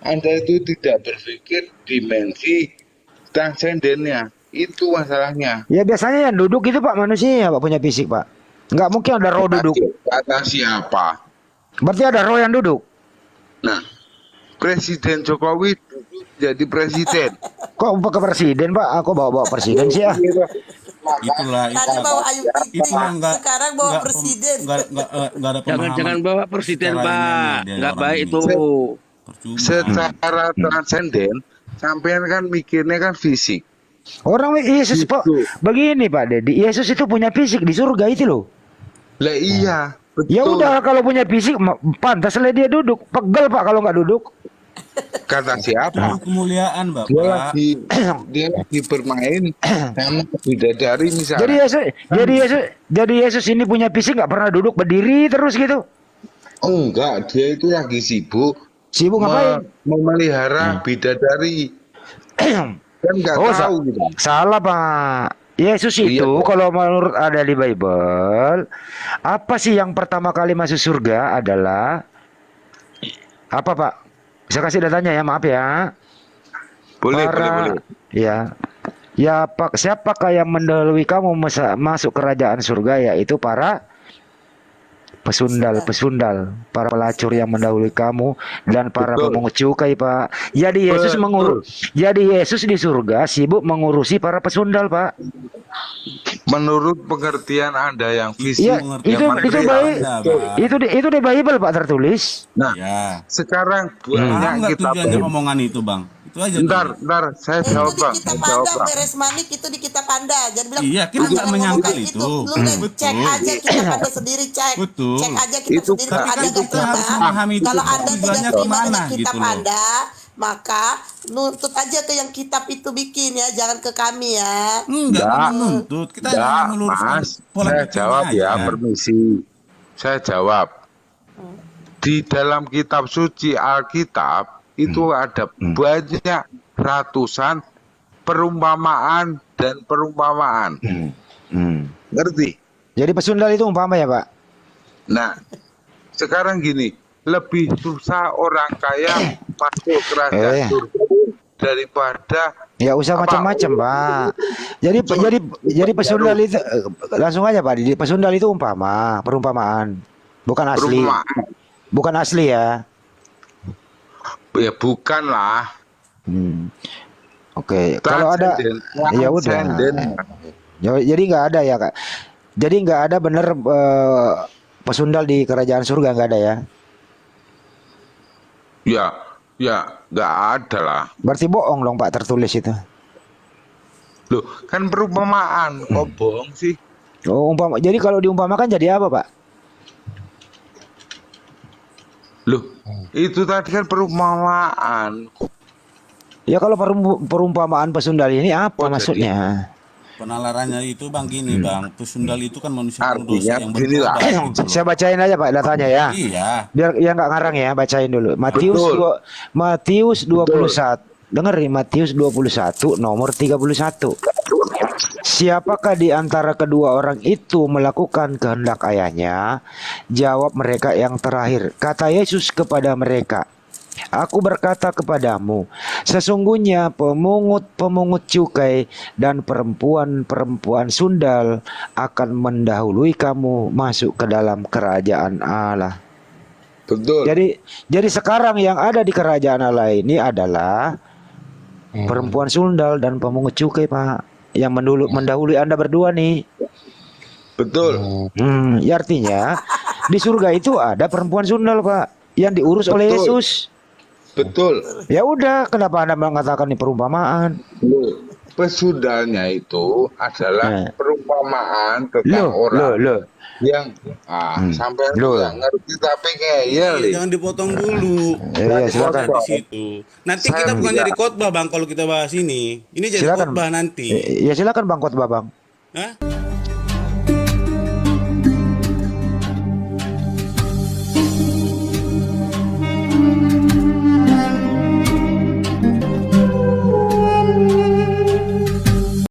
Speaker 2: Anda itu tidak berpikir dimensi transendennya. Itu masalahnya.
Speaker 1: Ya biasanya yang duduk itu Pak manusia, Pak punya fisik, Pak. Nggak mungkin ada roh duduk.
Speaker 2: Kata siapa?
Speaker 1: Berarti ada roh yang duduk.
Speaker 2: Nah, Presiden Jokowi duduk jadi presiden.
Speaker 1: Kok ke presiden, Pak? Aku bawa presiden sih ya.
Speaker 6: Itulah
Speaker 5: Tadi bawa Ayu
Speaker 6: itu
Speaker 5: Ting,
Speaker 6: mah enggak
Speaker 5: sekarang bawa presiden.
Speaker 6: enggak ada pemahaman.
Speaker 8: Jangan bawa presiden,
Speaker 6: Cara
Speaker 8: Pak.
Speaker 6: ininya dia
Speaker 8: Nggak
Speaker 6: orang
Speaker 8: baik
Speaker 6: ini.
Speaker 8: itu.
Speaker 6: Percuma.
Speaker 2: Secara transenden, sampean kan mikirnya kan fisik.
Speaker 1: Orang Yesus, Pak. Begini, Pak Dedi. Yesus itu punya fisik di surga itu loh.
Speaker 2: Lah iya, betul.
Speaker 1: Ya udah kalau punya fisik pantas lah dia duduk. Pegel, Pak, kalau nggak duduk.
Speaker 2: Kata siapa?
Speaker 6: Kemuliaan
Speaker 2: Dia
Speaker 6: Bapak.
Speaker 2: lagi bermain sama bidadari misalnya.
Speaker 1: Jadi Yesus ini punya fisik nggak pernah duduk berdiri terus gitu.
Speaker 2: Enggak, dia itu lagi sibuk
Speaker 1: Sibuk ngapain?
Speaker 2: memelihara bidadari. Kan nggak tahu gitu.
Speaker 1: Salah, Pak. Yesus
Speaker 2: Iya,
Speaker 1: itu
Speaker 2: Pak.
Speaker 1: kalau menurut ada di Bible, apa sih yang pertama kali masuk surga adalah apa, Pak? Bisa kasih datanya ya, maaf ya.
Speaker 2: Boleh,
Speaker 1: para
Speaker 2: boleh.
Speaker 1: ya ya pak siapakah yang mendahului kamu masuk kerajaan surga, yaitu para pesundal, para pelacur yang mendahului kamu dan para
Speaker 2: Betul.
Speaker 1: pemungut cukai, Pak. Jadi
Speaker 2: Betul.
Speaker 1: jadi Yesus di surga sibuk mengurusi para pesundal, Pak.
Speaker 2: Menurut pengertian Anda yang fisik,
Speaker 1: Iya,
Speaker 2: yang
Speaker 1: itu
Speaker 2: material.
Speaker 1: baik.
Speaker 6: Anda, Bang.
Speaker 1: Itu di Bible, Pak, tertulis.
Speaker 2: Nah,
Speaker 6: Ya.
Speaker 2: sekarang
Speaker 6: Paham
Speaker 2: banyak
Speaker 6: nggak
Speaker 2: kita
Speaker 6: tujuannya omongan itu, Bang? Itu aja.
Speaker 2: Ntar, saya
Speaker 5: Itu
Speaker 2: jawab
Speaker 5: di
Speaker 2: bang,
Speaker 5: kitab
Speaker 2: saya jawab
Speaker 5: Anda,
Speaker 2: bang.
Speaker 5: beres manik itu di kitab Anda. Jangan bilang,
Speaker 6: Iya, kita
Speaker 5: "Ah,
Speaker 6: nggak
Speaker 5: jangan ngomong
Speaker 6: menyangkal
Speaker 5: kayak
Speaker 6: itu."
Speaker 5: gitu." Lu udah cek
Speaker 6: Betul.
Speaker 5: aja kitab Anda sendiri, cek.
Speaker 6: Betul.
Speaker 5: Cek aja kitab
Speaker 2: Itu
Speaker 5: sendiri.
Speaker 2: kan-
Speaker 5: Kalau Anda
Speaker 6: Tapi kan
Speaker 5: nggak
Speaker 6: kita harus
Speaker 5: terima,
Speaker 6: memahami itu
Speaker 5: kalau Anda tidak
Speaker 6: tujuannya
Speaker 5: terima
Speaker 6: kemana
Speaker 5: dengan kitab
Speaker 6: gitu loh.
Speaker 5: Anda, maka nuntut aja ke yang kitab itu bikin ya, jangan ke kami ya.
Speaker 6: Enggak menuntut. Kita hanya
Speaker 2: Enggak,
Speaker 6: meluruskan
Speaker 2: Mas.
Speaker 6: pola
Speaker 2: Saya
Speaker 6: pikirnya
Speaker 2: jawab ya,
Speaker 6: aja.
Speaker 2: permisi. Saya jawab. Di dalam kitab suci Alkitab itu ada banyak ratusan perumpamaan dan perumpamaan. Ngerti?
Speaker 1: Jadi pesundal itu umpama ya, Pak.
Speaker 2: Nah, sekarang gini, lebih susah orang kaya masuk kerajaan surga daripada
Speaker 1: Ya usah
Speaker 2: Apa?
Speaker 1: macam-macam, Pak. Jadi pesundal itu langsung aja, Pak. Di pesundal itu perumpamaan. Bukan asli.
Speaker 2: perumpamaan.
Speaker 1: Bukan asli ya.
Speaker 2: Ya bukan lah.
Speaker 1: Oke, kalau ada ya udah.
Speaker 2: Transenden.
Speaker 1: Jadi nggak ada ya, Kak. Jadi nggak ada bener pesundal di kerajaan surga, nggak ada ya.
Speaker 2: Ya, nggak ada lah.
Speaker 1: Berarti bohong dong, Pak, tertulis itu.
Speaker 2: Loh, kan perumpamaan. Kok bohong sih?
Speaker 1: Oh, jadi kalau diumpamakan jadi apa, Pak?
Speaker 2: Loh, itu tadi kan perumpamaan.
Speaker 1: Ya kalau perumpamaan pesundal ini apa
Speaker 2: Oh, jadi-
Speaker 1: maksudnya?
Speaker 6: Penalarannya itu Bang gini, Bang. Pesundal itu kan manusia
Speaker 2: Artinya
Speaker 6: berdosa yang
Speaker 2: begini lah.
Speaker 6: bertobat gitu loh.
Speaker 1: Saya bacain aja, Pak, datanya ya.
Speaker 6: Iya.
Speaker 1: Biar ya nggak ngarang ya, bacain dulu. Matius 21. Dengerin Matius 21 nomor 31. Siapakah di antara kedua orang itu melakukan kehendak ayahnya? Jawab mereka yang terakhir. Kata Yesus kepada mereka, Aku berkata kepadamu, sesungguhnya pemungut-pemungut cukai dan perempuan-perempuan sundal akan mendahului kamu masuk ke dalam kerajaan Allah.
Speaker 2: Betul.
Speaker 1: Jadi sekarang yang ada di kerajaan Allah ini adalah perempuan sundal dan pemungut cukai, Pak, yang mendahului Anda berdua nih.
Speaker 2: Betul.
Speaker 1: Ya artinya di surga itu ada perempuan sundal, Pak, yang diurus oleh
Speaker 2: Betul.
Speaker 1: Yesus.
Speaker 2: Betul.
Speaker 1: Ya udah, kenapa Anda mengatakan ini perumpamaan?
Speaker 2: Loh, pesundalnya itu adalah perumpamaan tentang orang yang sampai
Speaker 1: Loh.
Speaker 2: nggak ngerti tapi ngeyel.
Speaker 6: Jangan dipotong dulu.
Speaker 1: Iya, silakan.
Speaker 6: Di situ. Nanti
Speaker 2: Saya
Speaker 6: kita bukan
Speaker 2: bilang.
Speaker 6: jadi khotbah, Bang, kalau kita bahas ini. Ini jadi
Speaker 1: Silakan.
Speaker 6: khotbah nanti.
Speaker 1: Ya silakan Bang Khotbah, Bang.
Speaker 6: Hah?